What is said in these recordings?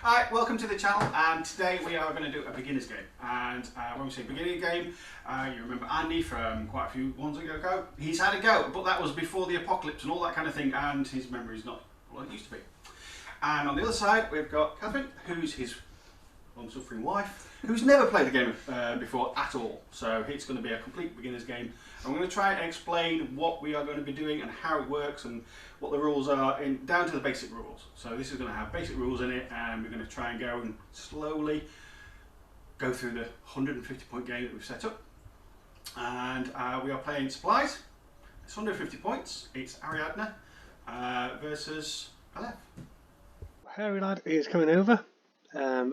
Hi, welcome to the channel, and today we are going to do a beginner's game. And when we say beginner game, you remember Andy from quite a few ones ago. He's had a go, but that was before the apocalypse and all that kind of thing, and his memory's not what it used to be. And on the other side, we've got Catherine, who's his long-suffering wife, who's never played the game before at all. So it's going to be a complete beginner's game. I'm going to try and explain what we are going to be doing and how it works and what the rules are, down to the basic rules. So this is going to have basic rules in it, and we're going to try and go and slowly go through the 150 point game that we've set up. And we are playing supplies. It's 150 points. It's Ariadne versus Aleph. Hairy Lad is coming over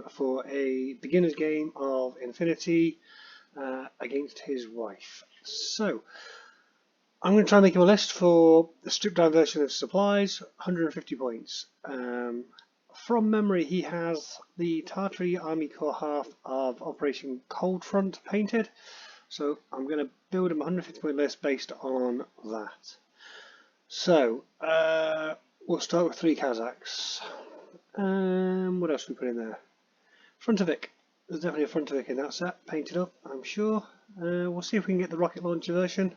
for a beginner's game of Infinity against his wife. So I'm going to try and make him a list for the stripped down version of supplies, 150 points. From memory, he has the Tartary Army Corps half of Operation Cold Front painted, so I'm going to build him a 150 point list based on that. So we'll start with 3 Kazakhs. What else we put in there? Frontovic. There's definitely a Frontovic in that set, painted up, I'm sure. We'll see if we can get the rocket launcher version.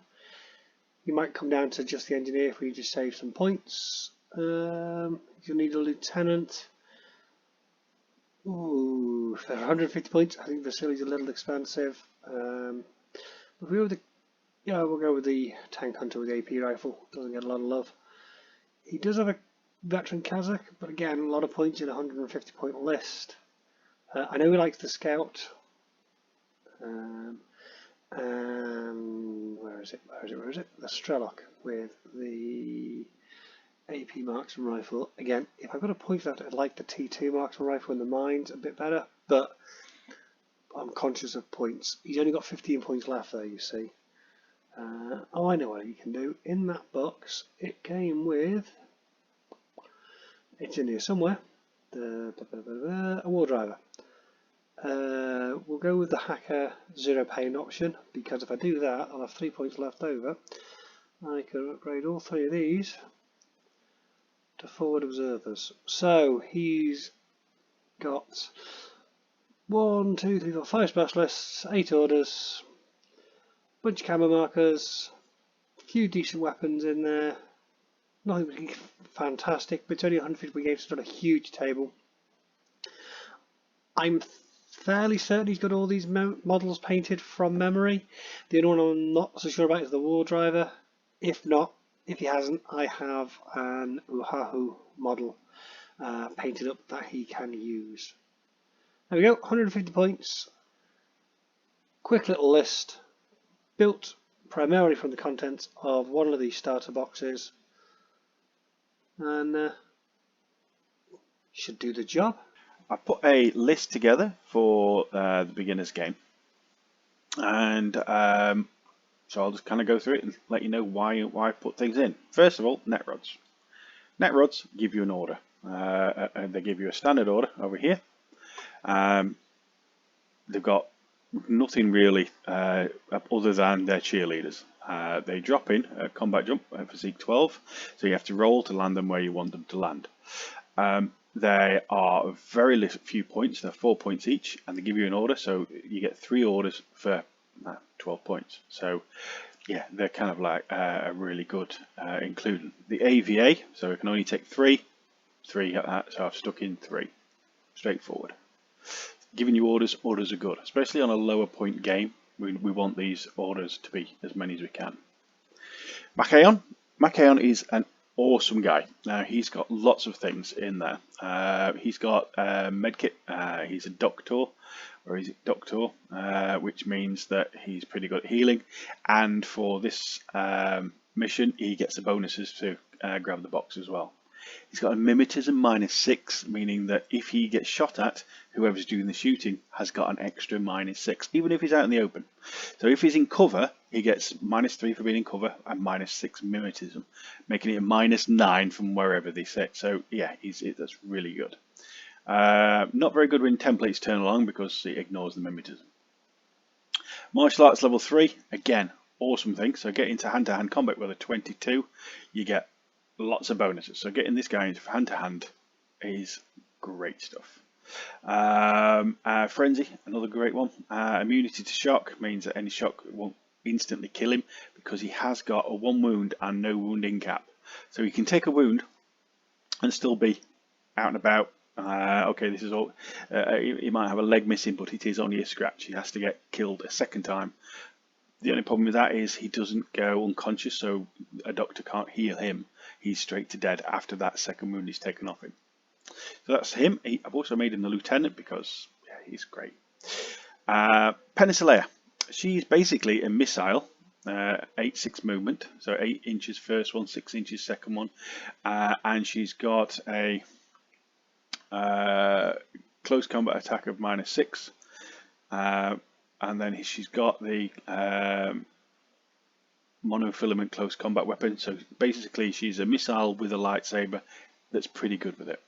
You might come down to just the engineer if we just save some points. You'll need a lieutenant. Ooh, for 150 points, I think Vasily's a little expensive. If we go with the, we'll go with the tank hunter with the AP rifle. Doesn't get a lot of love. He does have a veteran Kazakh, but again, a lot of points in a 150 point list. I know he likes the scout. And where is it? The Strelok with the AP marksman rifle. Again, if I've got a point for that, I'd like the T2 marksman rifle and the mines a bit better, but I'm conscious of points. He's only got 15 points left there, you see. Oh, I know what he can do. In that box, it came with, it's in here somewhere, a war driver. We'll go with the hacker 0 pain option, because if I do that, I'll have 3 points left over. I can upgrade all 3 of these to forward observers. So he's got 1, 2, 3, 4, 5 specialists, 8 orders, bunch of camo markers, a few decent weapons in there. Nothing really fantastic, but it's only 150 games, so it's not a huge table. I'm fairly certain he's got all these models painted from memory. The only one I'm not so sure about is the war driver. If he hasn't, I have an Uhahu model painted up that he can use. There we go, 150 points. Quick little list, built primarily from the contents of one of these starter boxes, and should do the job. I put a list together for the beginner's game, and so I'll just kind of go through it and let you know why I put things in. First of all, net rods. Net rods give you an order. They give you a standard order over here. They've got nothing really other than their cheerleaders. They drop in a combat jump for physique 12, so you have to roll to land them where you want them to land. They are very few points, they're 4 points each, and they give you an order, so you get 3 orders for 12 points. So yeah, they're kind of like a really good including. The AVA, so it can only take 3 at that, so I've stuck in 3. Straightforward. Giving you orders are good, especially on a lower point game. We want these orders to be as many as we can. Machaon is an awesome guy. Now he's got lots of things in there. He's got medkit. He's a doctor, which means that he's pretty good at healing. And for this mission, he gets the bonuses to grab the box as well. He's got a mimetism -6, meaning that if he gets shot at, whoever's doing the shooting has got an extra -6, even if he's out in the open. So if he's in cover, he gets -3 for being in cover and -6 mimetism, making it a -9 from wherever they sit. So yeah, that's really good. Not very good when templates turn along because it ignores the mimetism. Martial arts level 3, again, awesome thing. So get into hand-to-hand combat with a 22, you get lots of bonuses. So getting this guy into hand-to-hand is great stuff. Frenzy, another great one. Immunity to shock means that any shock won't instantly kill him because he has got a 1 wound and no wounding cap. So he can take a wound and still be out and about. Okay, this is all. He might have a leg missing, but it is only a scratch. He has to get killed a second time. The only problem with that is he doesn't go unconscious, so a doctor can't heal him. He's straight to dead after that second wound is taken off him. So that's him. I've also made him the lieutenant because yeah, he's great. Penicillea. She's basically a missile, 8-6 movement, so 8 inches first one, 6 inches second one, and she's got a close combat attack of -6, and then she's got the monofilament close combat weapon. So basically, she's a missile with a lightsaber that's pretty good with it.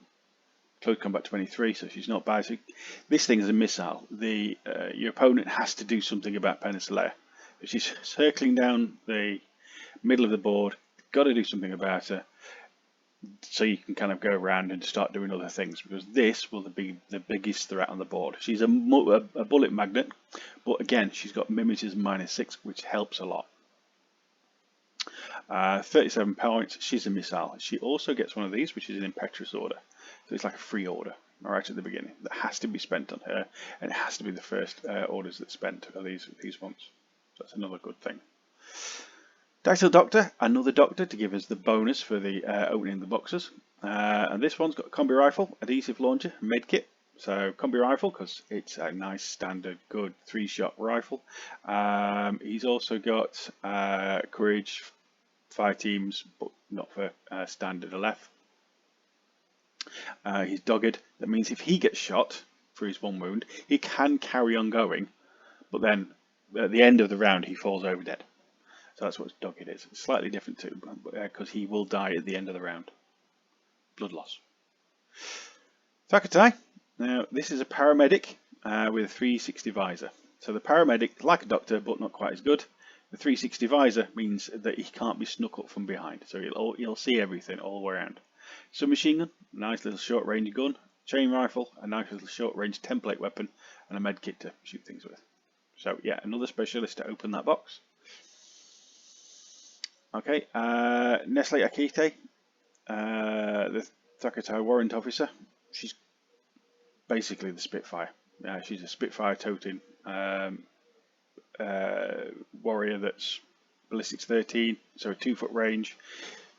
Close combat 23, so she's not bad. So this thing is a missile. Your opponent has to do something about Penicillea. If she's circling down the middle of the board, got to do something about her, so you can kind of go around and start doing other things, because this will be the biggest threat on the board. She's a bullet magnet, but again, she's got mimetism -6, which helps a lot. 37 points. She's a missile. She also gets one of these, which is an impetuous order. So it's like a free order right at the beginning that has to be spent on her, and it has to be the first orders that's spent are these ones. So that's another good thing. Dactyl Doctor, another doctor to give us the bonus for the opening the boxes. And this one's got a combi rifle, adhesive launcher, medkit. So combi rifle because it's a nice standard good 3-shot rifle. He's also got courage, fire teams, but not for standard Aleph. He's dogged. That means if he gets shot for his 1 wound, he can carry on going, but then at the end of the round he falls over dead. So that's what dogged is. It's slightly different too, because he will die at the end of the round. Blood loss. Tartary. Now this is a paramedic with a 360 visor. So the paramedic, like a doctor, but not quite as good. The 360 visor means that he can't be snuck up from behind, so he'll see everything all around. Submachine gun, nice little short range gun. Chain rifle, a nice little short range template weapon, and a med kit to shoot things with. So yeah, another specialist to open that box. Okay, Nestle Akite, the Tartary warrant officer. She's basically the Spitfire. She's a Spitfire toting warrior that's ballistics 13, so a 2-foot range.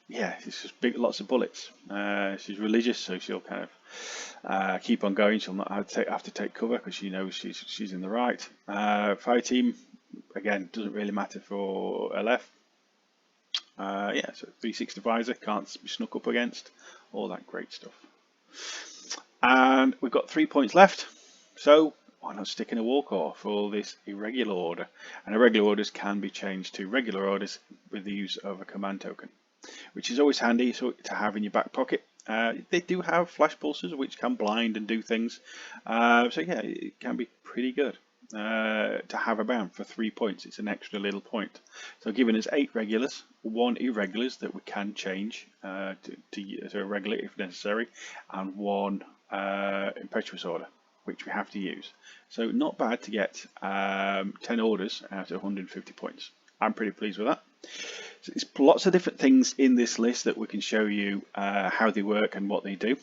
Yeah, it's just lots of bullets. She's religious, so she'll kind of keep on going. She'll not have to take cover because she knows she's in the right. Fire team, again, doesn't really matter for Aleph. Yeah, so 360 visor, can't be snuck up against, all that great stuff. And we've got 3 points left, so why not stick in a war core for this irregular order? And irregular orders can be changed to regular orders with the use of a command token, which is always handy to have in your back pocket. They do have flash pulses which can blind and do things, so yeah, it can be pretty good to have about for 3 points. It's an extra little point, so giving us 8 regulars, 1 irregulars that we can change to a regular if necessary, and 1 impetuous order which we have to use. So not bad to get 10 orders out of 150 points. I'm pretty pleased with that. So there's lots of different things in this list that we can show you how they work and what they do,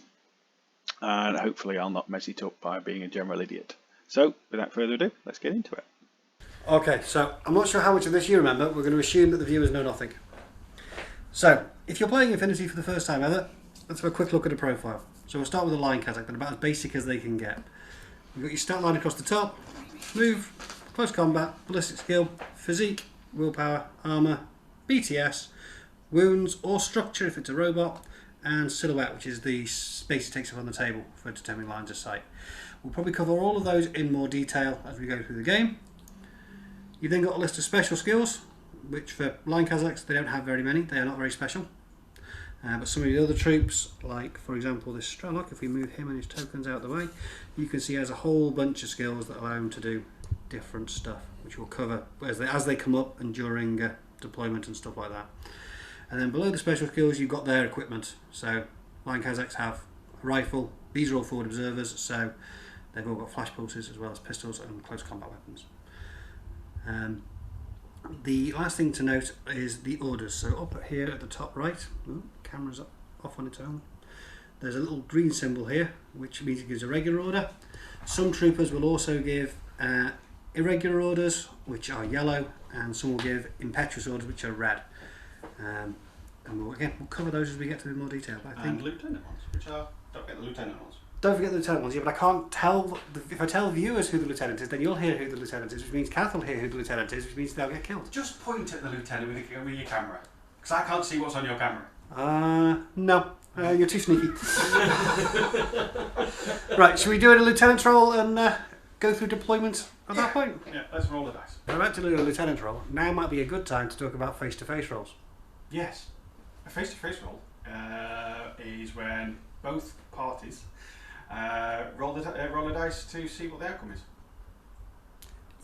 and hopefully I'll not mess it up by being a general idiot. So without further ado, let's get into it. Okay, so I'm not sure how much of this you remember. We're going to assume that the viewers know nothing. So if you're playing Infinity for the first time ever, let's have a quick look at a profile. So we'll start with a line Kazakh, they're about as basic as they can get. You've got your stat line across the top: move, close combat, ballistic skill, physique, willpower, armour, BTS, wounds or structure if it's a robot, and silhouette, which is the space it takes up on the table for determining lines of sight. We'll probably cover all of those in more detail as we go through the game. You've then got a list of special skills, which for line Kazakhs they don't have very many, they are not very special. But some of the other troops, like for example this Strelok, if we move him and his tokens out of the way, you can see he has a whole bunch of skills that allow him to do different stuff, which we'll cover as they come up and during deployment and stuff like that. And then below the special skills you've got their equipment. So line Kazakhs have a rifle, These are all forward observers, so they've all got flash pulses as well as pistols and close combat weapons. The last thing to note is the orders. So up here at the top right, camera's off on its own. There's a little green symbol here, which means it gives a regular order. Some troopers will also give irregular orders, which are yellow, and some will give impetuous orders, which are red. And we'll cover those as we get to in more detail. But I think lieutenant ones, which are, don't forget the lieutenant ones. Don't forget the lieutenant ones, yeah, but I can't tell, if I tell viewers who the lieutenant is, then you'll hear who the lieutenant is, which means Cath will hear who the lieutenant is, which means they'll get killed. Just point at the lieutenant with your camera, because I can't see what's on your camera. No, you're too sneaky. Right, should we do a lieutenant roll and go through deployment at that point? Yeah, let's roll the dice. We're about to do a lieutenant roll. Now might be a good time to talk about face-to-face rolls. Yes. A face-to-face roll is when both parties roll the dice to see what the outcome is.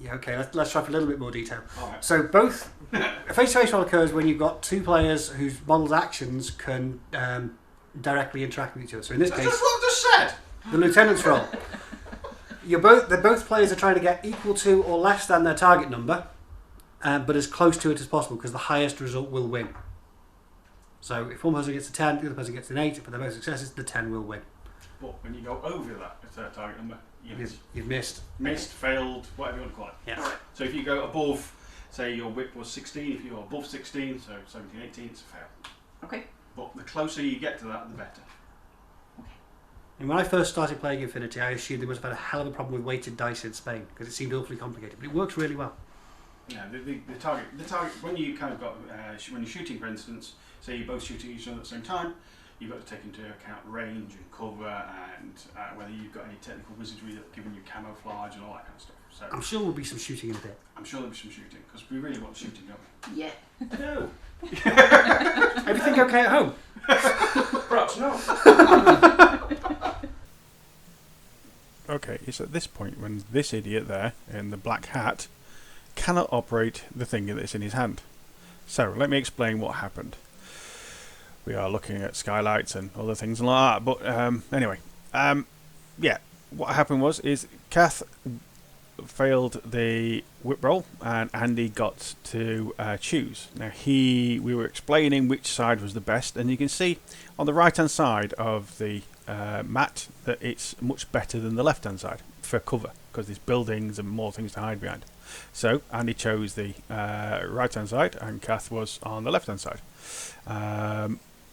Yeah, okay, let's try for a little bit more detail. All right. So both, a face-to-face roll occurs when you've got two players whose model's actions can directly interact with each other. So in this case, That's what I just said! the lieutenant's roll. Both players are trying to get equal to or less than their target number, but as close to it as possible, because the highest result will win. So if one person gets a 10, the other person gets an 8, if they're both successes, the 10 will win. But when you go over that target number, You've missed. Missed, failed, whatever you want to call it. Yeah. Right. So if you go above, say your whip was 16, if you're above 16, so 17, 18, it's a fail. Okay. But the closer you get to that, the better. And when I first started playing Infinity, I assumed there must have had a hell of a problem with weighted dice in Spain, because it seemed awfully complicated, but it works really well. Yeah, the target, when you kind of got, when you're shooting, for instance, say you're both shooting each other at the same time, you've got to take into account range and cover and whether you've got any technical wizardry that's giving you camouflage and all that kind of stuff. So I'm sure there'll be some shooting in a bit. I'm sure there'll be some shooting, because we really want shooting, don't Yeah. we? No. Everything okay at home? Perhaps not. Okay, it's at this point when this idiot there in the black hat cannot operate the thing that's in his hand. So let me explain what happened. We are looking at skylights and other things like that, but anyway, yeah, what happened is Cath failed the whip roll and Andy got to choose. Now we were explaining which side was the best, and you can see on the right hand side of the map that it's much better than the left hand side for cover, because there's buildings and more things to hide behind. So Andy chose the right hand side and Cath was on the left hand side.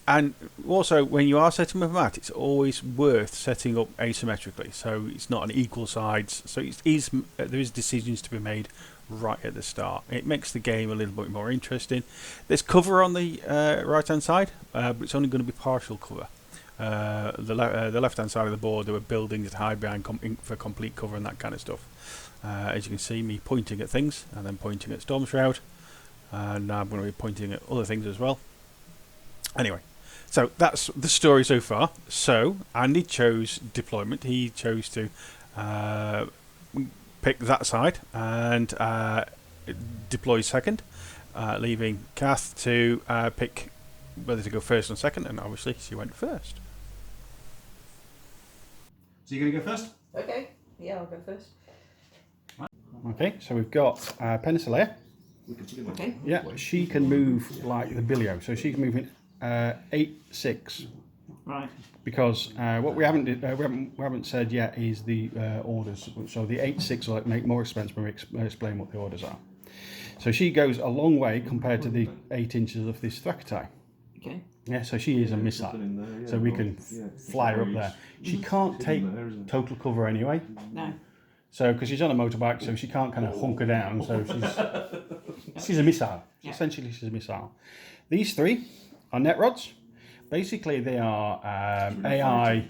And also, when you are setting up a mat, it's always worth setting up asymmetrically, so it's not an equal sides. So there is decisions to be made right at the start. It makes the game a little bit more interesting. There's cover on the right hand side, but it's only going to be partial cover. The left hand side of the board, there were buildings to hide behind for complete cover and that kind of stuff. As you can see, me pointing at things and then pointing at Storm Shroud, and now I'm going to be pointing at other things as well. Anyway, so that's the story so far. So Andy chose deployment. He chose to pick that side and deploy second, leaving Cath to pick whether to go first or second, and obviously she went first. So you're going to go first? Okay. Yeah, I'll go first. Okay, so we've got Panda. Okay. Yeah, she can move like the Billio, so she can move in 8-6. Right. Because what we haven't said yet is the orders. So the 8-6 will make more sense when we explain what the orders are. So she goes a long way compared to the 8 inches of this Thrakatai. Okay. Yeah, so she is a missile. So we can fly her up there. She can't take total cover anyway. No. So because she's on a motorbike, so she can't kind of hunker down. So she's a missile. Yeah. Essentially, she's a missile. These three are net rods. Basically, they are AI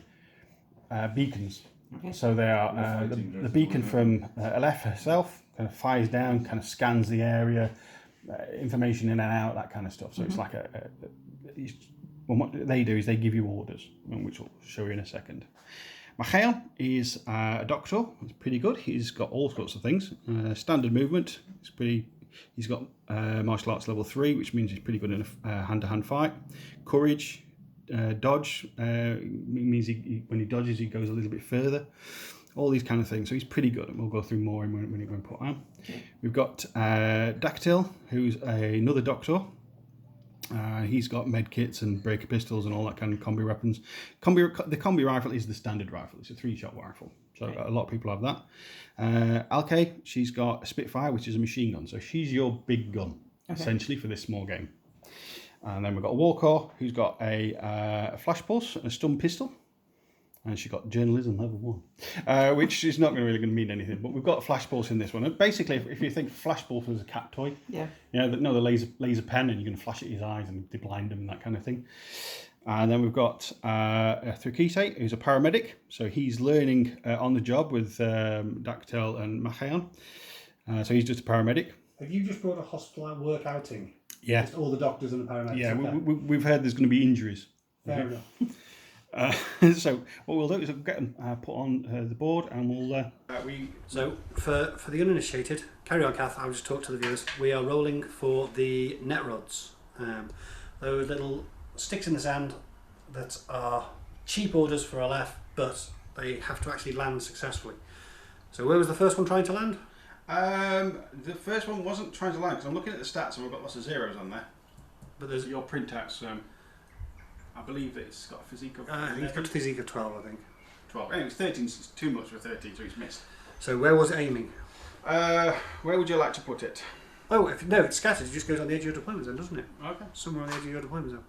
beacons. Okay. So they are the beacon from Aleph herself kind of fires down, kind of scans the area, information in and out, that kind of stuff. So it's like what they do is they give you orders, which we'll show you in a second. Michael is a doctor. He's pretty good. He's got all sorts of things. Standard movement. He's got martial arts level 3, which means he's pretty good in a hand-to-hand fight. Courage, dodge. Means when he dodges, he goes a little bit further. All these kind of things. So he's pretty good, and we'll go through more when put on. We've got Dactyl, who's another doctor. He's got med kits and breaker pistols and all that kind of combi weapons. The combi rifle is the standard rifle. It's a 3-shot rifle. So a lot of people have that. Alkay, she's got a Spitfire, which is a machine gun. So she's your big gun, essentially, for this small game. And then we've got a Warcore, who's got a flash pulse and a stun pistol. And she got journalism level 1, which is not really going to mean anything. But we've got a flash pulse in this one. And basically, if you think flash pulse was a cat toy, Yeah. the laser pen, and you're going to flash it in his eyes and they blind him and that kind of thing. And then we've got Thurkite, who's a paramedic. So he's learning on the job with Dactyl and Machaon. So he's just a paramedic. Have you just brought a hospital at work outing? Yeah. Just all the doctors and the paramedics? Yeah, Okay. we've heard there's going to be injuries. Fair enough. So what we'll do is we'll get them put on the board, and we'll. So for the uninitiated, carry on, Cath. I'll just talk to the viewers. We are rolling for the net rods. Those little sticks in the sand that are cheap orders for Aleph, but they have to actually land successfully. So where was the first one trying to land? The first one wasn't trying to land because I'm looking at the stats and we've got lots of zeros on there. But there's Your printouts. I believe it's got a physique of. I think it's got a physique of 12. I think 12. Anyway, 13 is too much for 13, so he's missed. So where was it aiming? Where would you like to put it? Oh, no, it's scattered. It just goes on the edge of your deployment zone, doesn't it? Okay. Somewhere on the edge of your deployment zone.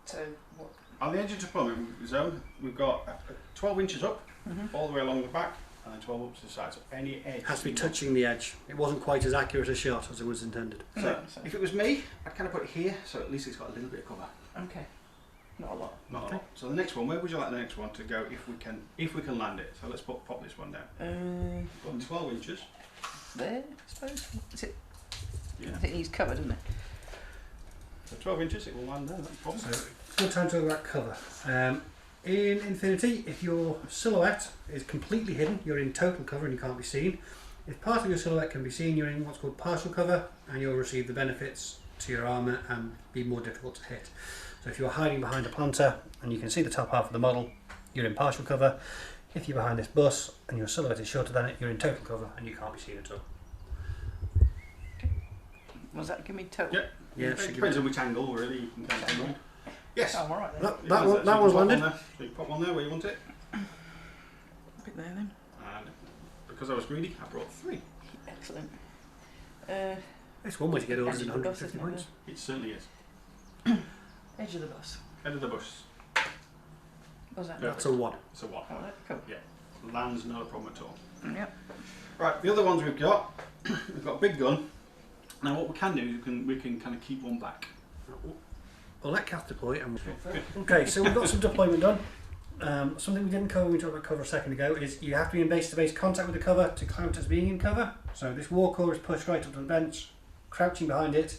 So what? On the edge of deployment zone, we've got 12 inches up, all the way along the back, and then 12 up to the side. So any edge Has to be touching the edge. It wasn't quite as accurate a shot as it was intended. So if it was me, I'd kind of put it here, so at least it's got a little bit of cover. Okay. Not a lot. Not a lot. So the next one, where would you like the next one to go if we can land it? So let's pop this one down. Got 12 inches. There, I suppose. Is it? Yeah. I think he's covered, isn't it? So 12 inches, it will land there. No problem. So it's good time to talk about cover. In Infinity, if your silhouette is completely hidden, you're in total cover and you can't be seen. If part of your silhouette can be seen, you're in what's called partial cover, and you'll receive the benefits to your armour and be more difficult to hit. So if you're hiding behind a planter and you can see the top half of the model, you're in partial cover. If you're behind this bus and your silhouette is shorter than it, you're in total cover and you can't be seen at all. Was that give me total? Yeah. Yeah, It depends on which angle, really. You can kind of yes. Oh, I'm alright then. That one's landed. So you pop one there where you want it. Bit there then. And because I was greedy, I brought 3. Excellent. It's one way to get orders Edge in of the bus, 150 isn't it, points. It certainly is. Edge of the bus. Head of the bus. What was that? Yeah. That's a 1. It's a 1. Alright, cool. Yeah. Land's not a problem at all. Yep. Right, the other ones we've got a big gun. Now what we can do is we can kind of keep one back. We'll let Cath deploy and okay, so we've got some deployment done. Something we didn't cover when we talked about cover a second ago is you have to be in base-to-base contact with the cover to count as being in cover. So this Warcore is pushed right up to the bench, crouching behind it,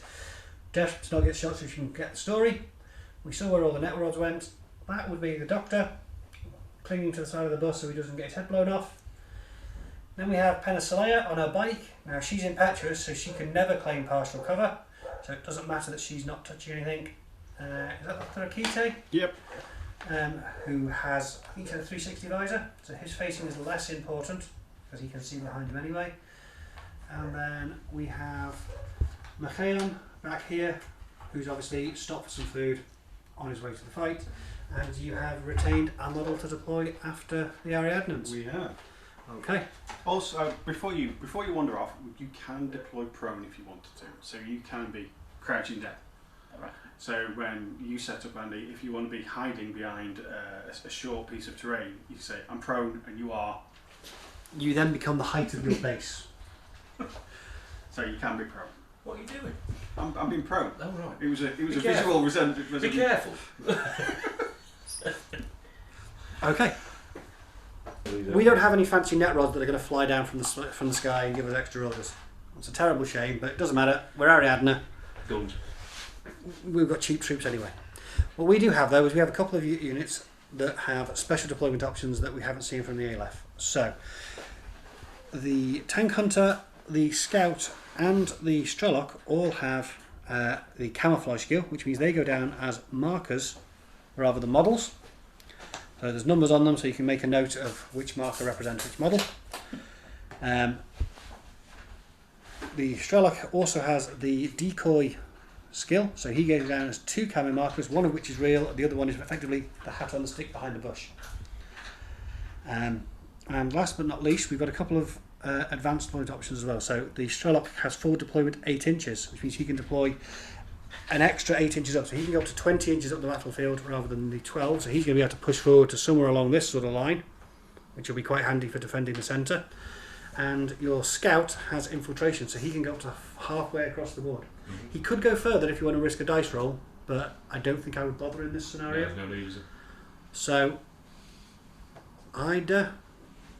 desperate to not get shot so she can get the story. We saw where all the net rods went. That would be the doctor, clinging to the side of the bus so he doesn't get his head blown off. Then we have Penicillea on her bike. Now she's impetuous, so she can never claim partial cover. So it doesn't matter that she's not touching anything. Is that Dr. Akite? Yep. Who has, I think he's a 360 visor, so his facing is less important because he can see behind him anyway. And then we have Machaon back here, who's obviously stopped for some food on his way to the fight. And you have retained a model to deploy after the Ariadnans. We have. Okay. Also, before you wander off, you can deploy prone if you wanted to. So you can be crouching down. Right. So when you set up, Andy, if you want to be hiding behind a short piece of terrain, you say, I'm prone, and you are. You then become the height of your base. So you can be prone. What are you doing? I'm being prone. Oh, right. It was a Be visual resemblance. Be careful. Okay. We don't have any fancy net rods that are going to fly down from the sky and give us extra orders. It's a terrible shame, but it doesn't matter. We're Ariadna. Guns. We've got cheap troops anyway. What we do have, though, is we have a couple of units that have special deployment options that we haven't seen from the Aleph. So, the Tank Hunter, the Scout, and the Strelok all have the camouflage skill, which means they go down as markers rather than models. So there's numbers on them, so you can make a note of which marker represents which model. The Strelok also has the decoy skill, so he goes down as 2 camo markers, one of which is real, the other one is effectively the hat on the stick behind the bush. And last but not least, we've got a couple of advanced deployment options as well. So the Strelok has full deployment 8 inches, which means he can deploy an extra 8 inches up, so he can go up to 20 inches up the battlefield rather than the 12, so he's going to be able to push forward to somewhere along this sort of line, which will be quite handy for defending the centre. And your scout has infiltration, so he can go up to halfway across the board. He could go further if you want to risk a dice roll, but I don't think I would bother in this scenario. No need, is it? So I'd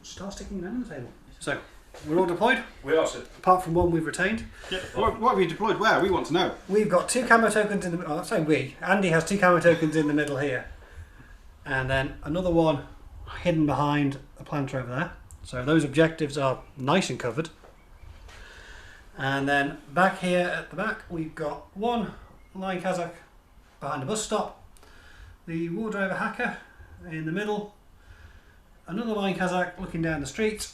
start sticking them on the table. So we're all deployed, We are, sir. apart from one we've retained. Yeah. What have you deployed where? We want to know. We've got 2 camo tokens in the middle. Oh, sorry, we. Andy has 2 camo tokens in the middle here. And then another one hidden behind a planter over there. So those objectives are nice and covered. And then back here at the back, we've got 1 Line Kazakh behind a bus stop, the war driver hacker in the middle, another Line Kazakh looking down the street,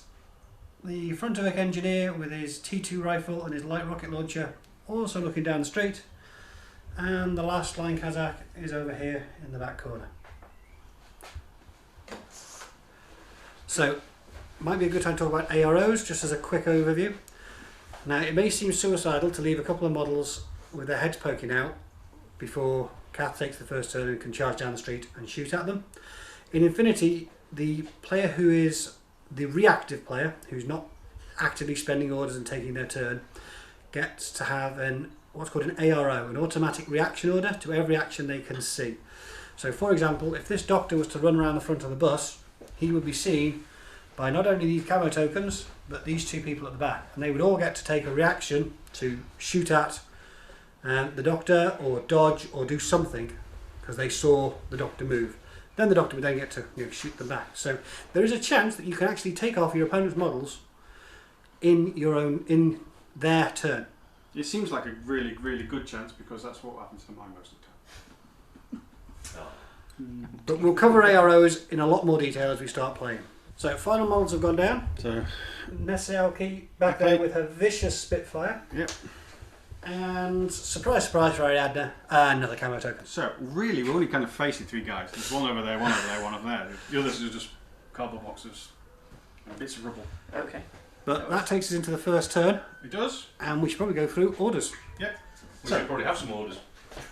the Frontovic engineer with his T2 rifle and his light rocket launcher also looking down the street, and the last Line Kazakh is over here in the back corner. So, might be a good time to talk about AROs, just as a quick overview. Now, it may seem suicidal to leave a couple of models with their heads poking out before Cath takes the first turn and can charge down the street and shoot at them. In Infinity, the player who is the reactive player, who's not actively spending orders and taking their turn, gets to have what's called an ARO, an automatic reaction order to every action they can see. So, for example, if this doctor was to run around the front of the bus, he would be seen by not only these camo tokens, but these 2 people at the back. And they would all get to take a reaction to shoot at the doctor, or dodge, or do something, because they saw the doctor move. Then the doctor would then get to shoot them back. So there is a chance that you can actually take off your opponent's models in their turn. It seems like a really, really good chance, because that's what happens to mine most of the time. But we'll cover AROs in a lot more detail as we start playing. So final models have gone down. So Nessialki back there with her vicious Spitfire. Yep. And surprise, surprise for Ariadne, another camo token. So really, we're only kind of facing 3 guys. There's one over there, one over there, one over there. The others are just cardboard boxes and bits of rubble. Okay. But that takes us into the first turn, It does. and we should probably go through orders. Yep. We should probably have some orders.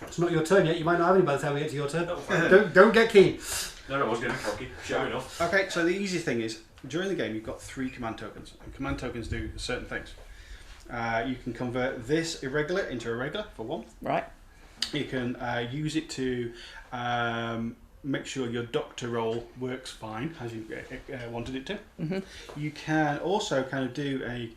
It's not your turn yet. You might not have any by the time we get to your turn. Oh, fine. Don't get keen. No, I was getting cocky. Sure enough. Okay, so the easy thing is, during the game you've got 3 command tokens, and command tokens do certain things. You can convert this irregular into a regular, for one. Right. You can use it to make sure your doctor roll works fine, as you wanted it to. Mm-hmm. You can also kind of do a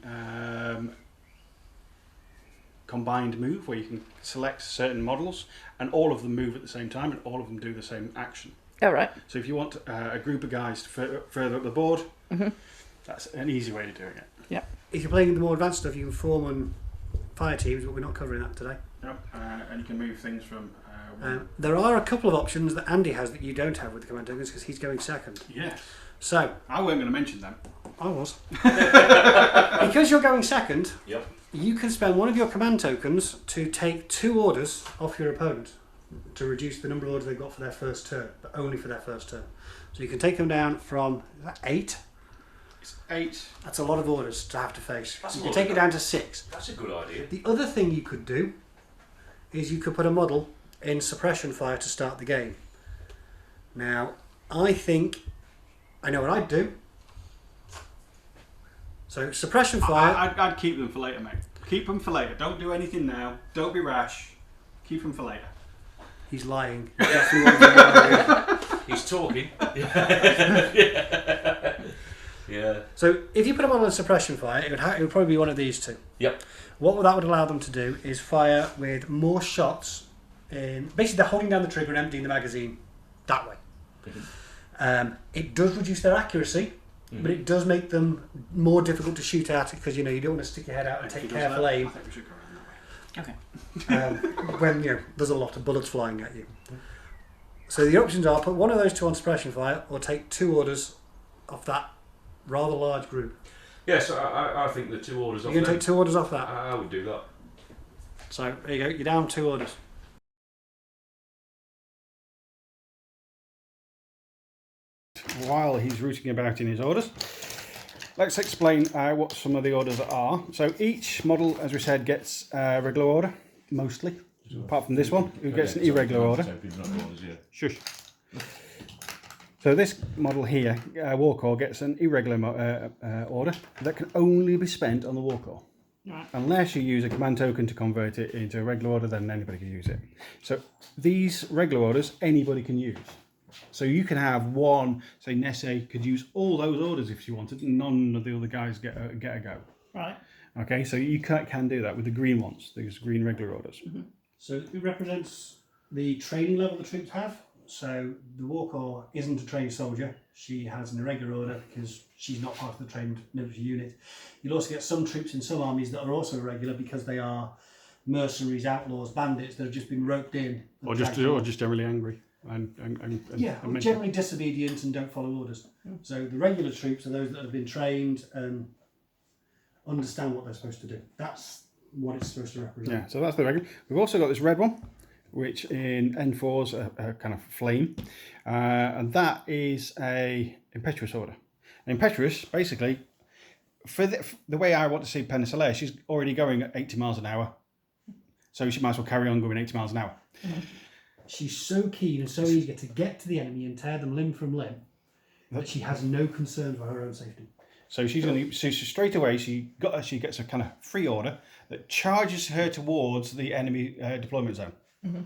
combined move, where you can select certain models, and all of them move at the same time, and all of them do the same action. All right. So if you want a group of guys to further up the board, Mm-hmm. that's an easy way of doing it. Yeah. If you're playing the more advanced stuff, you can form on fire teams, but we're not covering that today. Yep. And you can move things from... There are a couple of options that Andy has that you don't have with the command tokens, because he's going second. Yes. So, I weren't going to mention them. I was. Because you're going second, Yep. you can spend one of your command tokens to take 2 orders off your opponent to reduce the number of orders they've got for their first turn, but only for their first turn. So you can take them down from, is that 8? It's 8. That's a lot of orders to have to face. That's You a can lot take of- it down to 6. That's a good idea. The other thing you could do is you could put a model in suppression fire to start the game. Now, I think I know what I'd do. So suppression fire. I'd keep them for later, mate. Keep them for later. Don't do anything now. Don't be rash. Keep them for later. He's lying. He definitely wants to lie. He's talking. Yeah. So if you put a model in suppression fire, it would probably be one of these 2. Yep. What that would allow them to do is fire with more shots. Basically, they're holding down the trigger and emptying the magazine that way. Mm-hmm. It does reduce their accuracy, but it does make them more difficult to shoot at, because you don't want to stick your head out and take careful aim I think we should go around that way. Okay. when there's a lot of bullets flying at you. So the options are put one of those two on suppression fire, or take 2 orders off that rather large group. Yes, I think the 2 orders You're off going to them. take 2 orders off that. I would do that. So there you go. You're down 2 orders. While he's rooting about in his orders, let's explain what some of the orders are. So each model, as we said, gets a regular order, mostly, apart from this one, who gets an irregular order. Shush. So this model here, Warcore, gets an irregular order that can only be spent on the Warcore. Right. Unless you use a command token to convert it into a regular order, then anybody can use it. So these regular orders, anybody can use. So you can have one, say Nesse could use all those orders if she wanted, and none of the other guys get a go. Right. Okay, so you can do that with the green ones, these green regular orders. Mm-hmm. So it represents the training level the troops have. So the Warcore isn't a trained soldier. She has an irregular order because she's not part of the trained military unit. You'll also get some troops in some armies that are also irregular because they are mercenaries, outlaws, bandits that have just been roped in. Or just generally angry. And Generally disobedient and don't follow orders. So the regular troops are those that have been trained and understand what they're supposed to do. That's what it's supposed to represent. Yeah, so that's the regular. We've also got this red one, which in N4's a kind of flame, and that is a impetuous order. An impetuous, basically, for the way I want to see Peninsula, she's already going at 80 miles an hour, so she might as well carry on going 80 miles an hour. Mm-hmm. She's so keen and so eager to get to the enemy and tear them limb from limb that she has no concern for her own safety. So she's going to. So straight away, she gets a kind of free order that charges her towards the enemy deployment zone. Mm-hmm.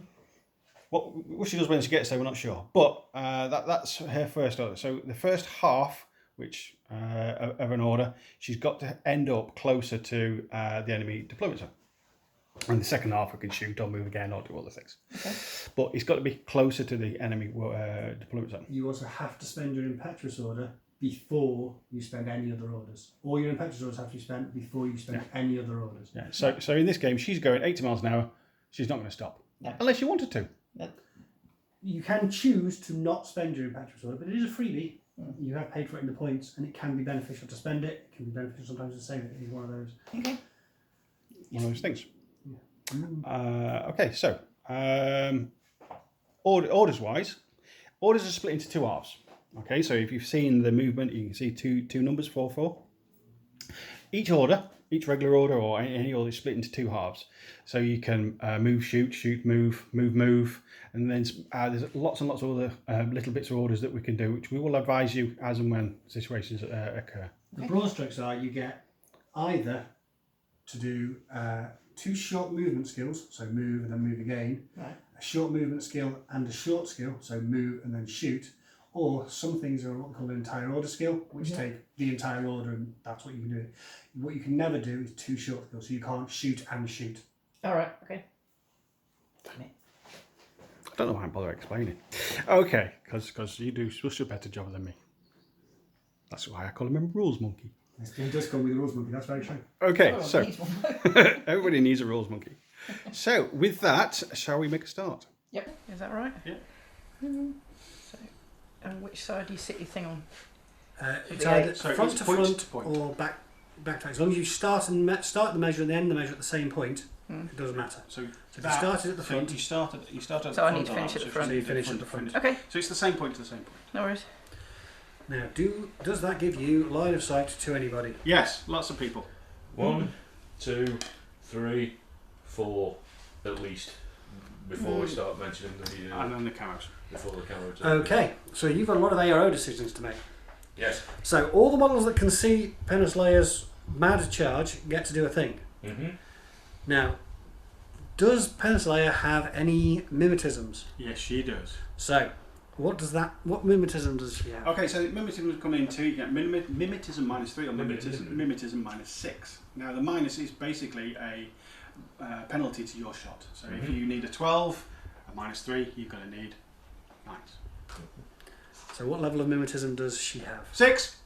What she does when she gets there, we're not sure. But that's her first order. So the first half, which of an order, she's got to end up closer to the enemy deployment zone. And the second half, we can shoot or move again or do all the things. Okay. But it's got to be closer to the enemy deployment zone. You also have to spend your impetuous order before you spend any other orders. All your impetuous orders have to be spent before you spend any other orders. Yeah. So in this game, she's going 80 miles an hour. She's not going to stop. No. Unless you wanted to. You can choose to not spend your impetuous order, but it is a freebie. You have paid for it in the points, and it can be beneficial to spend it. It can be beneficial sometimes to save it. It's one of those. Okay. One of those things. Okay, so orders-wise, orders are split into 2 halves. Okay, so if you've seen the movement, you can see two numbers, 4, 4. Each order, each regular order or any order is split into 2 halves. So you can move, shoot, move, and then there's lots and lots of other little bits of orders that we can do, which we will advise you as and when situations occur. The broad strokes are you get either to do 2 short movement skills, so move and then move again, Right. a short movement skill and a short skill, so move and then shoot, or some things are what we call an entire order skill, which take the entire order and that's what you can do. What you can never do is 2 short skills, so you can't shoot and shoot. All right. Okay. I don't know why I bother explaining. Okay, because you do such a better job than me. That's why I call him a rules monkey. He does call me the rules monkey, that's very true. Okay, Oh, so neat one. everybody needs a rules monkey. So with that, shall we make a start? Yep. Is that right? Yeah. So, and which side do you sit your thing on? It's Yeah, either so front it's to point front to point. or back to back. As long as you start the measure and end the measure at the same point, it doesn't matter. So if you started at the so front- you started at the So I front need to finish arm, at the so front. you So you finish at the front. Okay. So it's the same point to the same point. No worries. Now, does that give you line of sight to anybody? Yes, lots of people. 1, 2, 3, 4, at least. Before we start mentioning And then the camos. before the camera. Okay, so you've got a lot of ARO decisions to make. Yes. So all the models that can see Penaslayer's mad charge get to do a thing. Mm-hmm. Now, does Penaslayer have any mimetisms? Yes, she does. So, what mimetism does she have? Okay, so mimetism come in 2. You get mimetism -3 or mimetism -6. Now the minus is basically a penalty to your shot. So if you need a 12, a -3, you're going to need 9. So what level of mimetism does she have? 6.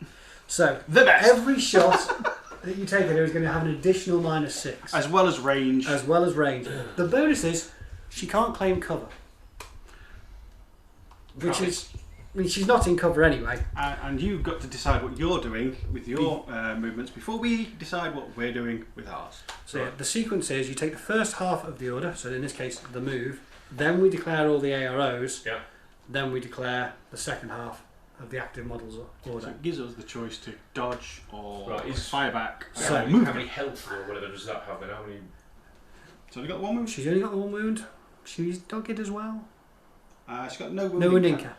So The best. every shot that you take at her is going to have an additional -6. As well as range. As well as range. The bonus is she can't claim cover. which is, I mean, she's not in cover anyway. And you've got to decide what you're doing with your movements before we decide what we're doing with ours. So yeah, the sequence is you take the first half of the order, so in this case the move, then we declare all the AROs, Yeah. then we declare the second half of the active models So order. it gives us the choice to dodge or Right, is- fire back. So- how many health or whatever does that have then? How many? So we got one move. She's only got the one wound. She's dogged as well. She's got no wound. No wounding cap.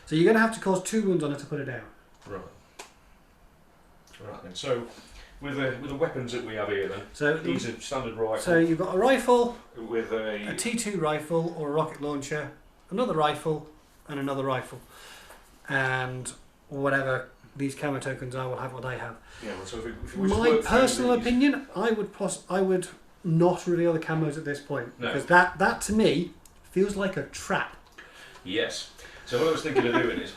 So you're going to have to cause 2 wounds on her to put her down. Right. Right then. So with the weapons that we have here then, So these are standard rifle so you've got a rifle, with a a T2 rifle or a rocket launcher, another rifle, and another rifle, and whatever these camo tokens are will have what they have. yeah. Well, so if we just My work through personal these- opinion, I would not reveal the camos at this point No. because that to me feels like a trap. Yes. So what I was thinking of doing is,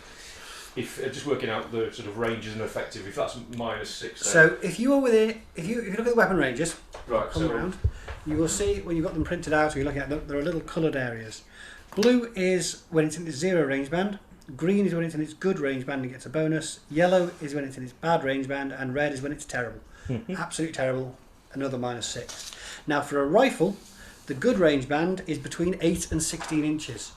if just working out the sort of ranges and effective, if that's -6. Then, So if you are within, if you look at the weapon ranges, right. come So around, you will see when you've got them printed out, or you're looking at them, there are little coloured areas. Blue is when it's in its 0 range band. Green is when it's in its good range band and gets a bonus. Yellow is when it's in its bad range band, and red is when it's terrible. Absolutely terrible. Another -6. Now for a rifle, the good range band is between 8 and 16 inches.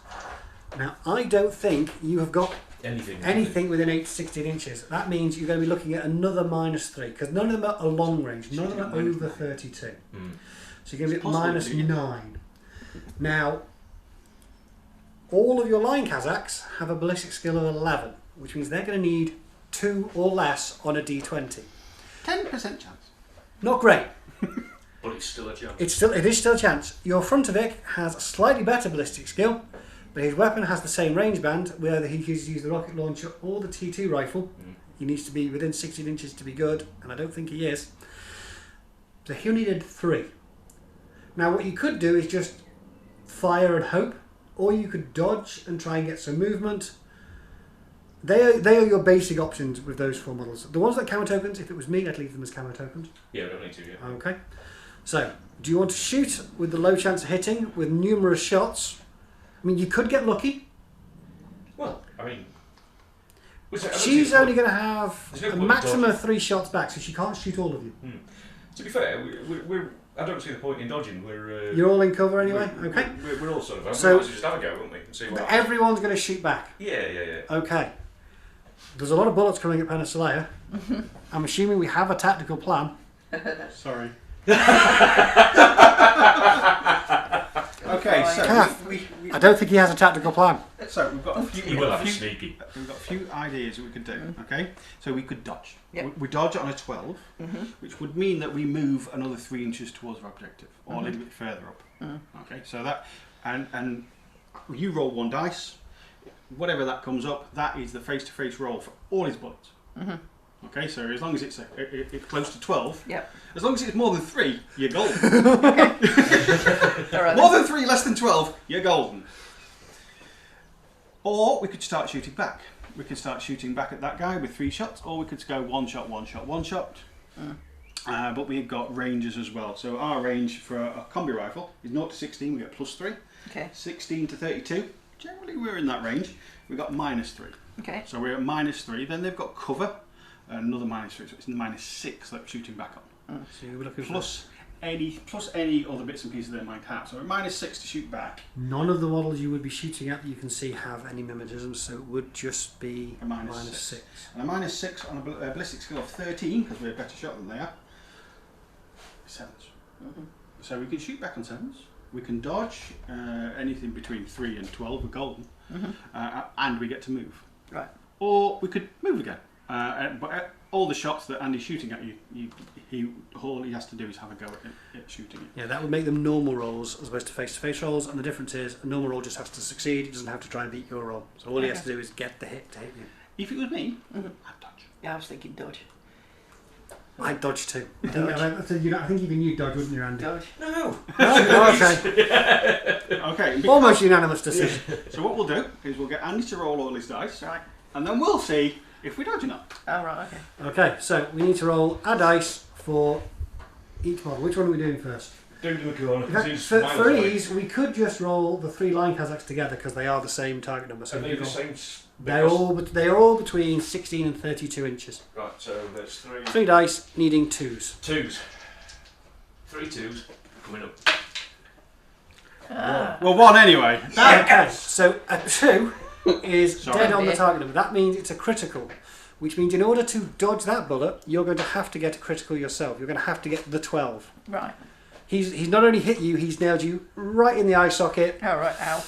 Now I don't think you have got anything within 8 to 16 inches. That means you're going to be looking at another -3 because none of them are long range. None of them are over 32. So you're going to be at -9. Now, all of your line Kazakhs have a ballistic skill of 11, which means they're going to need 2 or less on a D20. 10% chance. Not great. but it's still a chance. It is still a chance. Your Frontovic has a slightly better ballistic skill, but his weapon has the same range band, whether he uses use the rocket launcher or the T2 rifle. He needs to be within 16 inches to be good, and I don't think he is. So he only did 3. Now what you could do is just fire and hope, or you could dodge and try and get some movement. They are your basic options with those 4 models. The ones that camo tokens, if it was me, I'd leave them as camo tokens. Yeah, we don't need to. Yeah. Okay. So, do you want to shoot with the low chance of hitting with numerous shots? I mean, you could get lucky. Well, I mean, She's only going to have There's no a point in maximum dodging. of 3 shots back, so she can't shoot all of you. To be fair, we're I don't see the point in dodging. You're all in cover anyway? Okay. We're all sort of. So- We might as well just have a go, won't we? And see what happens. Everyone's going to shoot back. Yeah. Okay. There's a lot of bullets coming at Peninsula. I'm assuming we have a tactical plan. Sorry. Okay, so Cath. we I don't think he has a tactical plan. so we've got a few. You will have a sneaky. We've got a few ideas that we could do. Okay, so we could dodge. Yep. We dodge on a 12, which would mean that we move another 3 inches towards our objective, or a little bit further up. Okay, so that and you roll 1 dice. Whatever that comes up, that is the face-to-face roll for all his bullets. Okay, so as long as it's it's close to 12, Yep. as long as it's more than 3, you're golden. All right. More than 3, less than 12, you're golden. Or we could start shooting back. We could start shooting back at that guy with 3 shots, or we could go 1 shot, 1 shot, 1 shot. But we've got ranges as well. So our range for a combi rifle is 0 to 16, we get +3. Okay. 16 to 32, generally we're in that range. We've got -3. Okay. So we're at -3. Then they've got cover, another -3, so it's -6 that we're shooting back on. So you're looking Plus any other bits and pieces they might have. So we're -6 to shoot back. None of the models you would be shooting at that you can see have any mimetisms, so it would just be A -6. And a -6 on a ballistic skill of 13, because we're a better shot than they are. 7s. So we can shoot back on 7s. We can dodge anything between 3 and 12 with golden, and we get to move. Right. Or we could move again. But all the shots that Andy's shooting at you, all he has to do is have a go at shooting it. Yeah, that would make them normal rolls as opposed to face-to-face rolls, and the difference is a normal roll just has to succeed, it doesn't have to try and beat your roll. So all he has to do is get the hit to hit you. If it was me, I'd dodge. Yeah, I was thinking dodge. I'd dodge too. Dodge. I think even you'd dodge, wouldn't you, Andy? Dodge. No. Okay. Okay. Almost unanimous decision. So what we'll do is we'll get Andy to roll all his dice, Right. and then we'll see if we dodge or not. Oh, right, okay. Okay, so we need to roll a dice for each model. Which one are we doing first? Dude in the corner. In fact, for ease, we could just roll the 3 line Kazakhs together because they are the same target number. So Are they the same? they're all between 16 and 32 inches. Right, so there's 3. 3 dice needing 2s. 2s. 3 2s coming up. Well, 1 anyway. Okay, so a 2 is Sorry. dead on the target number. That means it's a critical, which means in order to dodge that bullet, you're going to have to get a critical yourself. You're going to have to get the 12. Right. He's not only hit you, he's nailed you right in the eye socket. Oh, right. Ow.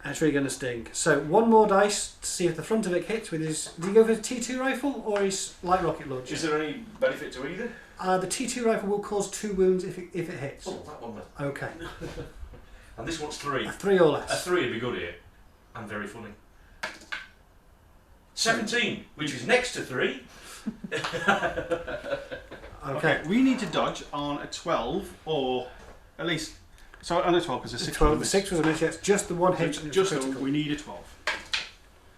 And it's really going to sting. So 1 more dice to see if the front of it hits with his... Do you go for his T2 rifle or his light rocket launcher? Is there any benefit to either? The T2 rifle will cause 2 wounds if it hits. Oh, that one then. Okay. And this one's 3. A 3 or A less. 3 would be good here. And very funny. 17, which is next to 3. Okay. We need to dodge on a 12 or at least. So on a 12 because a 6. 12, the 6 was a miss, yes. Just the one hit. Just, and it's just critical. we need a 12.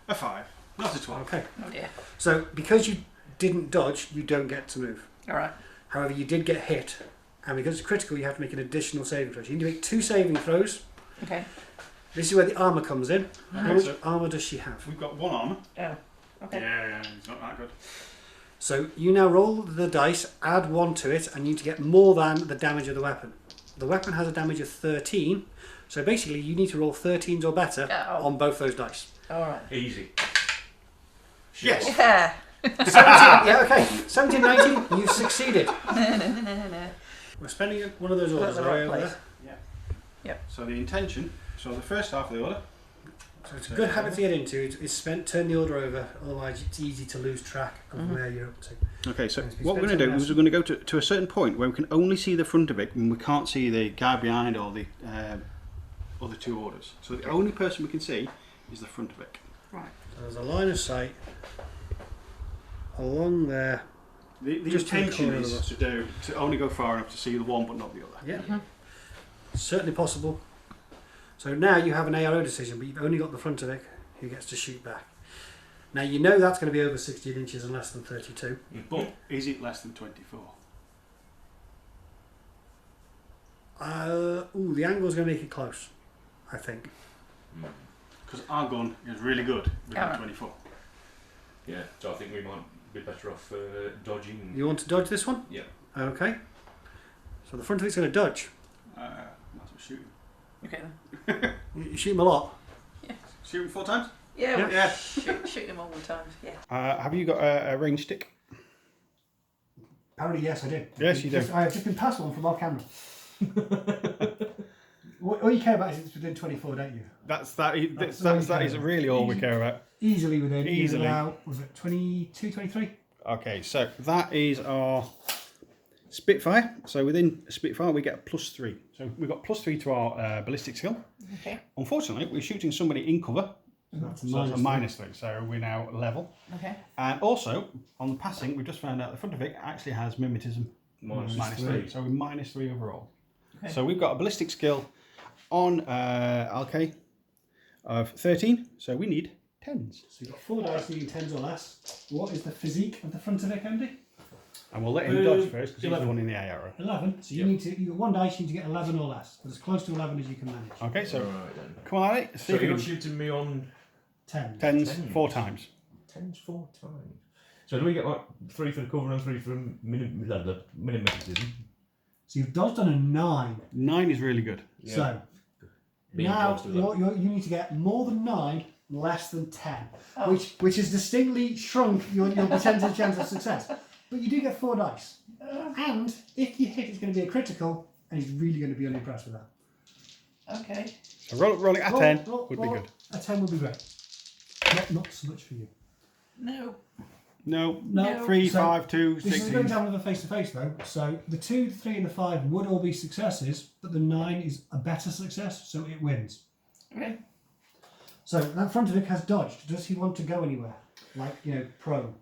A 5, not a 12. Okay. Oh, dear. So because you didn't dodge, you don't get to move. All right. However, you did get hit, and because it's critical, you have to make an additional saving throw. So you need to make 2 saving throws. Okay. This is where the armour comes in. How much so- armour does she have? We've got 1 armour. Oh. Okay. Yeah, it's not that good. So you now roll the dice, add 1 to it, and you need to get more than the damage of the weapon. The weapon has a damage of 13, so basically you need to roll 13s or better Oh. on both those dice. All right. Easy. Yes. Yeah. 17, yeah, okay. 17, 19, you've succeeded. No. We're spending one of those orders the are we right over place. there. So the intention. So the first half of the order. So it's a good habit to get into. Is turn the order over, otherwise it's easy to lose track of where you're up to. Okay, so Yes, we what we're spent going to do time is we're going to go to a certain point where we can only see the front of it and we can't see the guy behind or the other 2 orders. So the only person we can see is the front of it. Right. So there's a line of sight along there. The Just to the intention corner of is to only go far enough to see the one but not the other. Yeah. Certainly possible. So now you have an ARO decision, but you've only got the front of it who gets to shoot back. Now you know that's going to be over 16 inches and less than 32. But is it less than 24? The angle's going to make it close, I think. Because our gun is really good with Alright. 24. Yeah, so I think we might be better off dodging. You want to dodge this one? Yeah. Okay. So the front of it's going to dodge. That's what shooting. Okay then. You shoot him a lot. Shooting 4 times? Yeah. We'll Yeah. shoot them all the times. Yeah. Have you got a range stick? Apparently, yes, I do. Yes, you do. I have just been passed one from our camera. All you care about is it's within 24, don't you? That is really all we care about. Easily within. Easily. Now, was it 22, 23? Okay, so that is our Spitfire. So within Spitfire we get a +3. So we've got +3 to our ballistic skill. Okay. Unfortunately, we're shooting somebody in cover. That's So it's a -3. So we're now level. Okay. And also, on the passing, we've just found out the front of it actually has mimetism. -3. So we're -3 overall. Okay. So we've got a ballistic skill on Alk of 13. So we need 10s. So you've got 4 dice needing 10s or less. What is the physique of the front of it, Andy? And we'll let him dodge first because he's the one in the ARO. 11. So you got 1 dice, you need to get 11 or less. But as close to 11 as you can manage. Okay, so Alright then. come on, Ali. See So if we you're can shooting me on 10. 10s 4 times. 10s 4 times. So do we get like 3 for the cover and 3 for minimalism? So you've dodged on a 9. 9 is really good. Yeah. So Being now close to that. you need to get more than 9, less than 10, Oh. which has distinctly shrunk your percentage chance of success. But you do get 4 dice, and if you hit, it's going to be a critical, and he's really going to be unimpressed with that. Okay. So rolling at 10 would be good. A 10 would be great. Not so much for you. No. No, No. 3, So 5, 2, This is a 16. good example of a face-to-face though. So the 2, the 3 and the 5 would all be successes, but the 9 is a better success, so it wins. Okay. So that front of it has dodged. Does he want to go anywhere? Like, prone?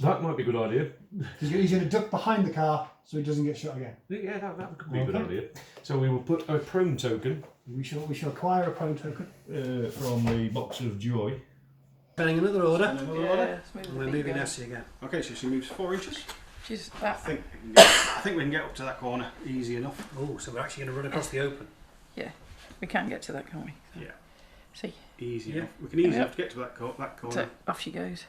That might be a good idea. He's going to duck behind the car so he doesn't get shot again. Yeah, that could be a good Okay. idea. So we will put a prone token We shall acquire a prone token. from the box of joy. Spending another order. Yeah, I'm going to move in Essie again. Okay, so she moves 4 inches. She's I that. think we can get up to that corner easy enough. Oh, so we're actually going to run across the open. Yeah, we can get to that, can't we? Yeah. See, Easy Yeah. enough. We can easy Yeah. enough to get to that corner. so off she goes.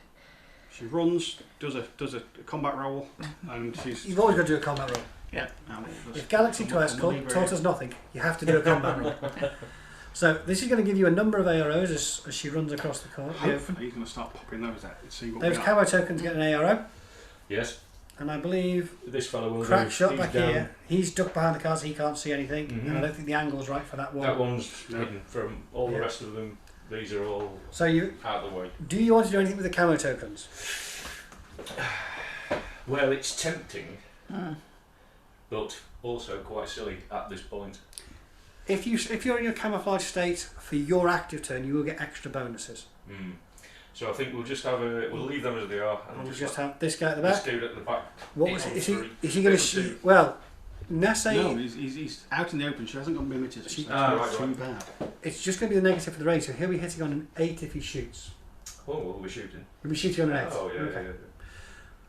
She runs, does a combat roll, and she's You've always got to do a combat roll. yeah. And If Galaxy Quest taught us nothing, you have to do a combat roll. So this is going to give you a number of AROs as she runs across the court. Hopefully he's going to start popping those out. See what Those we are. camo tokens get an ARO, Yes. and I believe This fellow will Crack do. shot He's back down. here. He's ducked behind the cars, he can't see anything, Mhm. and I don't think the angle's right for that one. That one's No. hidden from all Yeah. the rest of them. These are all So you out of the way. do you want to do anything with the camo tokens? Well, it's tempting, Mm. but also quite silly at this point. If you're in your camouflage state for your active turn, you will get extra bonuses. Mm. So I think we'll just have we'll leave them as they are, and We'll we'll just let have this guy at the this back. dude at the back. What was Eight it? on Is he three. going Eight to on two. shoot? Well, Nessa, No, he's out in the open. She hasn't got mimetism. She- That's right, too right. bad. it's just going to be the negative for the range, so he'll be hitting on an 8 if he shoots. Oh, we'll be shooting. We'll be shooting on an 8. Oh yeah, Okay. yeah.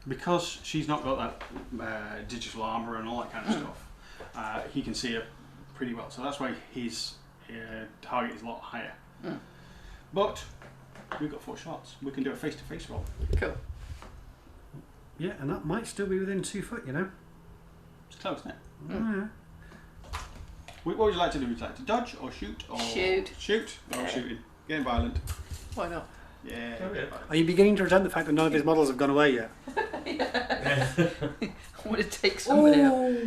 Because she's not got that digital armour and all that kind of stuff, he can see her pretty well. So that's why his target is a lot higher. Mm. But we've got 4 shots. We can do a face-to-face roll. Cool. Yeah, and that might still be within 2 foot, you know. It's close, isn't it? Mm. What would you like to do? Would you like to dodge or shoot? Or Shoot. Shoot? Or Yeah. shooting? Getting violent. Why not? Yeah. Oh, yeah. Are you beginning to resent the fact that none of his models have gone away yet? I want to take somebody out.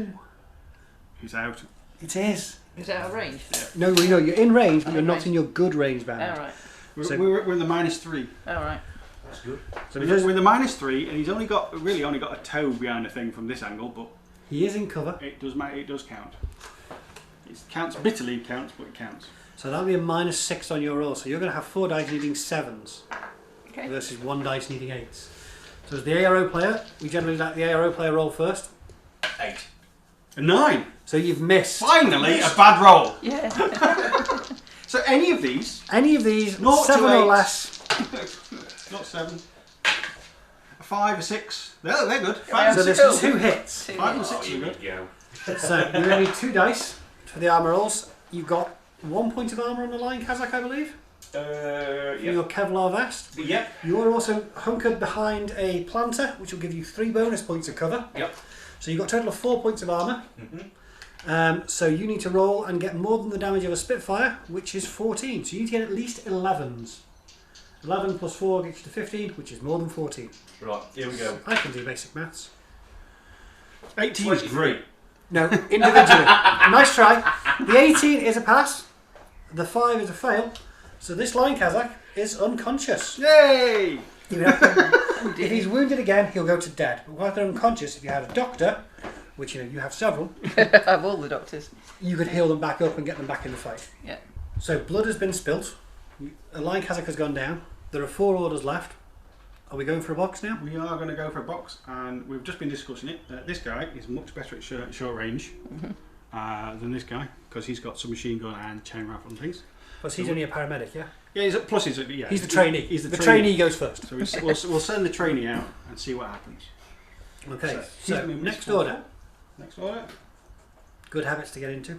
He's out. It is. Is that out of range? No, you're in range, but I'm you're in not range. in your good range band. Alright. So- We're in the -3. Alright. That's good. So We're because in the -3, and he's only got a toe behind the thing from this angle, but he is in cover, it does matter. It does count. It counts bitterly, counts, but it counts. so that'll be a -6 on your roll. So you're going to have 4 dice needing 7s Okay. versus 1 dice needing 8s. So as the ARO player, we generally let the ARO player roll first. 8. A 9. So you've missed. Finally, a bad roll. Yeah. So any of these, Any of these, 0 to 7 or 8. less. not 7. A 5, a 6. No, they're good. 5 So and 6. there's 2 hits. 5 and Two. 6 are you good. go. So you're going to need 2 dice for the armor rolls. You've got 1 point of armor on the line, Kazakh, I believe, for Yeah. your Kevlar vest. Yep. You are also hunkered behind a planter, which will give you 3 bonus points of cover. Yep. So you've got a total of 4 points of armor. Mhm. So you need to roll and get more than the damage of a Spitfire, which is 14. So you need to get at least 11s. 11 plus 4 gets you to 15, which is more than 14. Right. Here we go. I can do basic maths. 18 is great. No, individually. Nice try. The 18 is a pass. The 5 is a fail. So this line Kazakh is unconscious. Yay! You have to- if he's wounded again, he'll go to dead. But while they're unconscious, if you had a doctor, which you have several, I have all the doctors. you could heal them back up and get them back in the fight. Yeah. So blood has been spilt. A line Kazakh has gone down. There are 4 orders left. Are we going for a box now? We are going to go for a box, and we've just been discussing it. This guy is much better at short range than this guy, because he's got submachine gun and chain rifle and things. But he's only a paramedic, yeah? Yeah, he's He's the trainee. He's the trainee goes first. So we'll send the trainee out and see what happens. Okay, he's so gonna be next responsible. order. Next order. Good habits to get into.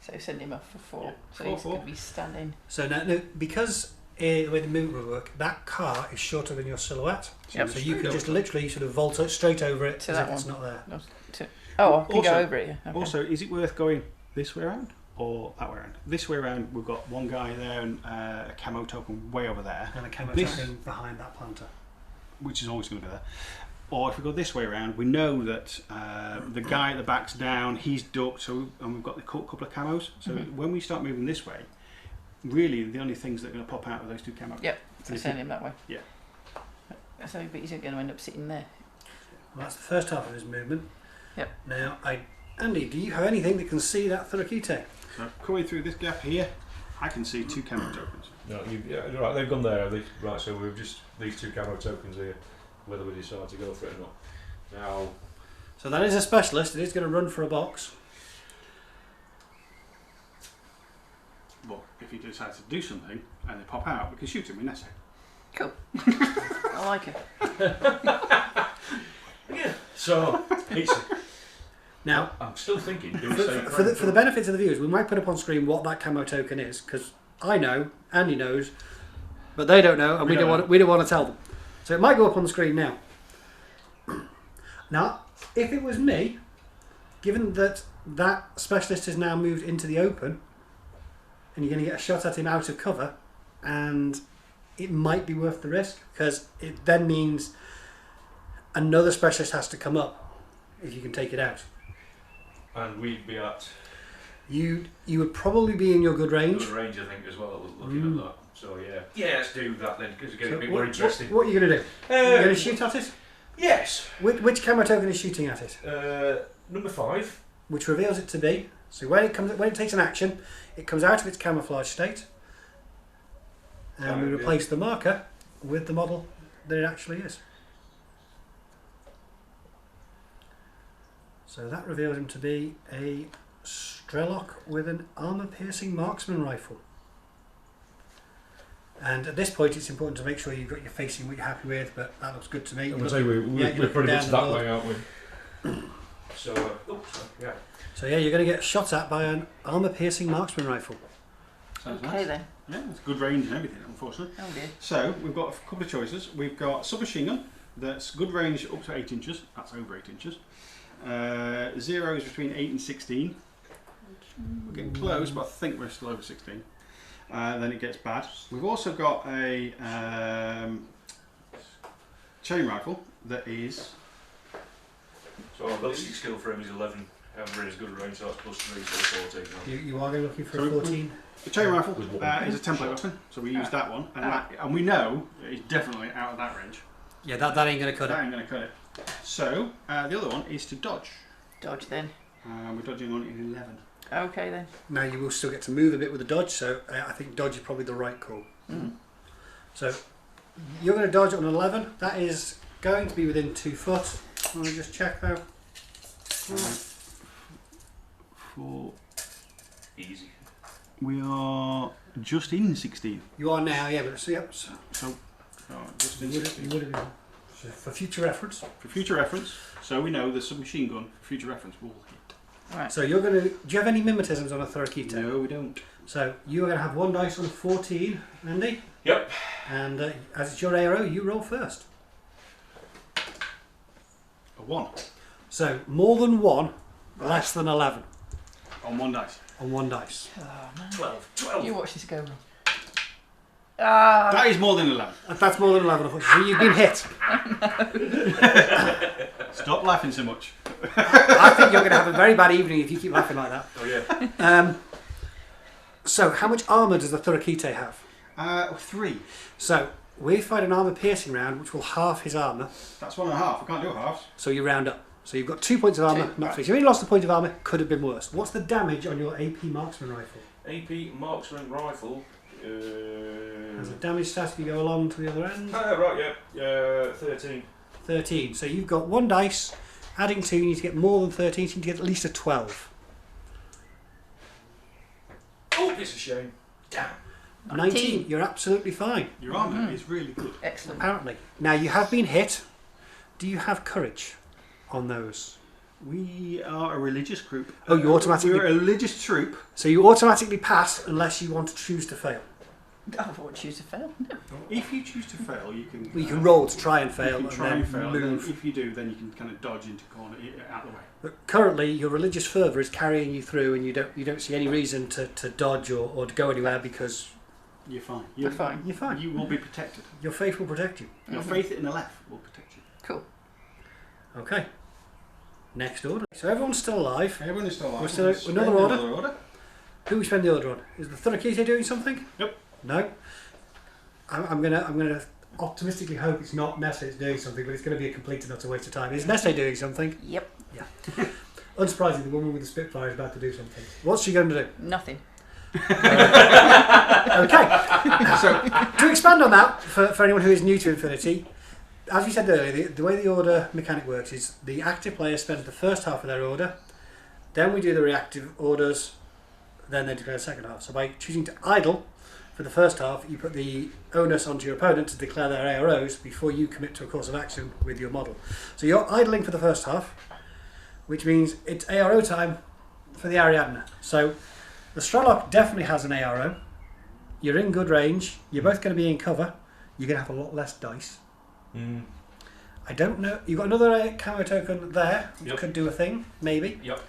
So send him off for 4. Yeah, So 4, he's 4. going to be standing. So now, no, because the way the movement will work, that car is shorter than your silhouette. Yep. So you can just literally sort of vault straight over it To as that if it's one. not there. No, oh, I can Also- go over it. Yeah. Okay. Also, is it worth going this way around or that way around? This way around, we've got one guy there and a camo token way over there, And a camera This- tracking behind that planter. which is always going to be there. Or if we go this way around, we know that the guy at the back's down, he's ducked, so and we've got the couple of camos. So when we start moving this way, really the only things that are going to pop out are those 2 camos. Yep. So And if send you- him that way. Yeah. So, but he's going to end up sitting there. Well, that's the first half of his movement. Yep. Now, Andy, do you have anything that can see that Thurakite? So coming through this gap here, I can see 2 camo tokens. No, right, they've gone there. Right, so we've just these 2 camo tokens here. Whether we decide to go for it or not. Now, So that is a specialist. It is going to run for a box. Well, if he decides to do something and they pop out, we can shoot him with Nessa. Cool. I like it. So it's. Now, I'm still thinking. Do we for, say for the benefits of the viewers, we might put up on screen what that camo token is, because I know, Andy knows, but they don't know, and we don't want to tell them. So it might go up on the screen now. Now, if it was me, given that that specialist has now moved into the open, and you're going to get a shot at him out of cover, and it might be worth the risk, because it then means another specialist has to come up if you can take it out. And we'd be at You would probably be in your good range. good range, I think, as well. Looking at that. So yeah, let's do that then, because it's getting So a bit more interesting. what are you going to do? You're going to shoot at it? Yes. Which camo token is shooting at it? Number 5. Which reveals it to be. So when it takes an action, it comes out of its camouflage state, and we replace the marker with the model that it actually is. So that reveals him to be a Strelok with an armour-piercing marksman rifle. And at this point, it's important to make sure you've got your facing what you're happy with, but that looks good to me. I'm going to say we're pretty much that way, aren't we? So, yeah. So yeah, you're going to get shot at by an armour-piercing marksman rifle. Sounds Okay nice. then. Yeah, it's good range and everything, unfortunately. Oh dear. So we've got a couple of choices. We've got submachine gun, that's good range up to 8 inches. That's over 8 inches. 0 is between 8 and 16. We're getting close, but I think we're still over 16. Then it gets bad. We've also got a chain rifle that is. So our ballistic skill for him is 11. However, is good range, so that's plus 3, so 14. You are going looking for a 14. The chain rifle With one is a template weapon, so we use that one, and we know it's definitely out of that range. Yeah, that ain't going to cut That it. ain't going to cut it. So the other one is to dodge. Dodge then. We're dodging on in 11. Okay then. Now you will still get to move a bit with the dodge, so I think dodge is probably the right call. Mm. So you're going to dodge on 11. That is going to be within 2 foot. Let me just check though. 4. Easy. We are just in 16. You are now, yeah, but so Just in you 16. would have been. So for future reference. For future reference, so we know the submachine gun, for future reference, will hit. Right. So you're going to. Do you have any mimetisms on a Thorakite? No, we don't. So you are going to have 1 dice on 14, Andy. Yep. And as it's your ARO, you roll first. A 1 So more than 1, less than 11 on 1 dice. on 1 dice. Oh man. 12. You watch this go. Ah. That is more than 11. That's more than 11, unfortunately. So you've been hit. Stop laughing so much. I think you're going to have a very bad evening if you keep laughing like that. Oh yeah. So how much armour does the Thorakite have? 3. So we find an armour piercing round which will halve his armour. That's 1.5. We can't do halves. So you round up. So you've got 2 points of armour, 2, not right. 3. So you only lost a point of armour, could have been worse. What's the damage on your AP marksman rifle? AP marksman rifle. As a damage stat, you go along to the other end. Right, yeah. 13. 13. So you've got 1 dice, adding 2, you need to get more than 13, so you need to get at least a 12. Oh, it's a shame. Damn. 19. You're absolutely fine, Your armour is really good. Excellent. apparently. Now you have been hit. Do you have courage on those? We are a religious group. Oh, you automatically- We're a religious troop. So you automatically pass unless you want to choose to fail. I won't choose to fail. No. If you choose to fail, you can. Well, you can roll to try and fail You and can try then and fail. And then move. if you do, then you can kind of dodge into corner out of the way. But currently, your religious fervour is carrying you through, and you don't see any reason to dodge or to go anywhere because You're fine. We're fine. you're fine. You will be protected. Your faith will protect you. Your faith in Aleph will protect you. Cool. Okay. Next order. So everyone's still alive. Everyone is still alive. We're still- We'll another spend order? Another order. Who we spend the order on? Is the Thorakite doing something? Nope. No. I'm gonna optimistically hope it's not Nestle that's doing something, but it's going to be a complete and utter waste of time. Is Nestle doing something? Yep. Unsurprisingly, the woman with the Spitfire is about to do something. What's she going to do? Nothing. Okay. So to expand on that, for anyone who is new to Infinity, as we said earlier, the way the order mechanic works is the active player spends the first half of their order, then we do the reactive orders, then they declare the second half. So by choosing to idle, for the first half, you put the onus onto your opponent to declare their AROs before you commit to a course of action with your model. So you're idling for the first half, which means it's ARO time for the Ariadne. So the Strelok definitely has an ARO. You're in good range. You're both going to be in cover. You're going to have a lot less dice. I don't know. You've got another camo token there, which could do a thing, maybe. Yep.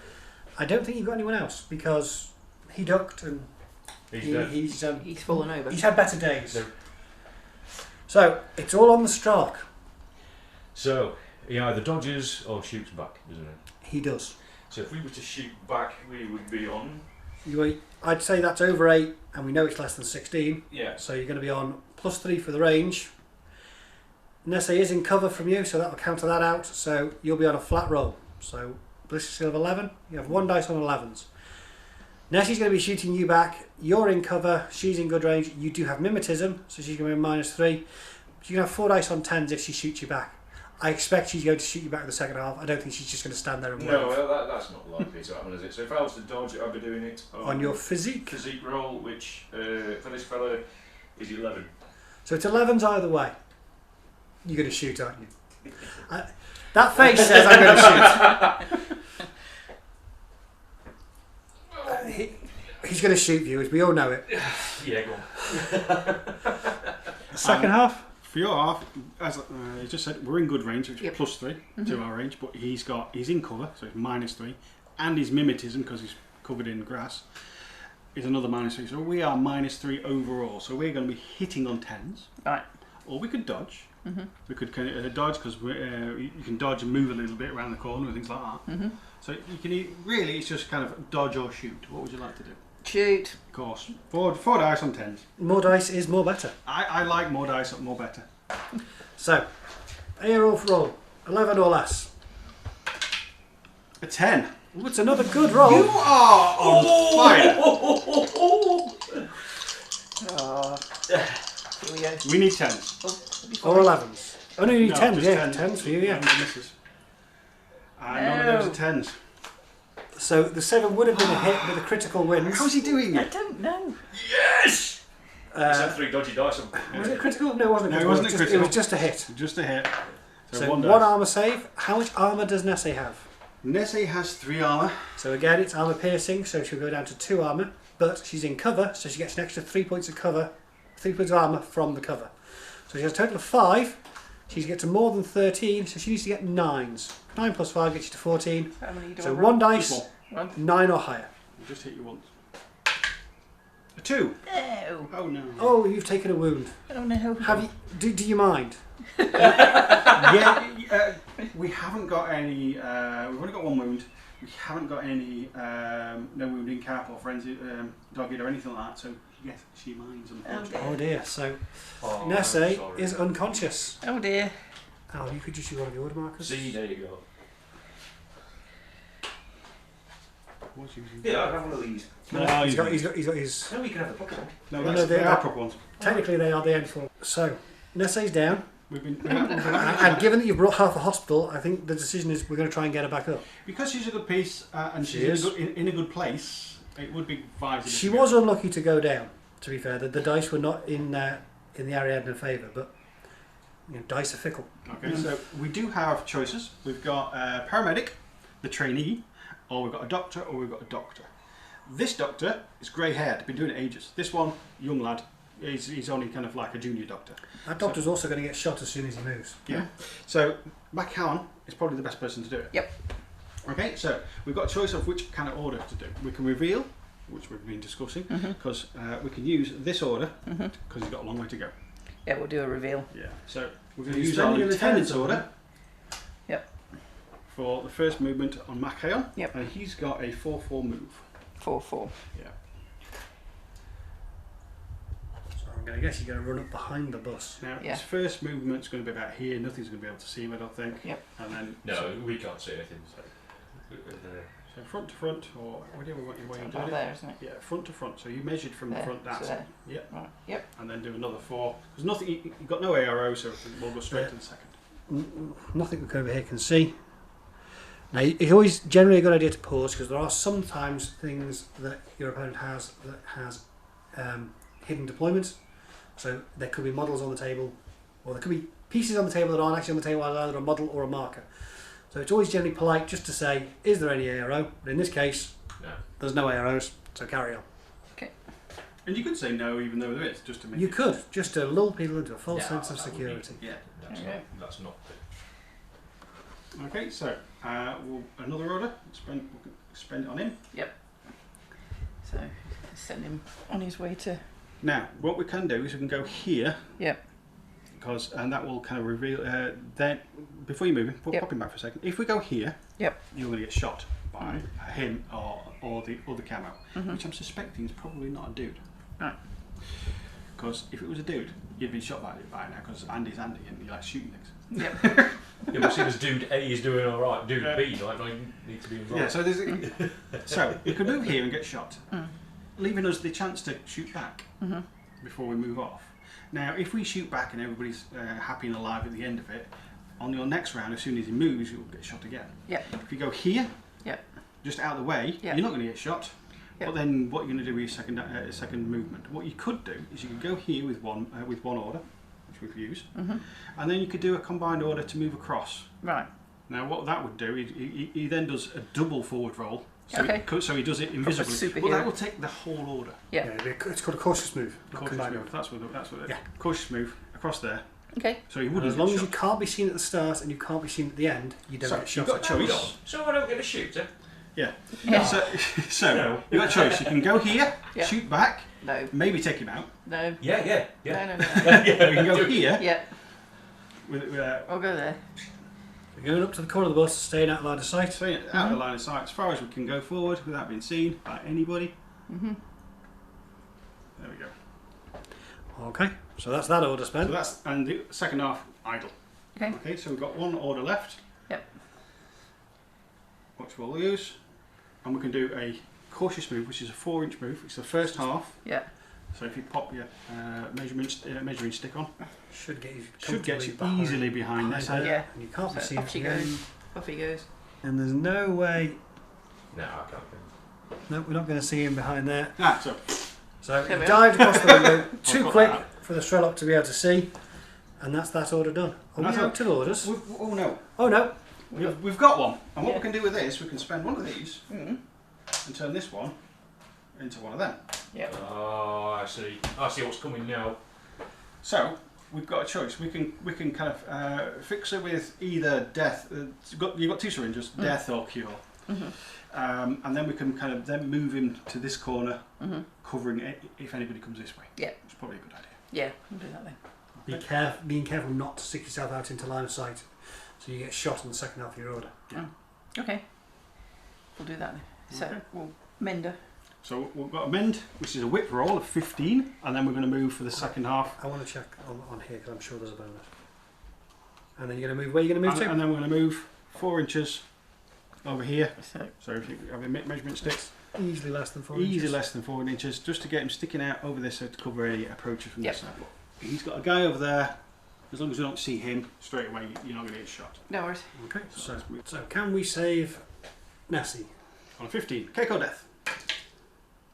I don't think you've got anyone else because he ducked and He's fallen over. he's had better days. No. So it's all on the Strelok. So he either dodges or shoots back, isn't it? He does. So if we were to shoot back, we would be on. I'd say that's over 8, and we know it's less than 16. Yeah. So you're going to be on +3 for the range. Nessie is in cover from you, so that'll counter that out. So you'll be on a flat roll. So ballistic skill of 11. You have 1 dice on 11s. Nessie's going to be shooting you back. You're in cover. She's in good range. You do have mimetism, so she's going to be -3. She's going to have 4 dice on 10s if she shoots you back. I expect she's going to shoot you back in the second half. I don't think she's just going to stand there and wait. No, well, that's not likely to happen, is it? So if I was to dodge it, I'd be doing it On your physique. physique roll, which for this fella is 11. So it's 11s either way. You're going to shoot, aren't you? That face says I'm going to shoot. He's going to shoot you, as we all know it. Yeah, go on. Second half? For your half, as you just said, we're in good range, which is Yep. +3 to our range, but he's in cover, so it's -3, and his mimetism, because he's covered in grass, is another -3. So we are -3 overall. So we're going to be hitting on 10s. Right. Or we could dodge. We could kind of dodge because you can dodge and move a little bit around the corner and things like that. So you can really, it's just kind of dodge or shoot. What would you like to do? Shoot. Of course, four dice on 10s. More dice is more better. I like more dice, more better. So, ARO roll, 11 or less. A 10. Ooh, it's another good roll. You are on fire. Here we go. We need 10s. Or 11s. Oh no, you need No, 10s, just yeah. 10s. 10s for you, yeah. Misses. None of those are 10s. So the 7 would have been a hit with a critical win. How's he doing I it? don't know. Yes! He's had 3 dodgy dice. Was it critical? No, it wasn't No, it critical. wasn't It critical. was just a hit. Just a hit. So one one dice. armour save. How much armour does Nessie have? Nessie has 3 armour. So again, it's armour piercing, so she'll go down to 2 armour. But she's in cover, so she gets an extra 3 points of cover, 3 points of armour from the cover. So she has a total of 5. She gets to more than 13, so she needs to get 9s. 9 plus 5 gets you to 14. How many do I So roll? 1 dice, Just 9 or higher. I'll just hit you once. A 2. No. Oh no. Oh, you've taken a wound. Oh no. Have you? Do you mind? Yeah, we haven't got any. We've only got 1 wound. We haven't got any no wounding cap or frenzy dogged or anything like that. So yes, she minds. Unfortunately. Oh dear. So Oh, Nessie is unconscious. Oh dear. Oh, you could just use one of your order markers. See, there you go. What's using? Yeah, I have one of these. No, He's got his. No, you can have the pocket one. No, No, that's they the are- proper ones. Technically, they are the end for. So Nessie's down, We've been and given that you've brought half a hospital, I think the decision is we're going to try and get her back up. because she's a good piece and She she's is. in a good place. It would be advisable. She was unlucky to go down. To be fair, the dice were not in the Ariadne favour, but dice are fickle. Okay, so we do have choices. We've got a paramedic, the trainee, or we've got a doctor, or we've got a doctor. This doctor is grey-haired, been doing it ages. This one, young lad, he's only kind of like a junior doctor. That doctor's also going to get shot as soon as he moves. Yeah. So McCowan is probably the best person to do it. Yep. Okay, so we've got a choice of which kind of order to do. We can reveal, which we've been discussing, because we can use this order because he's got a long way to go. Yeah, we'll do a reveal. Yeah. So we're going to He's use our spending the lieutenant's tenants order. Yep. For the first movement on Machaon. Yep. And he's got a 4/4 move. 4/4. Yeah. So I'm going to guess you're going to run up behind the bus. Now Yeah. his first movement's going to be about here. Nothing's going to be able to see him, I don't think. Yep. And then No, we can't see anything. so front to front, or whatever you want your way to do About it. there, isn't it? Yeah, front to front. So you measured from the There, front. That's so it. there. Yep. Right. Yep. And then do another 4. There's nothing. You've got no ARO, so we'll go straight to the second. Nothing we over here can see. Now, it's always generally a good idea to pause because there are sometimes things that your opponent has that has hidden deployments. So there could be models on the table, or there could be pieces on the table that aren't actually on the table, either a model or a marker. So it's always generally polite just to say, is there any ARO? But in this case, No. there's no AROs, so carry on. Okay. And you could say no even though there is, just to make You it- could, just to lull people into a false Yeah, sense of that would be- security. Yeah. Okay. That's not Okay, so another order. We can spend it on him. So send him on his way to. Now, what we can do is we can go here. Yep. And that will kind of reveal. Then, before you move him, Yep. pop him back for a second. If we go here, Yep. you're going to get shot by him or the other camo, which I'm suspecting is probably not a dude. Right. Because if it was a dude, you'd been shot by now. Because Andy's Andy and he likes shooting things. Yep. Yeah, but see, as dude A is doing all right, dude B like need to be involved. Yeah. So there's. So we could move here and get shot, leaving us the chance to shoot back before we move off. Now, if we shoot back and everybody's happy and alive at the end of it, on your next round, as soon as he moves, you'll get shot again. Yep. If you go here, Yep. just out of the way, Yep. you're not going to get shot. Yep. But then, what you're going to do with your second movement? What you could do is you could go here with one order, which we've used, and then you could do a combined order to move across. Right. Now, what that would do, he then does a double forward roll. So, Okay. So he does it invisibly. superhero. Well, that will take the whole order. Yeah. It's called a cautious move. not Cautious combined move. order. That's what it. Yeah. Cautious move across there. Okay. So he And wouldn't. as long get as you shot. can't be seen at the start and you can't be seen at the end, you don't So get you've shot. got a Hold choice. on. So I don't get a shooter. Yeah. Yeah. So No. you've got a choice. You can go here, Yeah. shoot back, No. maybe take him out. No. Yeah. No. No. No. We can go here. Yeah. With, I'll go there. You're going up to the corner of the bus, staying out of line of sight. so out of line of sight as far as we can go forward without being seen by anybody. There we go. Okay, so that's that order So spent. that's and the second half idle. Okay. Okay, so we've got one order left. Yep. Which we'll use, and we can do a cautious move, which is a 4-inch move. It's the first half. Yeah. So if you pop your measuring stick on, Should get you, should get you comfortably easily behind this. her, Yeah. And you can't be So seen off she again. goes. Off he goes. And there's no way. No, I can't. No, we're not going to see him behind there. So So There he we dived across the window too got quick that. for the Strelok to be able to see, and that's that order done. Are we That's out of orders? oh no, Oh no. we've got one. And what Yeah. we can do with this, we can spend one of these Mm. and turn this one into one of them. Yep. Oh, I see. I see what's coming now. So we've got a choice. We can kind of fix it with either death. You've got 2 syringes, death or cure. And then we can kind of then move him to this corner, covering it if anybody comes this way. Yeah. It's probably a good idea. Yeah. I'll do that then. Being careful not to stick yourself out into line of sight, so you get shot in the second half of your order. Okay. We'll do that then. So Okay. we'll mender. So we've got a mend, which is a whip roll of 15, and then we're going to move for the second half. I want to check on here because I'm sure there's a bonus. And then you're going to move. Where are you going to move to? And then we're going to move 4 inches over here. So So if you have a measurement stick, Easily less than 4 easy inches. less than 4 inches, just to get him sticking out over this so to cover any approaches from Yep. this side. He's got a guy over there. As long as you don't see him straight away, you're not going to get shot. no worries. Okay, So let's move so can we save Nessie? on 15. Cake or death?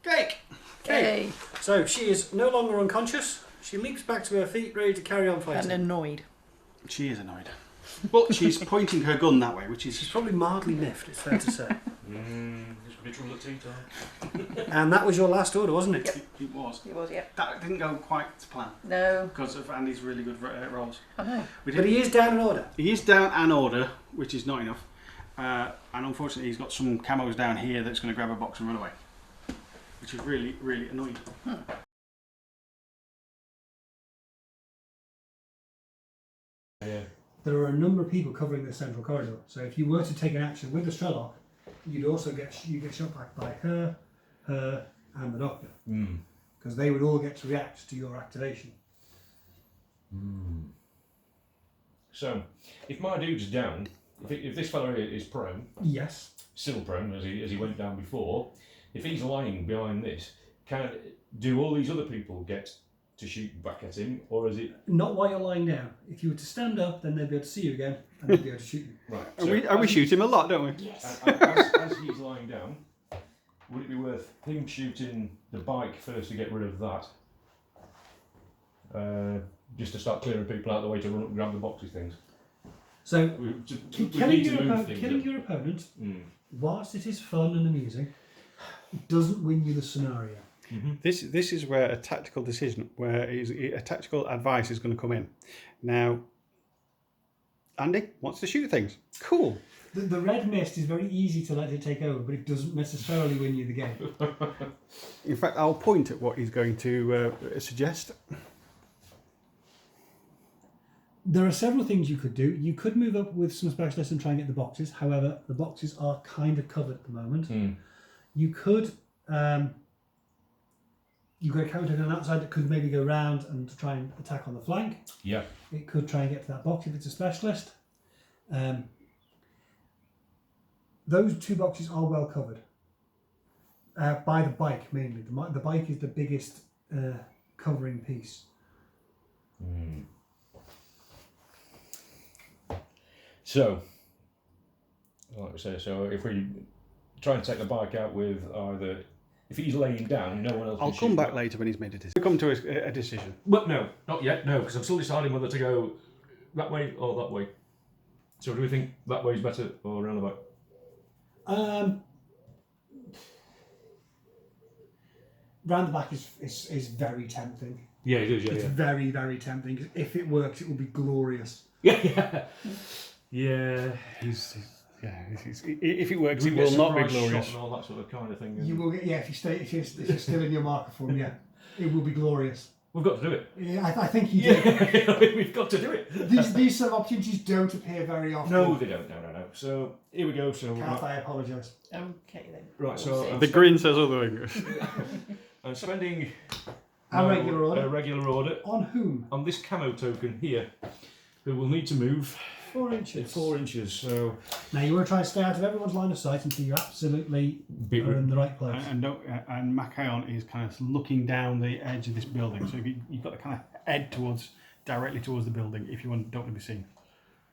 Cake! Okay. So she is no longer unconscious. She leaps back to her feet, ready to carry on And fighting. annoyed. She is annoyed. But she's pointing her gun that way, which She's is. probably mildly miffed, it's fair to say. This could be trouble at tea time. And that was your last order, wasn't it? It was. It was, yeah. That didn't go quite to plan No. because of Andy's really good rolls. I know. We But did, he is down in order. he is down an order, which is not enough. And unfortunately, he's got some camos down here that's going to grab a box and run away, which is really, really annoying. Yeah. There are a number of people covering the central corridor. So if you were to take an action with the Strelok, you'd also get shot back by her, and the Doctor. Because they would all get to react to your activation. So, if my dude's down, if this fella is prone, Yes. still prone as he went down before, if he's lying behind this, do all these other people get to shoot back at him, or is it Not while you're lying down. If you were to stand up, then they'd be able to see you again, and they'd be able to shoot you. right? And we shoot him a lot, don't we? Yes. As he's lying down, would it be worth him shooting the bike first to get rid of that, just to start clearing people out of the way to run up and grab the boxes things. So, We killing need to your, move opponent, things killing up. your opponent, Mm. whilst it is fun and amusing, it doesn't win you the scenario. Mm-hmm. This is where a tactical decision, where a tactical advice is going to come in. Now, Andy wants to shoot things. Cool. The red mist is very easy to let it take over, but it doesn't necessarily win you the game. In fact, I'll point at what he's going to suggest. There are several things you could do. You could move up with some specialists and try and get the boxes. However, the boxes are kind of covered at the moment. Mm. You could... you've got a counter on the outside that could maybe go round and try and attack on the flank. Yeah. It could try and get to that box if it's a specialist. Those two boxes are well covered. By the bike, mainly. The bike is the biggest covering piece. Mm. So, like we say, so if we try and take the bike out with either, if he's laying down, no one else. I'll can come shoot back him. later when he's made a decision. We'll come to a decision. But no, not yet. No, because I'm still deciding whether to go that way or that way. So do we think that way is better or around the back? Round the back is very tempting. Yeah, it is. Yeah, It's yeah. very, very tempting. If it works, it will be glorious. Yeah, yeah. Yeah. If it works, We it get will not be surprise shot glorious. and all that sort of kind of thing. You will get if you're still in your marker form, yeah, it will be glorious. We've got to do it. Yeah, I think you do. Yeah, we've got to do it. These sort of opportunities don't appear very often. No, they don't. No. So here we go. So Cath, I apologise. Okay then. right. So The grin says other. I'm spending A regular order. A regular order On whom? on this camo token here, who will need to move 4 inches. 4 inches. So Now you want to try and stay out of everyone's line of sight until you absolutely Beat are in the right place. And Macaon is kind of looking down the edge of this building, so you've got to kind of head directly towards the building if you don't want to be seen.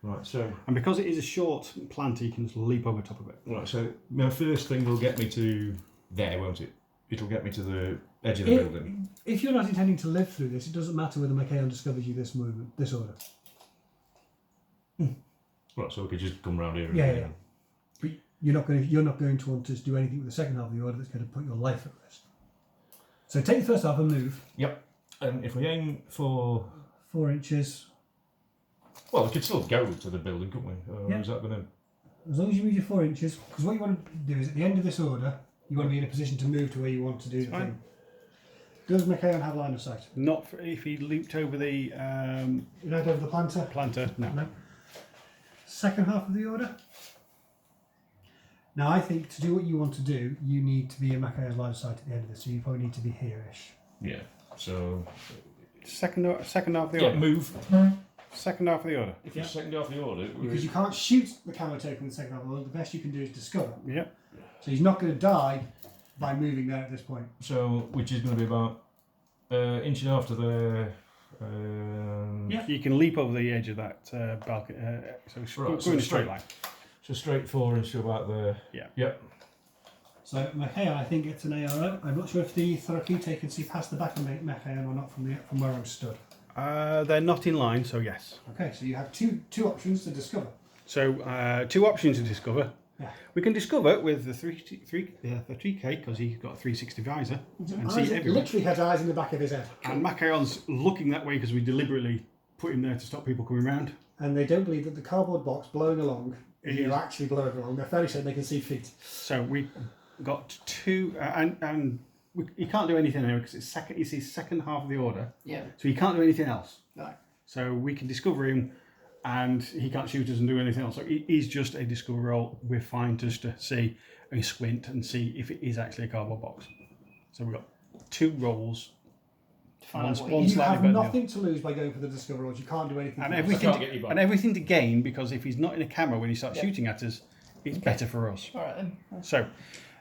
right. So And because it is a short plant, you can just leap over top of it. right. So my first thing will get me to there, won't it? It'll get me to the edge of the building. If you're not intending to live through this, it doesn't matter whether Macaon discovers you this order. Right. So we could just come round here. Yeah. But you're not going to want to do anything with the second half of the order that's going to put your life at risk. So take the first half and move. Yep. And if we aim for 4 inches. well, we could still go to the building, couldn't we? Or Yeah. is that going to? As long as you move your 4 inches, because what you want to do is at the end of this order, you want to be in a position to move to where you want to do the Fine. thing. Does Macaon have line of sight? Not if he leaped over the Right over the planter? planter. No. No. Second half of the order. Now I think to do what you want to do, you need to be in Macaon's line of sight at the end of this, so you probably need to be here-ish. Yeah. So Second half of the yeah, order. move. Second half of the order. If it's second half the order, Because you can't shoot the camo token with the second half of the order, the best you can do is discover. Yep. So he's not going to die by moving there at this point. so which is going to be about inch and a half to the. Yeah. You can leap over the edge of that balcony. So Right, go so in a straight straight. line. So straight 4 inch to about there. Yeah. Yep. So Macaon, I think, gets an ARO. I'm not sure if the Thorakite can see past the back of Macaon or not from where I'm stood. They're not in line, so yes. Okay, so you have two options to discover. So two options to discover. Yeah. We can discover with the 3K because he's got a 360 visor and see Isaac everyone. literally has eyes in the back of his head. And Macaon's looking that way because we deliberately put him there to stop people coming round. And they don't believe that the cardboard box blowing along is Is- actually blowing along. They're fairly certain they can see feet. So we got two, he can't do anything anyway because it's his second half of the order. Yeah. So he can't do anything else. Right. So we can discover him, and he can't shoot us and do anything else. So he's just a discover roll. We're fine just to see and squint and see if it is actually a cardboard box. So we've got two rolls. One You slightly have better than the nothing to lose by going for the discover rolls. You can't do anything. And for everything, can't get you by. and everything to gain because if he's not in a camera when he starts shooting at us, it's better for us. All right then. So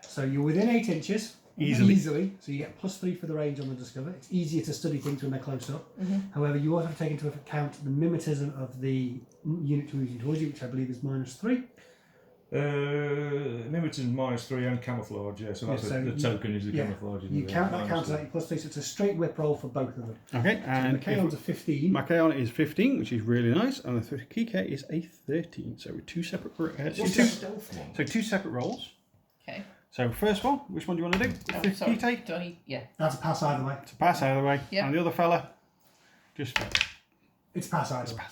So you're within 8 inches. Easily. So you get +3 for the range on the discover. It's easier to study things when they're close up. However, you also have to take into account the mimetism of the unit moving towards you, which I believe is -3. Mimetism -3 and camouflage, yeah, so that's Yeah, so the token is the yeah, camouflage. isn't You it? count that Minus counter three. that you plus 3, so it's a straight whip roll for both of them. Okay, and Machaon's a 15. Machaon is 15, which is really nice, and the Kike is a 13. So with two separate, What's the stealth one? so two separate rolls. Okay. So first one, which one do you want to do? The Sorry. Kite Do I need? Yeah. That's a pass either way. to pass out of the way, Yeah. and the other fella just. It's pass either way.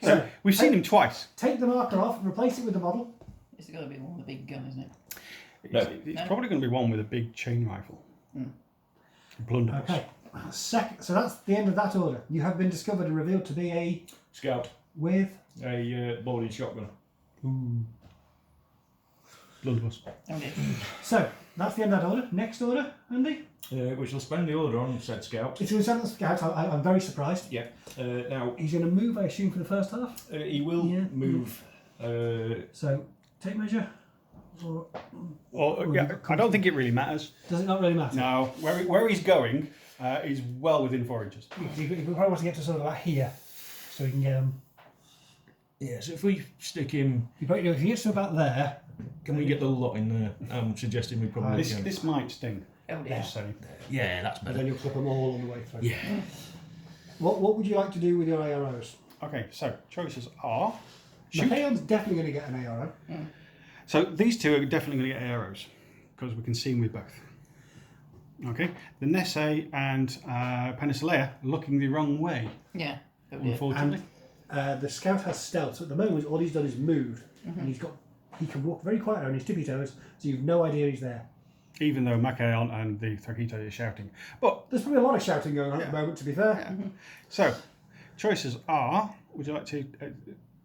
So we've seen him twice. Take the marker off, replace it with the model. It's got to be one with a big gun, isn't it? It's No. probably going to be one with a big chain rifle. Blunderbuss. Okay. So that's the end of that order. You have been discovered and revealed to be a Scout. with. A boarding shotgun. Blunderbuss. Okay. So that's the end of that order. Next order, Andy. We shall spend the order on said scout. If you was on the scout, I'm very surprised. Yeah. Now, He's going to move, I assume, for the first half. he will Yeah. move. So take measure. Well, yeah, I don't think it really matters. Does it not really matter? No, where he's going is well within 4 inches. He probably wants to get to sort of about here, so he can get him. Yeah, so if we stick him, If he gets to about there, can we get the lot in there? I'm suggesting we probably can. This might sting. Oh dear. Just saying. Yeah, that's and better. then you'll clip them all on the way through. Yeah. What would you like to do with your AROs? Okay, so choices are shoot. Machaon's definitely going to get an ARO. So these two are definitely going to get AROs because we can see them with both. Okay, the Nesse and Penicillea are looking the wrong way, Yeah. Oh dear. unfortunately. The scout has stealth, so at the moment all he's done is moved, and he can walk very quietly on his tippy toes, so you've no idea he's there. Even though Machaon and the Thrakito are shouting. But There's probably a lot of shouting going on at the moment, to be fair. so choices are. Would you like to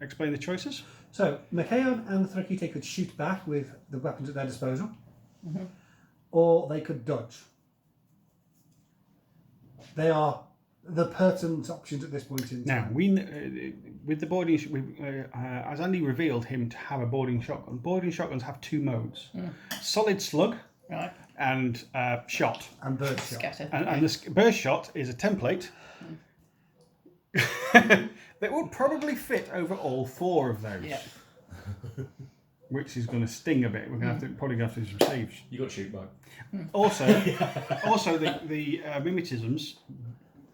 explain the choices? So Machaon and the Thrakite could shoot back with the weapons at their disposal, or they could dodge. They are the pertinent options at this point in time. Now, with the boarding, as Andy revealed him to have a boarding shotgun. Boarding shotguns have two modes: solid slug Right. and shot. And bird shot. Scatter. And the burst shot is a template that would probably fit over all four of those. Yeah. Which is going to sting a bit. We're going to probably going to have to do some saves. You got to shoot back. Also, the mimetisms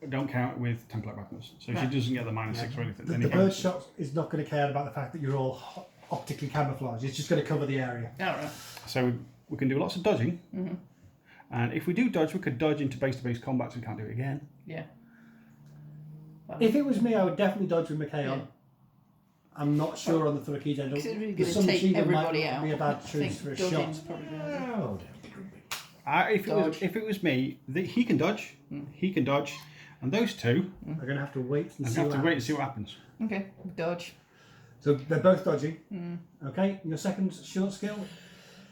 don't count with template weapons, so she doesn't get the -6 or anything. Then The he bird goes- shot is not going to care about the fact that you're all optically camouflaged. It's just going to cover the area. All right. So we can do lots of dodging, and if we do dodge, we could dodge into base-to-base combat, so we can't do it again. Yeah. If it was me, I would definitely dodge with Machaon. Yeah. I'm not sure on the Thrakite. Because it's really The going to take Submachine Gun everybody might out. be a bad I choice think for a dodging's shot. probably gonna- If it was me, he can dodge, he can dodge, and those two, We're going to have to wait and I see have what to wait and happens. see what happens. Okay. Dodge. So they're both dodging. Okay, your second short skill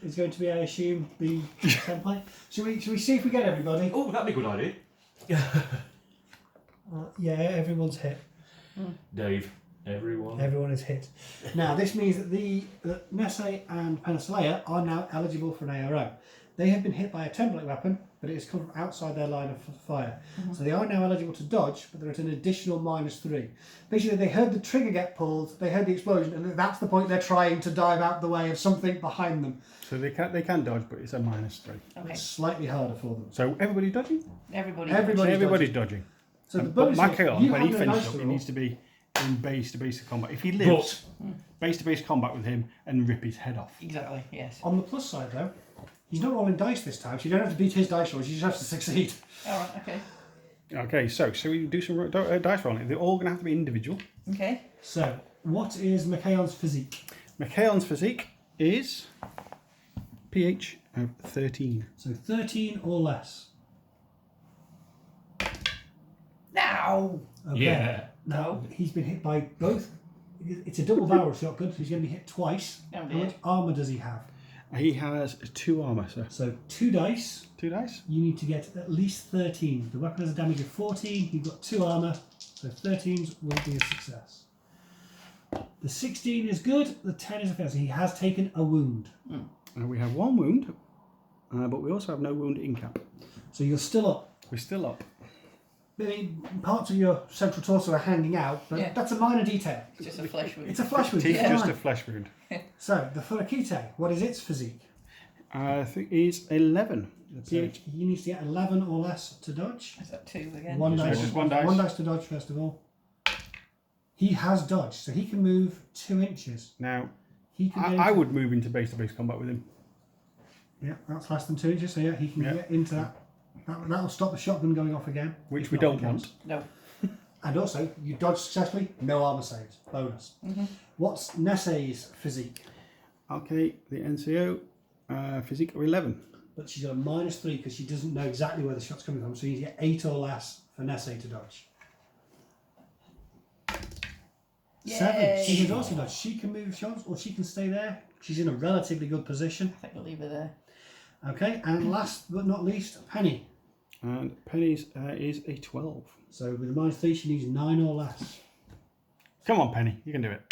is going to be, I assume, the template. Should we see if we get everybody? Oh, that'd be a good idea. Yeah, everyone's hit. Dave, everyone. Everyone is hit. Now, this means that Nesse and Penicillea are now eligible for an ARO. They have been hit by a template weapon, but it has come from outside their line of fire. So they are now eligible to dodge, but they're at an additional -3. Basically, they heard the trigger get pulled, they heard the explosion, and that's the point they're trying to dive out the way of something behind them. So they can dodge, but it's a -3. Okay. It's slightly harder for them. So everybody dodging? Everybody. Everybody's Dodging. So the But bonus is, Machaon, you when he have a finishes dice up, he roll. needs to be in base-to-base combat. If he lives, base-to-base combat with him and rip his head off. Exactly. Yes. On the plus side, though, he's not rolling dice this time, so you don't have to beat his dice rolls, you just have to succeed. All right. Okay. Okay, so we do some dice rolling. They're all going to have to be individual. Okay. So, what is Machaon's physique? Machaon's physique is pH of 13. So 13 or less. Now. Okay. Yeah. Now, he's been hit by both. It's a double barrel shotgun, so he's going to be hit twice. Oh, How dear. much armour does he have? He has 2 armour, sir. So 2 dice, 2 dice? you need to get at least 13. The weapon has a damage of 14, you've got 2 armour, so 13s will be a success. The 16 is good, the 10 is a fail, so he has taken a wound. We have 1 wound, but we also have no wound in cap. So you're still up. We're still up. I mean, parts of your central torso are hanging out, but Yeah. that's a minor detail. It's just a flesh wound. It's a flesh wound. It's It's just a fine. flesh wound. So, the Furakite, what is its physique? I think it's 11. So he needs to get 11 or less to dodge. Is that 2 again? One So dice. just one dice. One dice to dodge, first of all. He has dodged, so he can move 2 inches. Now, He can get I into- would move into base-to-base combat with him. Yeah, that's less than 2 inches, so yeah, he can get into that. That'll stop the shotgun going off again. Which if we not, don't it counts. No. And also, you dodge successfully, no armor saves. Bonus. What's Nessay's physique? Okay, the NCO, physique of 11. But she's got a -3 because she doesn't know exactly where the shot's coming from, so you need to get 8 or less for Nessay to dodge. 7. Yay. She can also dodge. She can move shots, or she can stay there. She's in a relatively good position. I think we'll leave her there. Okay, and last but not least, Penny. And Penny's is a 12. So with a -3, she needs 9 or less. Come on, Penny, you can do it.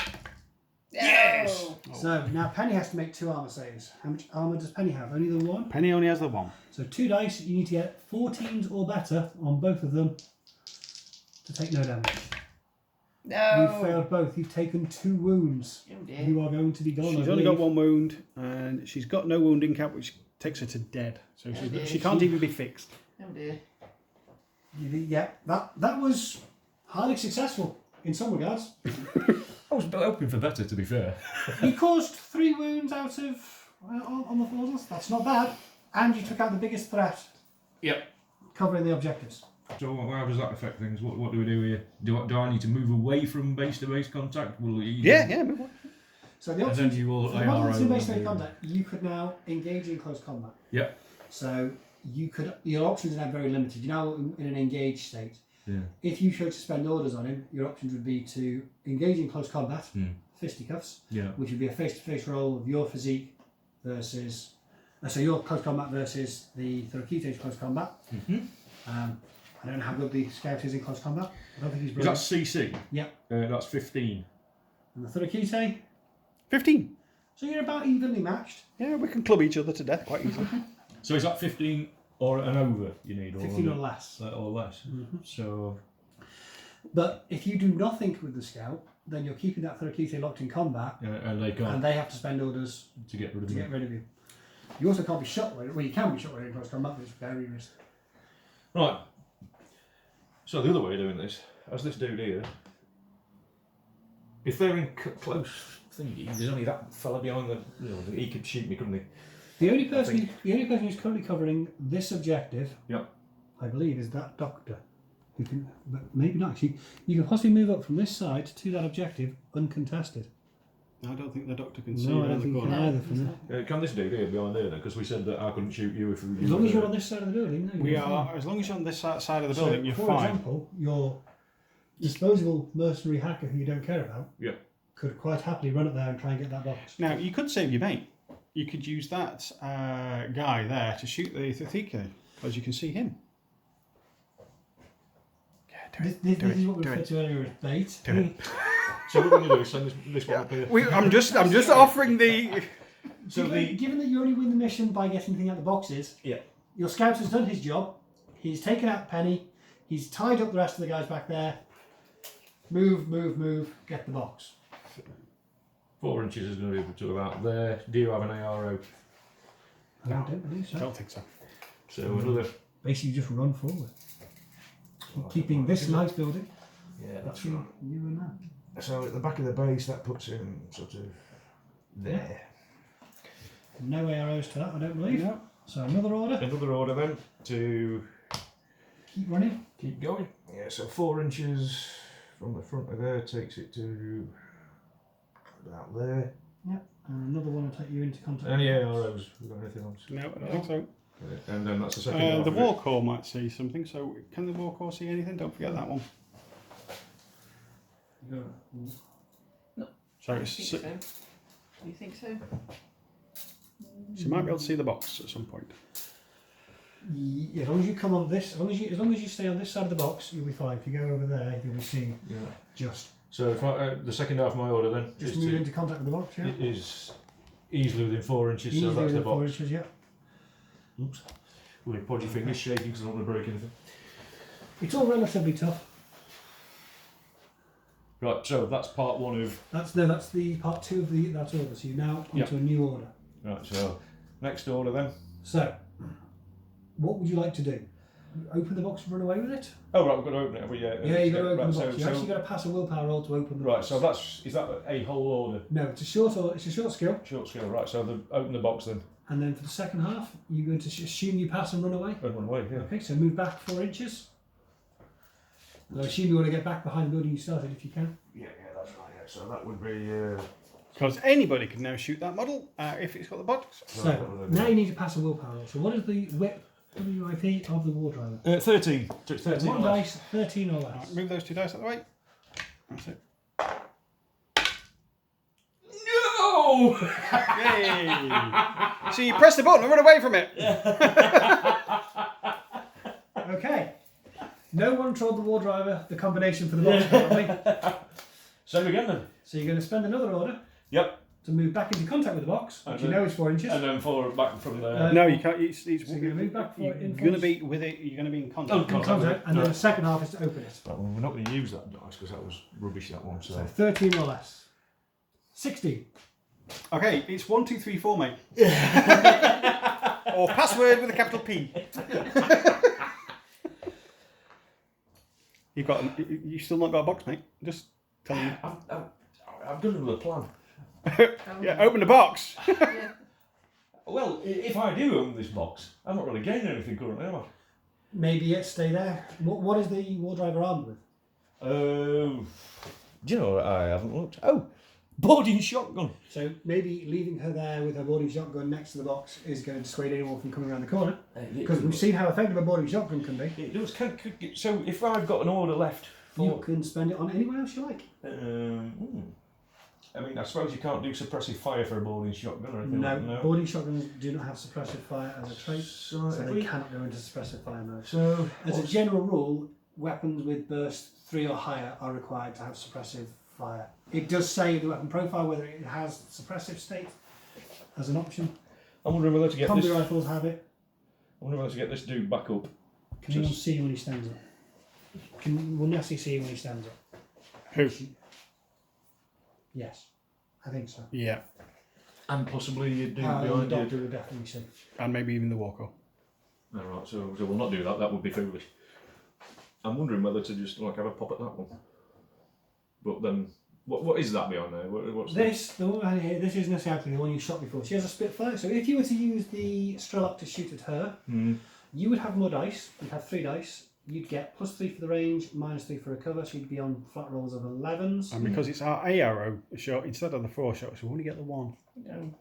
Yes! So now Penny has to make 2 armor saves. How much armor does Penny have? Only the 1? Penny only has the 1. So 2 dice, you need to get 14s or better on both of them to take no damage. No! You've failed both. You've taken 2 wounds. Oh dear. You are going to be gone. She's I only got believe. 1 wound, and she's got no wounding cap, which takes her to dead. So dear. she can't even be fixed. Oh dear. Yeah, that was highly successful in some regards. I was hoping for better, to be fair. You caused 3 wounds out of on the forces. That's not bad. And you took out the biggest threat, Yep. covering the objectives. So how does that affect things? What do we do here? Do I need to move away from base-to-base contact? Will you Move on. So the And option then you will for the ones ARO in base them. contact, you could now engage in close combat. Yep. So your options are now very limited. You're now in an engaged state. Yeah. If you chose to spend orders on him, your options would be to engage in close combat, fisticuffs, Yeah. which would be a face-to-face roll of your physique versus, so your close combat versus the Thurakite's close combat. I don't know how good the scout is in close combat. I don't think he's Is brilliant. that CC? Yep. That's 15. And the Thurakite, 15. so you're about evenly matched. Yeah, we can club each other to death quite easily. So is that 15 or an over you need? 15 or less. Or less. So But if you do nothing with the scout, then you're keeping that Thurakite locked in combat, and they can't and they have to spend orders to get rid of to me. get rid of you. You also can't be shot with it. Well, you can be shot with it in close combat, but it's very risky. Right. So the other way of doing this, as this dude here, if they're in close thingy, there's only that fella behind the. He could shoot me, couldn't he? The only person who's currently covering this objective, Yep. I believe, is that doctor. Who can, but maybe not actually. You can possibly move up from this side to that objective uncontested. I don't think the doctor can see No, I around don't the think you can corner. either from there. Can this dude here behind there then? Because we said that I couldn't shoot you if we. As long as you're on this side of the building, no, We you're are, fine. as long as you're on this side of the So, building, you're for fine. example, your disposable mercenary hacker who you don't care about Yeah. could quite happily run up there and try and get that box. Now, you could save your mate. You could use that guy there to shoot the Thethike, because you can see him. Yeah, This is what we referred to earlier as bait. Do it. So what we're going to do is send this one up here. I'm just offering the. So Given that you only win the mission by getting anything out of the boxes, Yeah. your scout has done his job. He's taken out Penny. He's tied up the rest of the guys back there. Move, get the box. 4 inches is going to be to about there. Do you have an ARO? I don't believe so. Don't think so. So another. Basically, just run forward. Keeping this nice building Yeah, that's between right. you and that. So at the back of the base, that puts him sort of there. No AROs to that, I don't believe. No. So another order. Another order then to Keep running. keep going. Yeah, so 4 inches from the front of there takes it to about there. And another one will take you into contact. Any AROs? We got anything else? No, I don't think so. And then that's the second. half The of it. war core might see something. So, can the war core see anything? Don't forget that one. So, I it's, think so. Do you think so? she might be able to see the box at some point. Yeah, as long as you come on this, as long as you stay on this side of the box, you'll be fine. If you go over there, you'll be seen. Yeah. Just So if the second half of my order then just is move to, into contact with the box. Yeah. it is easily within 4 inches. Easily So that's the within 4 box. inches, yeah. Oops. With your podgy fingers shaking because I don't want to break anything. It's all relatively tough. Right, so that's part one of. That's the part 2 of that order. So you're now onto a new order. Right, so next order then. So, what would you like to do? Open the box and run away with it? Oh right, we've got to open it. Have we? Yeah, you've got to open right, the box. So, You actually got to pass a willpower roll to open the right, box. so is that a whole order? No, it's a short skill. Short skill, right? So open the box then. And then for the second half, you're going to assume you pass and run away. And run away. Yeah. Okay, so move back 4 inches. I assume you want to get back behind the building you started if you can. Yeah, that's right. Yeah. So that would be. Because anybody can now shoot that model if it's got the box. So now you need to pass a willpower roll. So what is the WIP of the war driver? 13. So it's 13. One dice, 13 or less. Right, move those 2 dice out of the way. That's it. No! Yay! So you press the button and run away from it. Okay. No one told the war driver the combination for the box, apparently. Same again then. So you're going to spend another order Yep. to move back into contact with the box, which you know is 4 inches. And then forward back from there. No, you can't. It's So you're going to move back you're in going to be with it. You're going to be in contact. Oh, in contact, and then the second half is to open it. Well, we're not going to use that dice because that was rubbish, that one. So So 13 or less. 16. Okay, it's 1, 2, 3, 4, mate. Or password with a capital P. You've still not got a box, mate. Just tell me. I've done it with a plan. Yeah, open the box. Well, if I do own this box, I'm not really gaining anything currently, am I? Maybe yet stay there. What is the war driver armed with? Do you know what? I haven't looked. Oh, boarding shotgun. So maybe leaving her there with her boarding shotgun next to the box is going to dissuade anyone from coming around the corner. Because we've seen how effective a boarding shotgun can be. It does. So if I've got an order left You for... can spend it on anyone else you like. I mean, I suppose you can't do suppressive fire for a boarding shotgun or anything No, like that. boarding shotguns do not have suppressive fire as a trait, So, so they cannot go into suppressive fire mode. So, As a general rule, weapons with burst 3 or higher are required to have suppressive fire. It does say in the weapon profile whether it has suppressive state as an option. I'm wondering whether to get Combi this. rifles have it. I wonder whether to get this dude back up. Can anyone see when he stands up? Will Nessie see when he stands up? Who? Yes, I think so. Yeah, And possibly you do The behind doctor you. will definitely see. and maybe even the walker. Alright, so we'll not do that. That would be foolish. I'm wondering whether to just like have a pop at that one. But then, what is that behind there? What's The one behind here, this isn't exactly the one you shot before. She has a Spitfire, so if you were to use the Strelok to shoot at her, you would have more dice. You'd have 3 dice. You'd get +3 for the range, -3 for recover, so you'd be on flat rolls of 11s. And because it's our ARO shot instead of the 4 shots, we only get the 1. So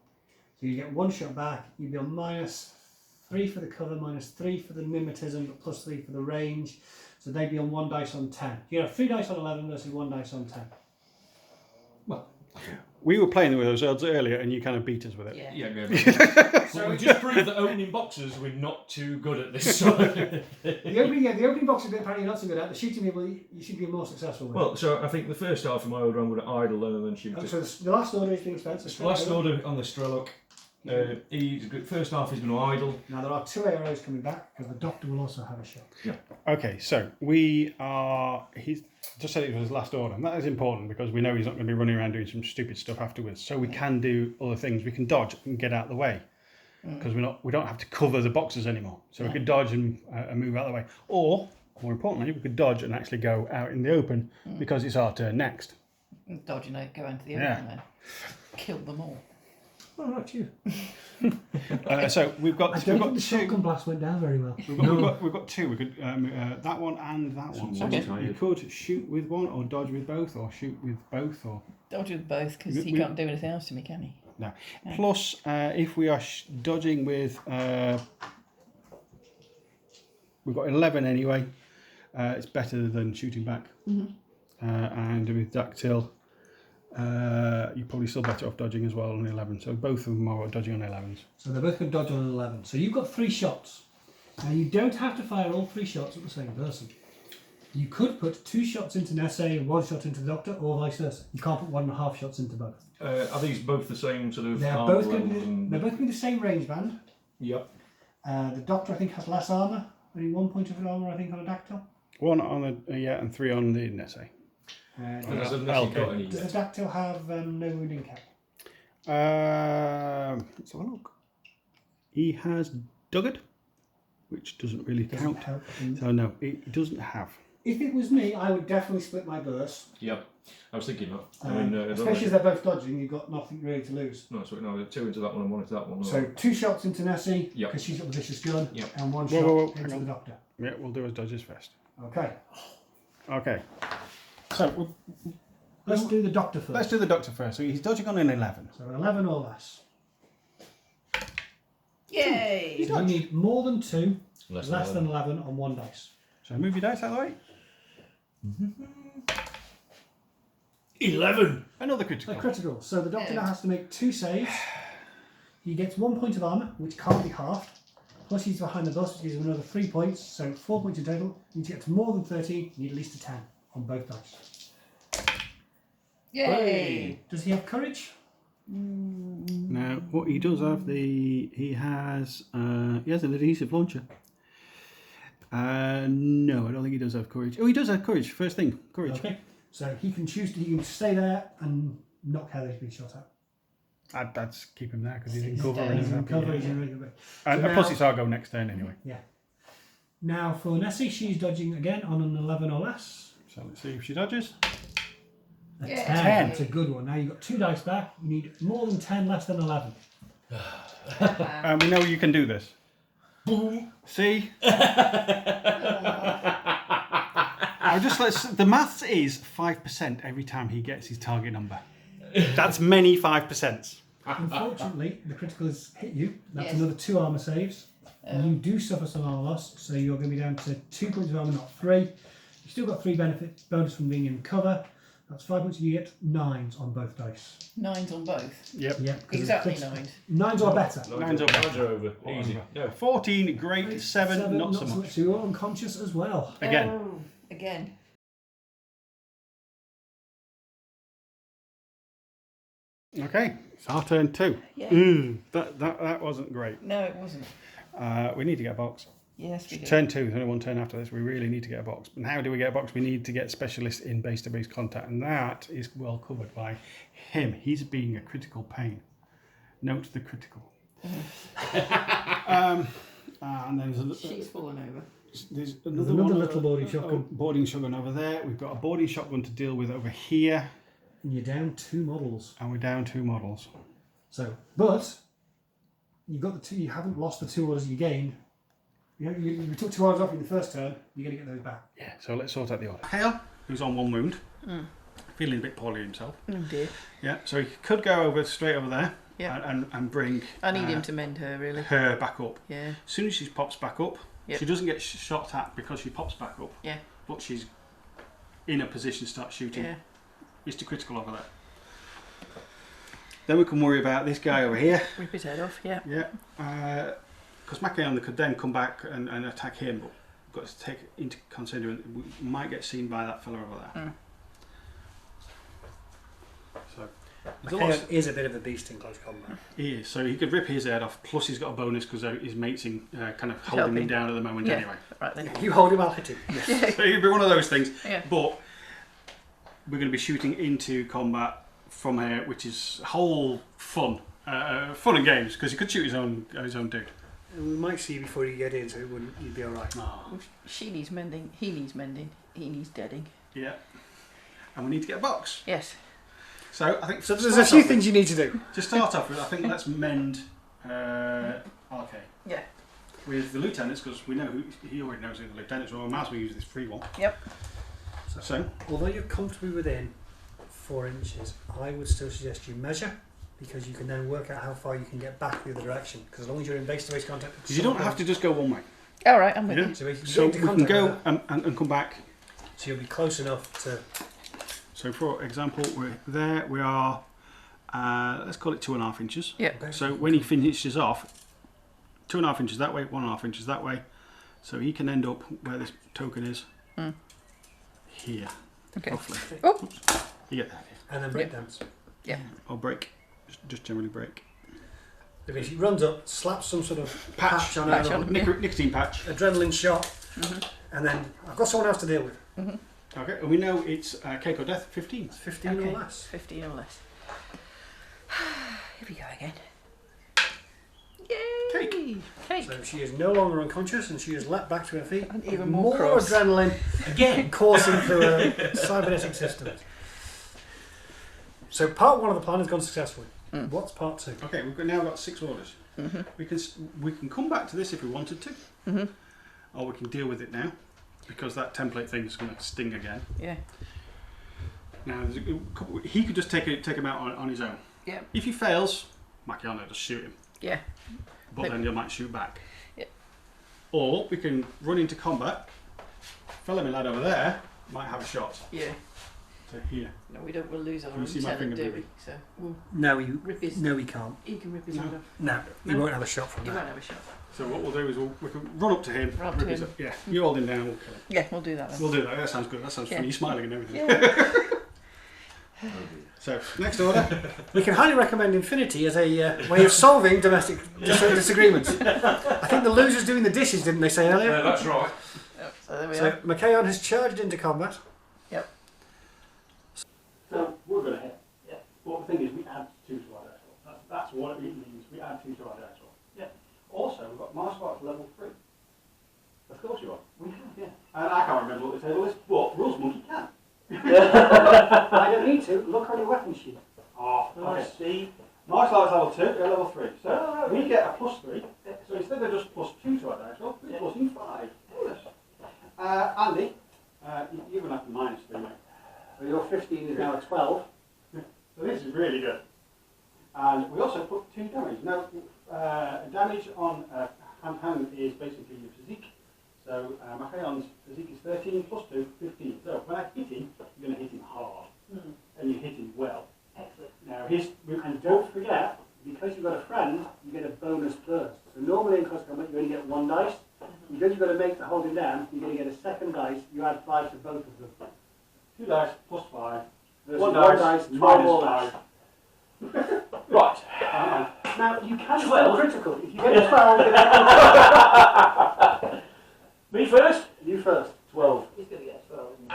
you get 1 shot back. You'd be on -3 for the cover, -3 for the mimetism, but +3 for the range. So they'd be on 1 dice on 10. You have 3 dice on 11 versus 1 dice on 10. Well, We were playing with those odds earlier, and you kind of beat us with it. Yeah. Yeah, so we just proved that opening boxes we're not too good at this. the opening box is apparently not so good at. The shooting people, you should be more successful with. Well, so I think the first half of my order I'm going to idle them and then shoot. So the last order is being spent. So Last order on the Strelok. First half is going to idle. Now there are 2 AROs coming back because the doctor will also have a shot. Okay, so we are. He's just said it was his last order, and that is important because we know he's not going to be running around doing some stupid stuff afterwards. So we can do other things. We can dodge and get out of the way because we don't have to cover the boxes anymore. So we could dodge and move out of the way, or more importantly, we could dodge and actually go out in the open because it's our turn next. Dodging it, go into the open then. Kill them all. All right, you. So we've got. I we've don't got think the 2. shotgun blast went down very well. We've got 2. We could that one and that one. So Okay. you could shoot with one, or dodge with both, or shoot with both, or Dodge with both because he can't do anything else to me, can he? no. Plus, if we are dodging with, we've got 11 anyway. It's better than shooting back. And with dactyl, you're probably still better off dodging as well on the 11. So both of them are dodging on 11s. So they're both going to dodge on an 11. So you've got 3 shots. Now you don't have to fire all 3 shots at the same person. You could put 2 shots into Nessie and 1 shot into the doctor, or vice versa. You can't put 1.5 shots into both. Are these both the same sort of? They're both going to be the same range band. Yep. The doctor I think has less armour, only 1 point of armour I think on a dactyl. 1 on the and 3 on the Nessie. Has Nessie got any Does the yet? dactyl have no wounding cap? Let's have a look. He has Dugged, which doesn't really Doesn't count. help. So no, he doesn't have. If it was me, I would definitely split my burst. Yep. I was thinking that. I mean, Especially as they're both dodging, you've got nothing really to lose. no, so no, 2 into that one and 1 into that one. So 2 shots into Nessie, Yep. because she's got the vicious gun, Yep. and 1 Whoa, shot whoa, whoa, into hang the on. doctor. Yeah, we'll do his dodges first. Okay, Okay. So let's do the doctor first. let's do the doctor first. So he's dodging on an 11. So an 11 or less. Yay! So you need more than 2, Less less than than 11 on 1 dice. So move your dice out of the way. 11! Another So critical. critical. So the doctor now has to make 2 saves. He gets 1 point of armour, which can't be halved. Plus he's behind the bus, which gives him another 3 points. So 4 points in total. You need to get to more than 13. You need at least a 10 on both dice. Yay! Does he have courage? Now, what he does have, he has an adhesive launcher. No, I don't think he does have courage. Oh, he does have courage. First thing, courage. Okay. So he can choose to, he can stay there and not care that he's been shot at. I'd keep him there because he's in He's cover. dead. And He's in happy, cover, yeah. he's in really good way. And So plus, now- it's our go next turn anyway. Yeah. Now for Nessie, she's dodging again on an 11 or less. So let's see if she dodges. A Yeah. 10. 10. That's a good one. Now you've got 2 dice back. You need more than 10, less than 11. And we know you can do this. See? The maths is 5% every time he gets his target number. That's many 5%. Unfortunately, the critical has hit you. That's Yes. another 2 armour saves. You do suffer some armour loss, so you're going to be down to 2 points of armour, not 3. You've still got 3 benefit bonus from being in cover. That's 5 points. You get 9s on both dice. 9s on both. Yep. Yeah, 'cause Exactly it's 9s. 9s or better. Nines are over. Easy. Yeah. 14, great. 7, not so much. So you're unconscious as well. Again. Oh, again. Okay, it's our turn too. Yeah. That wasn't great. No, it wasn't. We need to get a box. Yes, we did. Turn 2, there's only 1 turn after this. We really need to get a box. And how do we get a box? We need to get specialists in base-to-base contact, and that is well covered by him. He's being a critical pain. Note the critical. And then She's fallen over. there's There's another another little boarding shotgun. boarding shotgun over there. We've got a boarding shotgun to deal with over here, And you're down 2 models. and we're down 2 models. So, but you've got the 2. You haven't lost the 2 orders you gained. You took 2 orders off in the first turn. You're going to get those back. Yeah. So let's sort out the order. Hale, who's on 1 wound, feeling a bit poorly himself. Oh dear. Yeah. So he could go over straight over there. Yeah. And bring I need him to mend her, really. her back up. Yeah. As soon as she pops back up, Yep. she doesn't get shot at because she pops back up. Yeah. But she's in a position to start shooting. Yeah. Mr. Critical over there. Then we can worry about this guy over here. Rip his head off, yeah. Yeah. Because Macleod could then come back and attack him, but we've got to take into consideration we might get seen by that fella over there. So there's a lot of- is a bit of a beast in close combat. he is. So he could rip his head off. Plus he's got a bonus because his mate's in, kind of holding him Helping. down at the moment Yeah. anyway. Right then. You hold him, I'll hit him. So he'd be one of those things. Yeah. But we're going to be shooting into combat from here, which is whole fun and games because he could shoot his own dude. And we might see you before you get in, so you'd be alright. She needs mending, he needs mending, he needs deading. Yeah. And we need to get a box. Yes. So I think So there's a few things you need to do. to start off with. I think let's mend RK Yeah. with the lieutenants because we know he already knows who the lieutenants are. We might as well use this free one. Yep. So Although you're comfortably within 4 inches, I would still suggest you measure, because you can then work out how far you can get back the other direction. Because as long as you're in base-to-base contact, because you don't have to just go one way. All right, I'm with Yeah. you. So, if you So get we into can go contact with and come back. her, so you'll be close enough to. So for example, we're there. We are. Let's call it 2.5 inches. Yeah. So when he finishes off, 2.5 inches that way, 1.5 inches that way. So he can end up where this token is. Here. Okay. Roughly. Oh. You get that. And then breakdance. Yeah. Or break. Just generally break. If he runs up, slaps some sort of Patch on Patch her, on. Nicotine patch. adrenaline shot, and then I've got someone else to deal with. Okay, and we know it's cake or death, 15. It's 15 Okay. or less. 15 or less. Here we go again. Cake. Yay! Cake. So she is no longer unconscious, and she is let back to her feet. And even more cross. adrenaline again coursing through her cybernetic systems. So part 1 of the plan has gone successfully. What's part 2? Okay, now got 6 orders. We can come back to this if we wanted to, or we can deal with it now, because that template thing is going to sting again. Yeah. Now he could just take him out on his own. Yeah. If he fails, Machiano just shoot him. Yeah. But then you might shoot back. Yeah. Or we can run into combat. Fellow me lad over there might have a shot. Yeah. So here. No, we don't. We'll lose our Can you see my lieutenant, finger do we? moving? So we'll No, rip his. he can't. He can rip his No. hand off. No, he won't have a shot from He that. won't have a shot. So what we'll do is we can run up to him. Run up rip to his him. Yeah. You hold him down. We'll kill him. Yeah, we'll do that then. We'll do that. That sounds good. That sounds Yeah. funny. You're smiling and everything. Yeah. So next order. We can highly recommend Infinity as a way of solving domestic disagreements. I think the loser's doing the dishes, didn't they say earlier? Yeah, that's right. Yep, so there we So are. Machion has charged into combat. Yep. So we're going to hit. Yeah. But the thing is, we add 2 to our dice roll. That's what it means. We add 2 to our dice roll. Yeah. Also, we've got martial arts level 3. Of course you are. We have, yeah. And I can't remember what the table is, but Rules Monkey can. I don't need to. Look on your weapon sheet. Oh, okay. See, martial arts level 2, you're level 3. So we get a +3. So instead of just +2 to our dice roll, we're plusing 5. Yes. Andy, you're going to have to -3, mate. So your 15 is now a 12. So this is really good. And we also put 2 damage. Now, damage on hand is basically your physique. So Machion's physique is 13 plus 2, 15. So when I hit him, you're going to hit him hard. And you hit him well. Excellent. Now, And don't forget, because you've got a friend, you get a bonus burst. So normally in close combat you only get 1 dice. Because you've got to make the holding down, you're going to get a second dice. You add 5 to both of them. 2 dice plus 5. Versus 1 1 dice 12 or minus less. 5. Right. Now you can 12. still critical. If you get a 12, you get a Me first? You first. 12. He's going to get a 12, isn't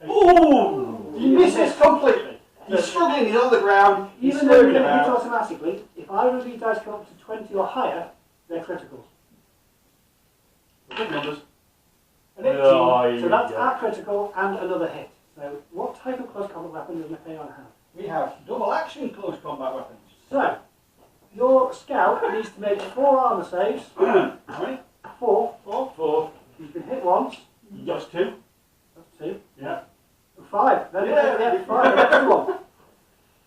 he? Ooh! He misses completely. He's struggling, he's on the ground, he's Even though you're swerving going to hit about. automatically, if either of these dice come up to 20 or higher, they're criticals. Big numbers. An 18, Oh, so that's yeah. our critical and another hit. So what type of close combat weapon does Machion have? We have double action close combat weapons. So, your scout needs to make 4 armor saves. How many? 4. 4. He's been hit once. Just 2. That's 2. Yeah. 5. Then Yeah. 5. That's 1.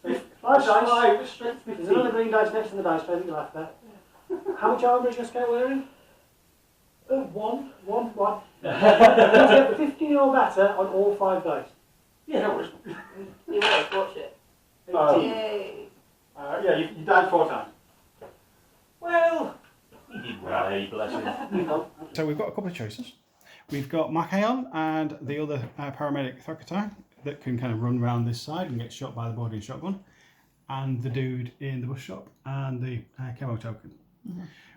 So 5 dice. 5 strength There's 15. another green dice next to the dice tray that you left there. How much armor is your scout wearing? 1. You get 15 or better on all 5 dice. Yeah, no worries. You will, watch it. 18. Yay! Yeah, you died 4 times. Well, he did well, bless him. So we've got a couple of choices. We've got Machion and the other paramedic Thakatai that can kind of run around this side and get shot by the boarding shotgun, and the dude in the bus shop and the chemo token.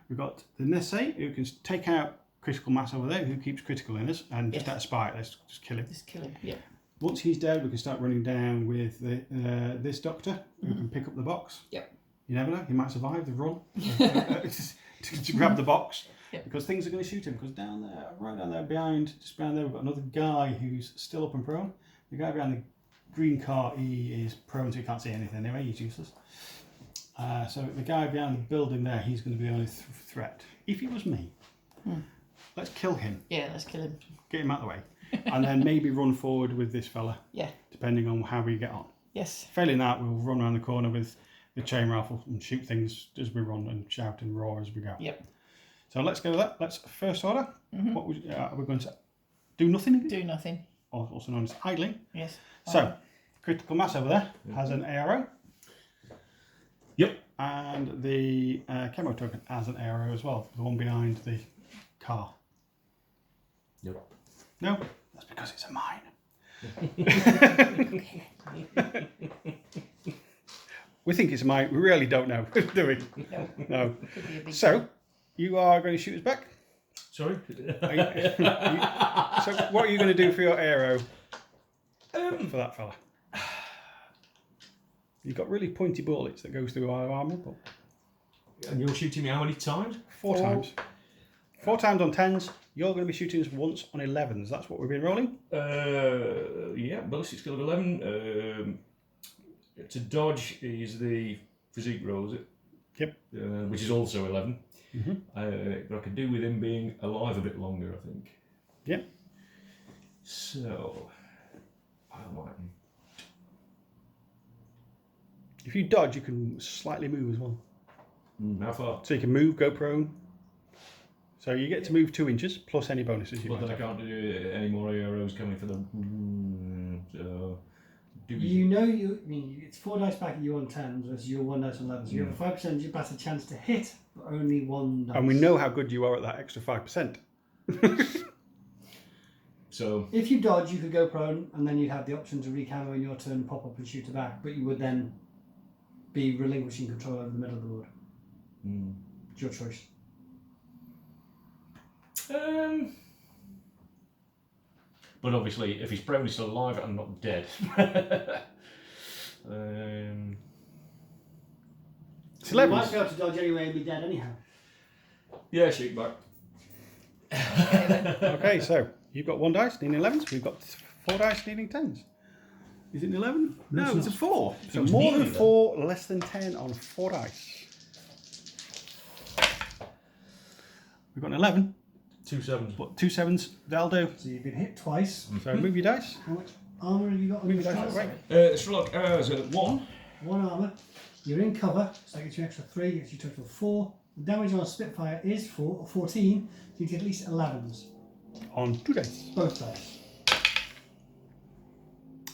We've got the Nesse who can take out critical mass over there, who keeps critical in us, and just out of spite, let's just kill him. Just kill him. Yeah. Once he's dead, we can start running down with the, this doctor who can pick up the box. Yep. You never know, he might survive the run to grab the box. Yep. Because things are going to shoot him. Because down there, right down there behind, just behind there, we've got another guy who's still up and prone. The guy behind the green car, he is prone, so he can't see anything anyway, he's useless. So the guy behind the building there, he's going to be the only threat. If it was me, let's kill him, Yeah, let's kill him. get him out of the way, and then maybe run forward with this fella, Yeah. depending on how we get on. Yes. Failing that, we'll run around the corner with the chain rifle and shoot things as we run and shout and roar as we go. Yep. So let's go with that. Let's first order. What are we going to do? Nothing again? Do nothing. Also known as idling. Yes. So critical mass over there has an ARO. Yep. And the chemo token has an ARO as well. The one behind the car. Yep. No, that's because it's a mine. We think it's a mine. We really don't know, do we? No. No. Could be a big So you are going to shoot us back. Sorry. So what are you going to do for your arrow for that fella? You've got really pointy bullets that goes through our armour. But And you're shooting me how many times? 4 times. 4 times on 10s. You're going to be shooting us once on 11s. That's what we've been rolling. Yeah, ballistic skill of 11. To dodge is the physique roll, is it? Yep. Which is also 11. Mm-hmm. But I could do with him being alive a bit longer, I think. Yep. So, I might. If you dodge, you can slightly move as well. How far? So you can move, go prone. So you get to move 2 inches plus any bonuses you Well, might then I have. can't do any more AROs coming for them. So, You know, it's 4 dice back at you on 10s versus your 1 dice on 11s. So you have a 5% better chance to hit, but only 1 dice. And we know how good you are at that extra 5%. So, If you dodge, you could go prone, and then you'd have the option to recamo in your turn, pop up and shoot it back, but you would then be relinquishing control over the middle of the board. It's your choice. but obviously, if he's prone, he's still alive and not dead. It's You might 11s. be able to dodge anyway and be dead anyhow. Yeah, shoot back. Okay, so you've got 1 dice needing 11s. We've got 4 dice needing 10s. Is it an 11? No, it's a 4. So it's more than neither. 4, less than 10 on 4 dice. We've got an 11, 2 7s. but 2 7s, that'll do. So you've been hit twice. So move your dice. How much armour have you got on Move your your dice strike? that way. Sherlock, so 1. 1 armour. You're in cover, so that gets you an extra 3, gets you total 4. The damage on a Spitfire is 14, so you get at least 11s. On 2 dice. Both dice.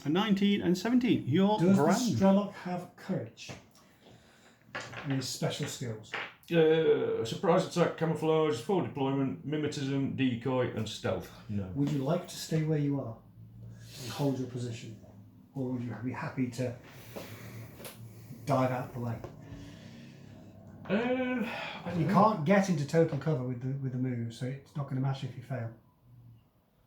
A 19 and 17. You're Does the grand. Strelok have courage? And his special skills. Surprise attack, camouflage, forward deployment, mimetism, decoy, and stealth. No. Would you like to stay where you are and hold your position? Or would you be happy to dive out the way? You can't get into total cover with the move, so it's not going to matter if you fail.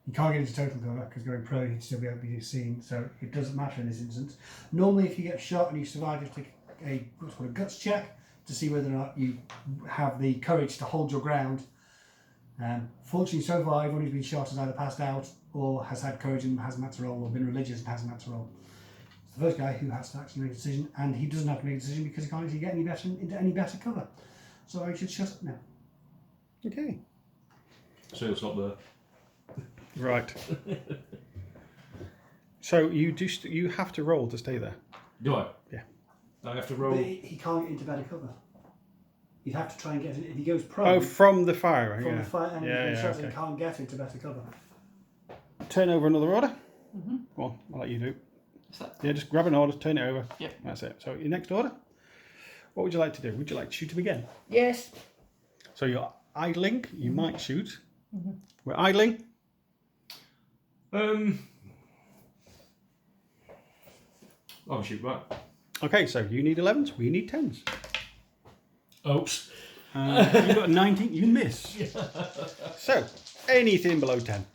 You can't get into total cover because going pro you'd still be able to be seen, so it doesn't matter in this instance. Normally, if you get shot and you survive, you have to take what's called a guts check to see whether or not you have the courage to hold your ground. Fortunately, so far, everyone who's been shot has either passed out or has had courage and hasn't had to roll, or been religious and hasn't had to roll. It's the first guy who has to actually make a decision, and he doesn't have to make a decision because he can't actually get into any better cover. So I should shut up now. Okay. So he'll stop there. Right. So you have to roll to stay there. Do I? Yeah. I have to But roll. he can't get into better cover. You'd have to try and get in. If he goes prone Oh, from the fire. from Yeah. the fire and Yeah, he's yeah, shot and okay. can't get into better cover. Turn over another order. Well, I'll let you do. What's that? Yeah, just grab an order, turn it over. Yep. That's it. So your next order. What would you like to do? Would you like to shoot him again? Yes. So you're idling. You might shoot. We're idling. I'll shoot back. Okay, so you need 11s. We need 10s. Oops. You've got a 19. You miss. So anything below 10.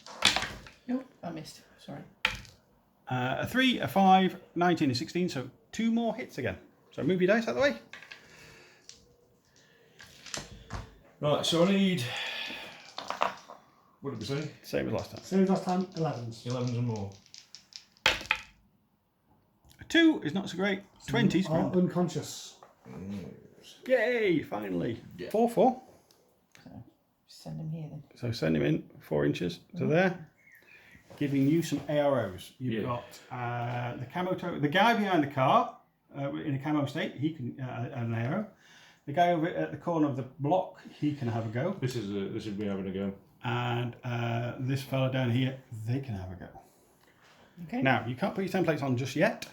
Nope, I missed. Sorry. A 3, a 5, 19, and 16. So 2 more hits again. So move your dice out of the way. Right, so I need. What did we say? Same as last time. Same as last time, 11s. 11s and more. A 2 is not so great. 20's Are grand. unconscious. Yay! Finally. Yeah. 4, 4. So send him here then. So send him in 4 inches to there, giving you some AROs. You've Yeah. got the camo the guy behind the car in a camo state. He can an arrow. The guy over at the corner of the block, he can have a go. This is me having a go. And this fella down here, they can have a go. Okay. Now you can't put your templates on just yet,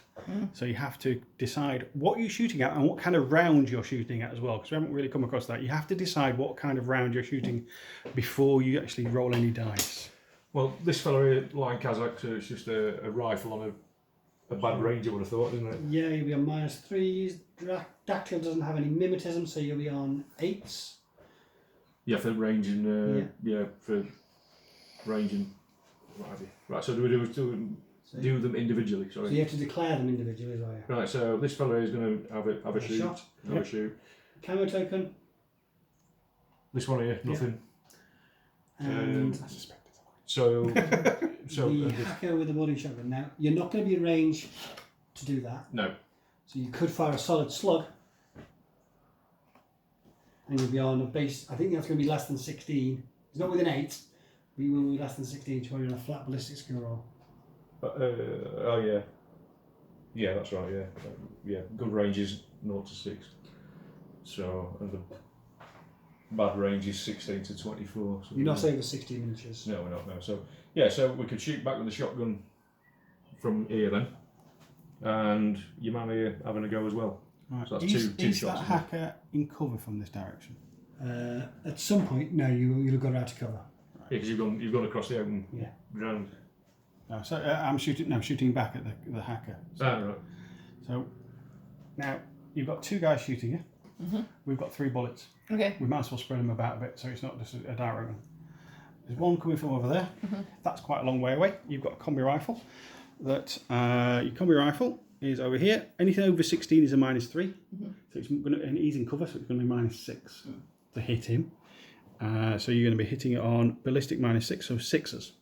so you have to decide what you're shooting at and what kind of round you're shooting at as well, because we haven't really come across that. You have to decide what kind of round you're shooting before you actually roll any dice. Well, this fella here, Lion Kazakh, so it's just a rifle on a bad range, I would have thought, isn't it? Yeah, you'll be on -3s. Dactyl doesn't have any mimetism, so you'll be on 8s. Yeah, for ranging. Yeah, for ranging. What have you? Right. So do we do them individually? Sorry. So you have to declare them individually as well. Yeah. Right. So this fellow is going to have a shoot. Shot. Have a shoot. Camo token. This one here, nothing. And So the hacker with the body shotgun. Now you're not going to be in range to do that. no. So you could fire a solid slug, and you'll be on a base. I think that's going to be less than 16. It's not within 8, but you will be less than 16 to on a flat ballistic skill roll. Oh yeah. Yeah, that's right. Yeah, yeah. Good range is 0 to 6. So and the bad range is 16 to 24. So You're not over 16 inches. No, we're not. No. So yeah, so we could shoot back with the shotgun from here then, and your man here having a go as well. Right. So that's two Is shots. that hacker in cover from this direction? At some point, no, you'll go out to cover. Yeah, because you've gone across the open Yeah. ground. No, so I'm shooting back at the hacker. So, Right. so now you've got 2 guys shooting you. We've got 3 bullets. Okay. We might as well spread them about a bit so it's not just a direct one. There's one coming from over there. That's quite a long way away. You've got a combi rifle. Your combi rifle is over here. Anything over 16 is a -3. So it's going to, and he's in cover, so it's going to be -6 to hit him. So you're going to be hitting it on ballistic -6, so 6s.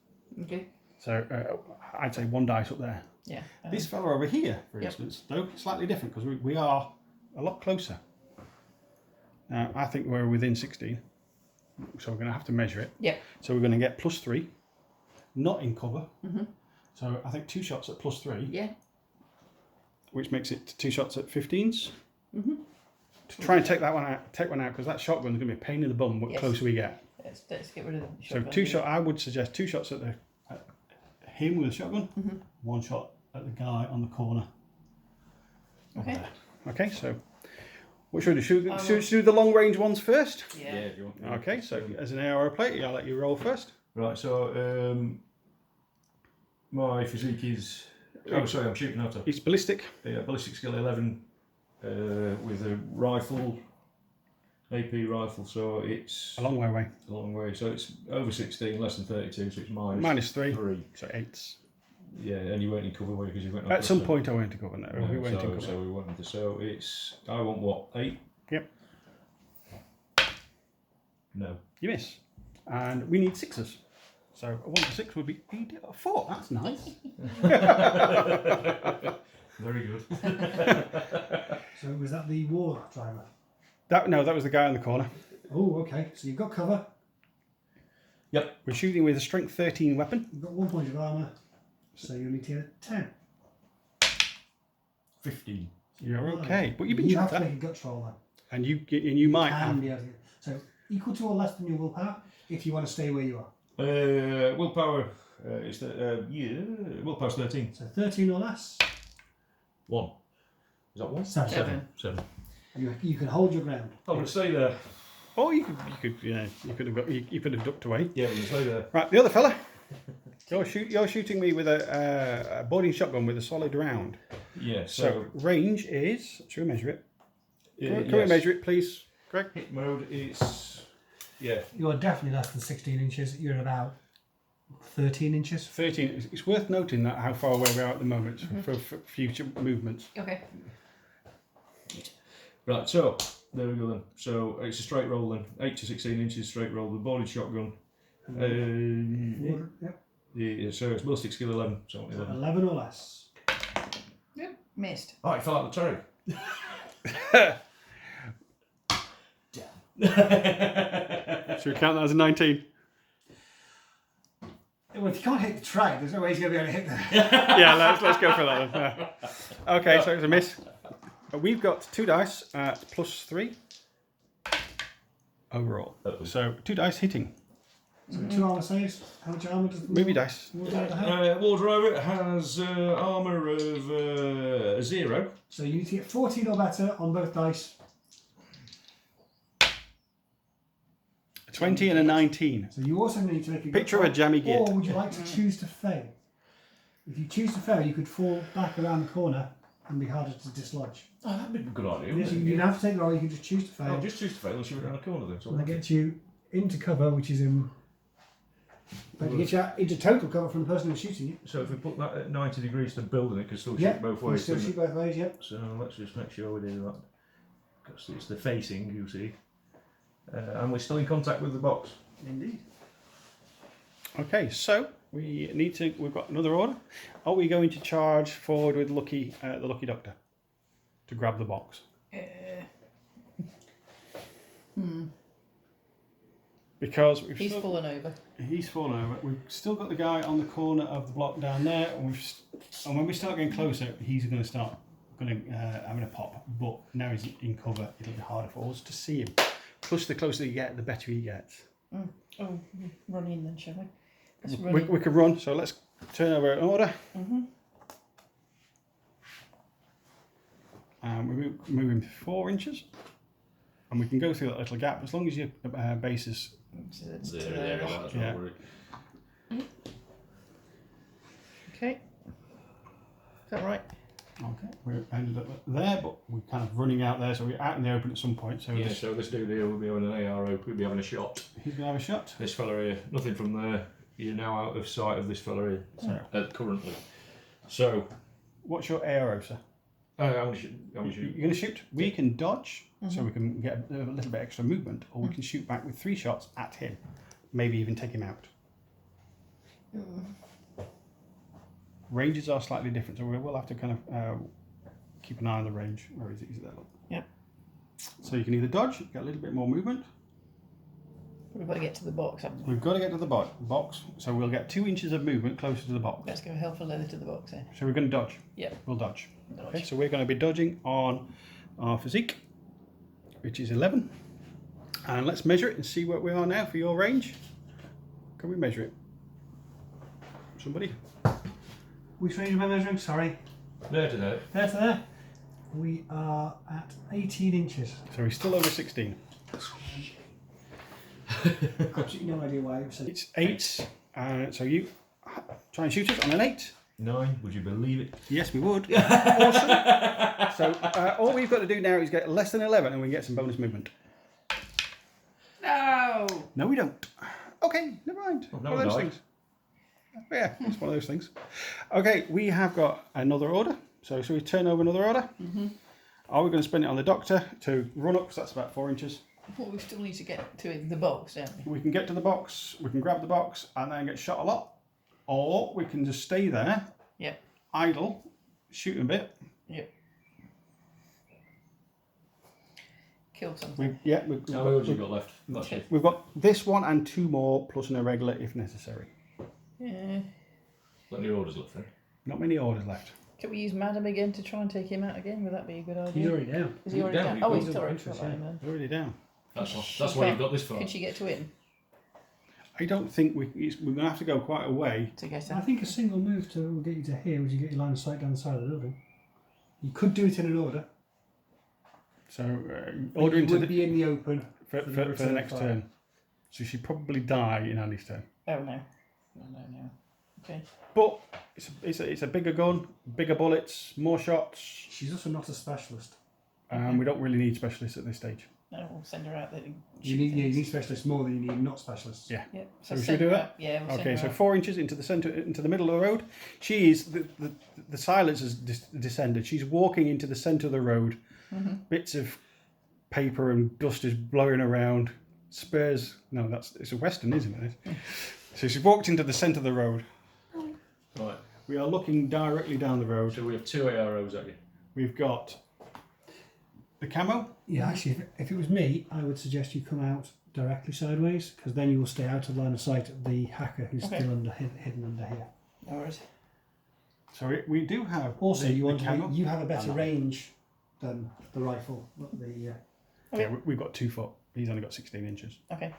Okay. So I'd say 1 dice up there. Yeah. This fella over here, for instance, though, slightly different because we are a lot closer. Now, I think we're within 16, so we're going to have to measure it. Yeah. So we're going to get +3, not in cover. So I think 2 shots at +3, Yeah. which makes it 2 shots at 15s. To try and take one out because that shotgun is going to be a pain in the bum the Yes. closer we get. Let's get rid of the So shotgun. 2 shot. I would suggest 2 shots at him with a shotgun, 1 shot at the guy on the corner. Okay. There. Okay, so what should we do? Should we do the long range ones first? Yeah. If you want. Okay, so as an ARO player, I'll let you roll first. Right. So my physique is. Oh, sorry, I'm shooting out. It's ballistic. Yeah, ballistic skill 11 with a rifle, AP rifle. So it's A long way away. a long way. So it's over 16, less than 32. So it's -3. 3. So 8s. Yeah, and you weren't in cover because you went. At some point, I went to cover. No, we went so, to cover. so we went into. So it's. I want what 8. Yep. No. You miss, and we need 6s. So a 1 to 6 would be 4. That's nice. Very good. So was that the war driver? That was the guy in the corner. Oh, okay. So you've got cover. Yep. We're shooting with a strength 13 weapon. You've got 1 point of armour. So you need to get a 10. 15. You're okay, but you've been You shot have to at, make a guts roll then. and you might Can have. be able to get, so equal to or less than your willpower if you want to stay where you are. Willpower is willpower's 13. So 13 or less. 1. Is that 1? 7. 7. You can hold your ground. I'm going to stay there. Oh, you could have ducked away. Yeah, we're going to stay there. Right, the other fella. You're shooting me with a boarding shotgun with a solid round. Yeah, So range is. Should we measure it? Can we yes. measure it, please, Greg? Hit mode is. Yeah. You are definitely less than 16 inches. You're at about 13 inches. 13. It's worth noting that how far away we are at the moment for future movements. Okay. Right, so there we go then. So it's a straight roll then. 8 to 16 inches straight roll with boarded shotgun. Yep. Yeah, so it's ballistic skill 11. So 11. 11 or less. Yep. Missed. Oh, it fell out the turret. Should we count that as a 19? Well, if you can't hit the track, there's no way he's going to be able to hit that. Yeah, let's go for that then. Yeah. Okay, so it's a miss. We've got 2 dice at +3 overall. So 2 dice hitting. So 2 armour saves. How much armour does the Movie dice. war driver have? War driver has armour of 0. So you need to get 14 or better on both dice. 20 and a 19. So you also need to make a Picture of good a jammy roll, git. or would you like to choose to fail? If you choose to fail, you could fall back around the corner and be harder to dislodge. Oh, that'd be a good idea. Yes, you don't have to take the roll, you can just choose to fail. I'll just choose to fail and shoot around the corner then. So And that gets you into cover, which is in. But you get you into total cover from the person who's shooting you. So if we put that at 90 degrees to build, and it can still shoot Yeah, both you ways. still couldn't shoot it? both ways, yeah. So let's just make sure we do that. Because it's the facing, you see. And we're still in contact with the box. Indeed. Okay, so we've got another order. Are we going to charge forward with the Lucky Doctor to grab the box? Because He's fallen over. He's fallen over. We've still got the guy on the corner of the block down there, and when we start getting closer, he's going to start having a pop. But now he's in cover, it'll be harder for us to see him. Plus, the closer you get, the better he gets. Oh, run in then, shall we? Let's run We in. can run, so let's turn over an order. And we move him 4 inches, and we can go through that little gap as long as your base is. There, that's Yeah. not worried. Okay. Is that right? Okay, we ended up there, but we're kind of running out there, so we're out in the open at some point. So Yeah, so this dude here will be having an ARO, we'll be having a shot. he's going to have a shot. This fella here, nothing from there. You're now out of sight of this fella here, currently. So, What's your ARO, sir? I'm going to shoot. You're going to shoot. We can dodge, so we can get a little bit extra movement, or we can shoot back with 3 shots at him, maybe even take him out. Ranges are slightly different, so we will have to kind of keep an eye on the range. Where is it? Is it there? Look. Yep. So you can either dodge, get a little bit more movement. We've got to get to the box, haven't we? We've got to get to the box, so we'll get 2 inches of movement closer to the box. Let's go hell for leather to the box then. So we're going to dodge. Yep. We'll dodge. Dodge. Okay, so we're going to be dodging on our physique, which is 11. And let's measure it and see where we are now for your range. Can we measure it? Somebody? Which range am I measuring? Sorry. There to there. There to there. We are at 18 inches. So he's still over 16. Absolutely no idea why it said It's 8. So you try and shoot us on an 8. 9, would you believe it? Yes, we would. Awesome. So all we've got to do now is get less than 11 and we can get some bonus movement. No! No, we don't. Okay, never mind. Oh, One no, of those died. things. Yeah, it's one of those things. Okay, we have got another order. So shall we turn over another order? Are we going to spend it on the doctor to run up? Because that's about 4 inches. Well, we still need to get to the box, don't we? We can get to the box, we can grab the box and then get shot a lot. Or we can just stay there, Yep. idle, shoot a bit. Yep. Kill something. How many have you got left? That's it. We've got this one and 2 more plus an irregular if necessary. Yeah. Plenty of orders left then. Not many orders left. Can we use Madam again to try and take him out again? Would that be a good idea? he's already down. Is he already down, down? he's Oh, got he's no already interest, got yeah. him then. Already down. That's She why you've can't- got this far. Can she get to him I don't think we're going to have to go quite a way. to get I her? think a single move to get you to here would you get your line of sight down the side of the building. You could do it in an order. So But order you into would the, be in the open for the return next fire. turn. So she'd probably die in Andy's turn. Oh no. No. Okay. But it's a bigger gun, bigger bullets, more shots. She's also not a specialist. We don't really need specialists at this stage. No, we'll send her out there. to You shoot need things. specialists more than you need not specialists. Yeah. Yep. So should we send do her that? out. Yeah. We'll Okay, send so her 4 inches into the center, into the middle of the road. She is the silence has descended. She's walking into the center of the road. Bits of paper and dust is blowing around. Spurs. No, it's a western, isn't it? So she's walked into the center of the road. Right. We are looking directly down the road. So we have 2 AROs at you. We've got the camo. Yeah, actually, if it was me, I would suggest you come out directly sideways because then you will stay out of line of sight of the hacker who's Okay. still hidden under here. No worries. So we do have Also, the, you the want camo. you have a better Ammo. range than the rifle. Not the Yeah, we've got 2 foot. He's only got 16 inches. Okay.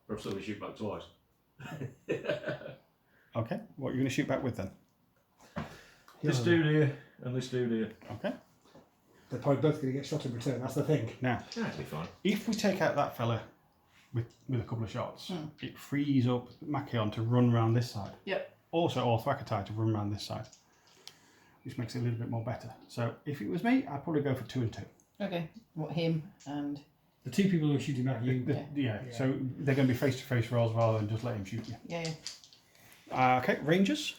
Or so we shoot back twice. Okay, what are you going to shoot back with then? This dude here and this dude here. Okay. They're probably both going to get shot in return. That's the thing. Now, That'll be fine. if we take out that fella with a couple of shots, it frees up Makion to run around this side. Yep. Also, or Thwackatai to run around this side, which makes it a little bit more better. So, if it was me, I'd probably go for 2 and 2. Okay. What him and The two people who are shooting back at you. Yeah. So they're going to be face-to-face rolls rather than just let him shoot you. Yeah. Okay, rangers.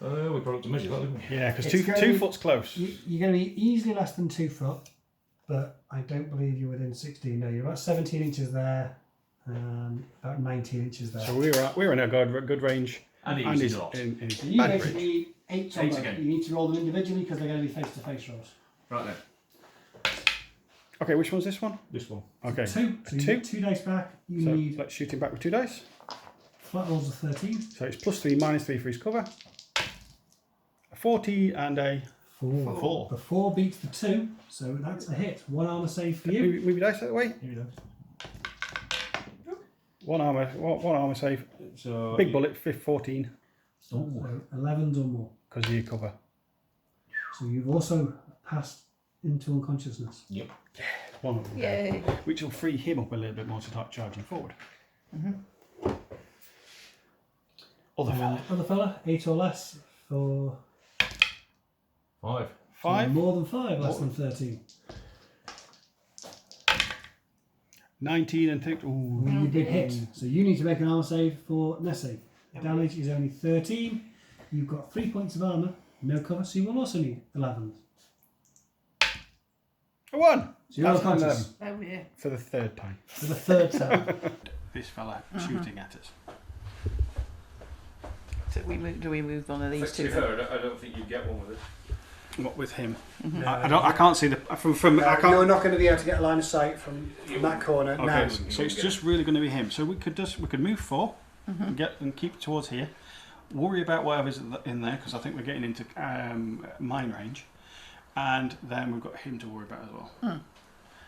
We brought up to measure that, didn't we? Yeah, because It's going to 2 be- foot's close. You're going to be easily less than 2 foot, but I don't believe you're within 16. No, you're about 17 inches there, about 19 inches there. So we're in a good range. And And he's he's not. in So you bad basically range. need 8 on Eight both. again. You need to roll them individually because they're going to be face-to-face rolls. Right then. Okay, which one's this one? This one. Okay. 2. So you Two. need 2 dice back. You So need let's shoot him back with 2 dice. flat rolls of 13. So it's +3, -3 for his cover. A 40 and a 4. 4. The 4 beats the 2, so that's a hit. 1 armor save for you. Move your dice that way. Here we go. One armor save. So Big bullet, 14 So 11s or more. because of your cover. So you've also passed into unconsciousness. Yep. One of them. Yay. Which will free him up a little bit more to start charging forward. Other fella. Other fella, 8 or less for 5. 5. more than 5, less than 13. 19 and 6. Ooh. You've been hit. So you need to make an armor save for nest save. Damage is only 13. You've got 3 points of armor, no cover, so you will also need 11s. A 1. So you're That's an unconscious 11 Oh yeah. for the 3rd time. for the 3rd time. This fella shooting at us. So do we move one of these To two? be then? fair, I don't think you'd get one with it. What with him? No, I can't see the from I can't. You're not going to be able to get a line of sight from that corner Okay, now. so it's just really going to be him. So we could move 4 and keep towards here. Worry about whatever's in there because I think we're getting into mine range, and then we've got him to worry about as well.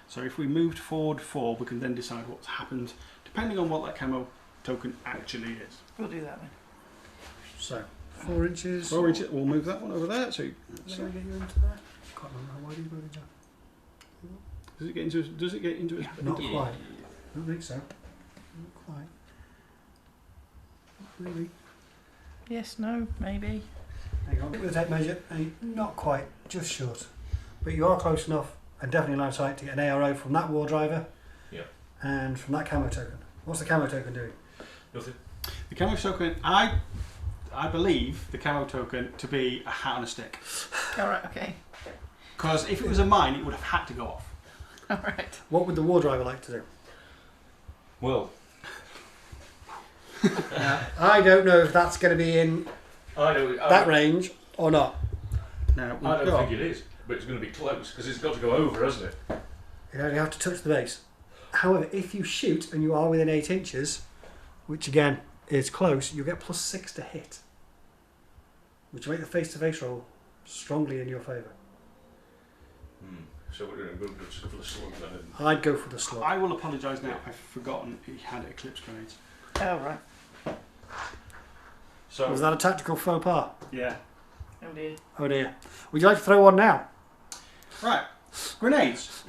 So if we moved forward 4, we can then decide what's happened depending on what that camo token actually is. We'll do that then. So 4 inches. 4 inches. We'll move that one over there. So Can I get you into there? Can't remember. Why do you go into that? does it get into? Does it get into? his- Not into- quite. I don't think so. Not quite. Not really. Yes, no, maybe. Hang on. With the tape measure, not quite, just short. But you are close enough and definitely line of sight to get an ARO from that war driver and from that camo token. What's the camo token doing? Nothing. The camo token. I believe the camo token to be a hat on a stick. All right. Okay. Because if it was a mine, it would have had to go off. All right. What would the war driver like to do? Well, I don't know if that's going to be in I know. that range or not. Now we've I don't got- think it is, but it's going to be close because it's got to go over, hasn't it? You only have to touch the base. However, if you shoot and you are within 8 inches, which again is close, you get +6 to hit, which will make the face-to-face roll strongly in your favour. So we're going to go just for the slug then. I'd go for the slug. I will apologise now. I've forgotten he had eclipse grenades. Oh right. So Was that a tactical faux pas? Yeah. Oh dear. Oh dear. Would you like to throw one now? Right. Grenades.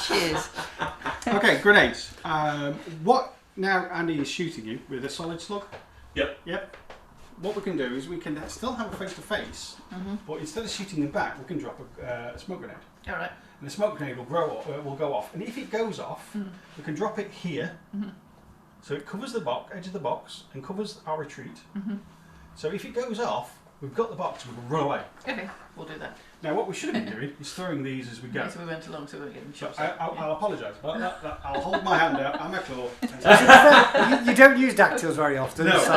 Cheers. Okay, grenades. What now? Andy is shooting you with a solid slug. Yep. Yep. What we can do is we can still have a face-to-face, but instead of shooting them back, we can drop a smoke grenade. All right. And the smoke grenade will will go off. And if it goes off, we can drop it here, so it covers the edge of the box and covers our retreat. So if it goes off, we've got the box and we can run away. Okay. We'll do that. Now what we should have been doing is throwing these as we go. Okay, so we went along, so we're getting So shots. I'll apologise about that. I'll hold my hand out and my claw. You don't use dactyls very often. No, so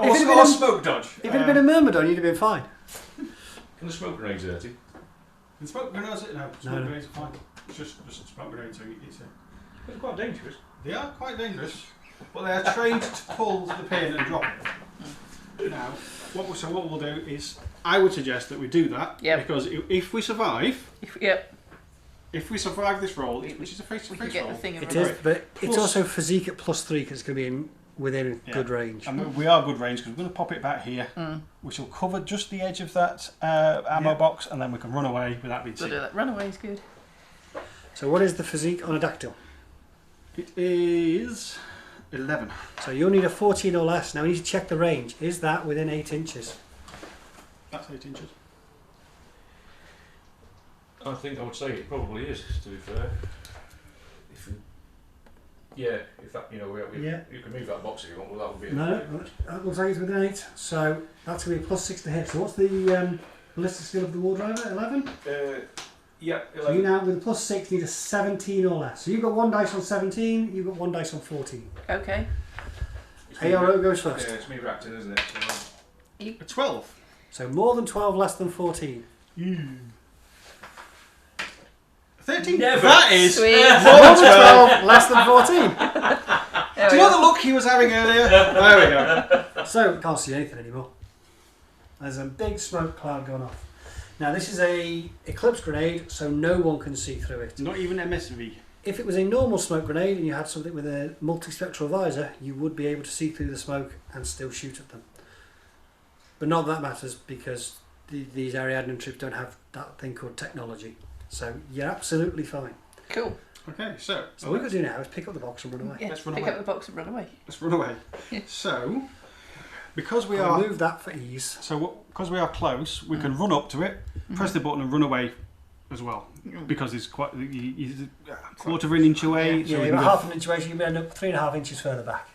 or If it had been a- smoke dodge. if it had been a myrmidon, you'd have been fine. can the smoke grenades dirty? The smoke grenades, no, smoke No. grenades are fine. It's just smoke grenades, so it's It's quite dangerous. they are quite dangerous, but they are trained to pull the pin and drop it. Now, what we'll do is, I would suggest that we do that, Yep. because if we survive, Yep. if we survive this roll, which is a We can face-to-face get roll, the thing It around. is, but it's Plus- also physique at +3 because it's going to be within Yeah. good range. and we are good range because we're going to pop it back here, which will cover just the edge of that ammo box, and then we can run away without being We'll seen. do that. Runaway's good. So what is the physique on a dactyl? It is 11. So you'll need a 14 or less. Now we need to check the range. Is that within 8 inches? That's 8 inches. I think I would say it probably is, to be fair. If that, Yeah. you can move that box if you want, well, that would be No, that looks like it's within 8. So that's going to be a +6 to hit. So what's the ballistic skill of the war driver? 11? Yeah, So you now, with a +6, need a 17 or less. So you've got 1 dice on 17, you've got 1 dice on 14. Okay. ARO goes first. Yeah, it's me reacting, isn't it? A 12. So more than 12, less than 14. 13. Never. That is Sweet. more than 12. Less than 14. Do you know the look he was having earlier? There we go. So you can't see anything anymore. There's a big smoke cloud going off. Now this is a eclipse grenade, so no one can see through it. Not even MSV. If it was a normal smoke grenade and you had something with a multispectral visor, you would be able to see through the smoke and still shoot at them. But not that matters because these Ariadne troops don't have that thing called technology. So you're absolutely fine. Cool. Okay, so So what we could do now is pick up the box and run away. Yeah, Let's run pick away. up the box and run away. let's run away. Yeah. So, because we I'll are move that for ease. because we are close, we can run up to it, press the button, and run away as well. Mm. Because it's quite he's a quarter of an inch away. Yeah, so we you're can about go- half an inch away, so you may end up 3.5 inches further back.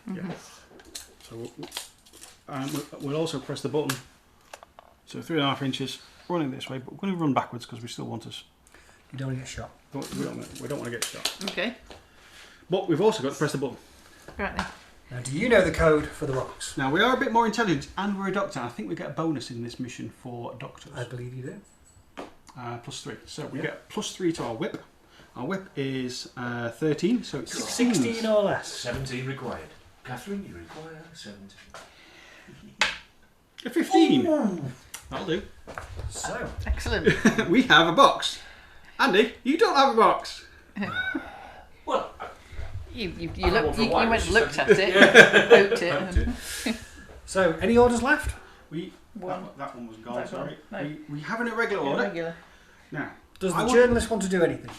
So we'll also press the button. So 3.5 inches, running this way, but we're going to run backwards because we still want us. You don't want to get shot. We don't want to get shot. Okay. But we've also got to press the button. Right then. Now, do you know the code for the rocks? Now we are a bit more intelligent, and we're a doctor. I think we get a bonus in this mission for doctors. I believe you do. +3. So we get +3 to our whip. Our whip is 13, so it's 16 or less. 17 required. Catherine, you require 17. A 15. That'll do. So, Excellent. We have a box. Andy, you don't have a box. Well, You I went want for and white, looked she at it, poked it. And so any orders left? one. That one was gone. That Sorry. one, no. We have an irregular order. Irregular. Now, Does I the would- journalist want to do anything?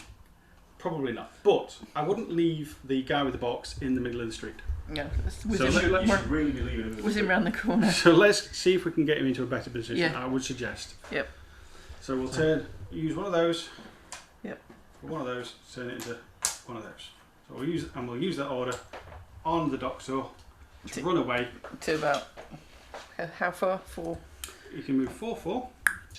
probably not. But I wouldn't leave the guy with the box in the middle of the street. Yeah, So you should was really be leaving him. him round the corner. So let's see if we can get him into a better position. Yeah. I would suggest. Yep. So we'll use one of those. Yep. One of those, turn it into one of those. So we'll use that order on the doctor to run away. To about how far? 4. You can move 4-4.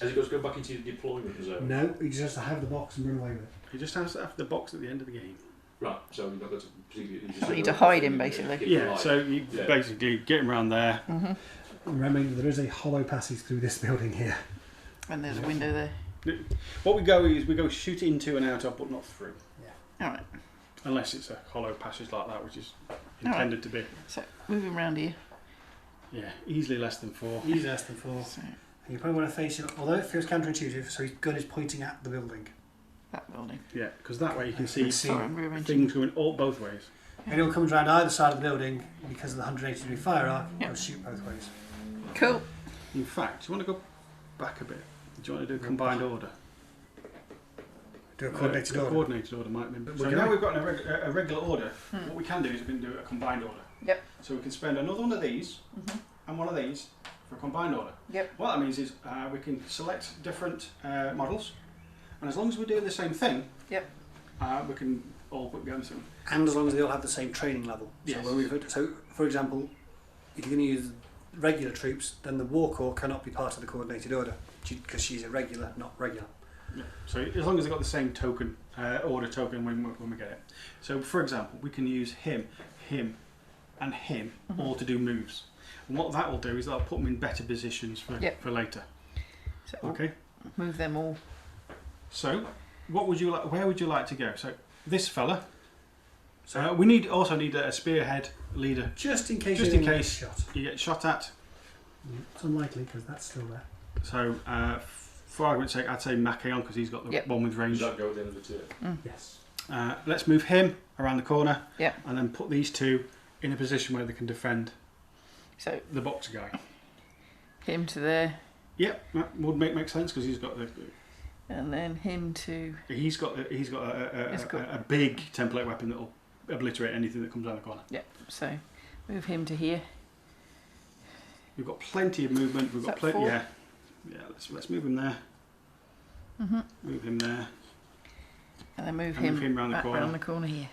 Has he got to go back into your deployment zone? No, he just has to have the box and run away with it. He just has to have the box at the end of the game. Right, so you've not got to particularly. I need to hide him, basically. Yeah, so you basically get him around there. Remember, there is a hollow passage through this building here. And there's a window there. What we go shoot into and out of, but not through. Alright. Unless it's a hollow passage like that, which is intended to be. So move him round here. Yeah, easily less than 4. He's less than 4. So And you probably want to face it, although it feels counterintuitive, so his gun is pointing at the building. that building. Yeah, because that way you can see Sorry, I'm rearranging. things going both ways. Anyone comes around either side of the building, because of the 180 degree fire arc, Yeah. they'll shoot both ways. Cool. In fact, do you want to go back a bit? Do you want to do a combined order? Do a coordinated A order. coordinated order might be. But So we're now going- we've got a regular order. What we can do is we can do a combined order. Yep. So we can spend another one of these and one of these for a combined order. Yep. What that means is we can select different models, and as long as we're doing the same thing, Yep. we can all put together something. And as long as they all have the same training level. Yes. So for example, if you're going to use regular troops, then the War Corps cannot be part of the coordinated order, because she's a regular, not regular. Yeah. So as long as they've got the same token, order token when we get it. So for example, we can use him, and him all to do moves. And what that will do is that'll put them in better positions for later. So Okay. move them all. So what would you like? Where would you like to go? So this fella. So we also need a spearhead leader. Just in case Just you're in gonna get case shot. you get shot at. It's unlikely, because that's still there. So for argument's sake, I'd say Macaon because he's got the one with Does range. that go at the end of the turn? Yes. Let's move him around the corner. Yep. And then put these two in a position where they can defend So the boxer guy. him to there, Yep, that would make sense because he's got and then him to. he's got It's cool. a big template weapon that'll obliterate anything that comes down the corner. Yep. So move him to here. We've got plenty of movement. We've Is got that plenty. 4? Yeah. Let's move him there. Move him there. And then move And move him him round the back corner. round the corner here.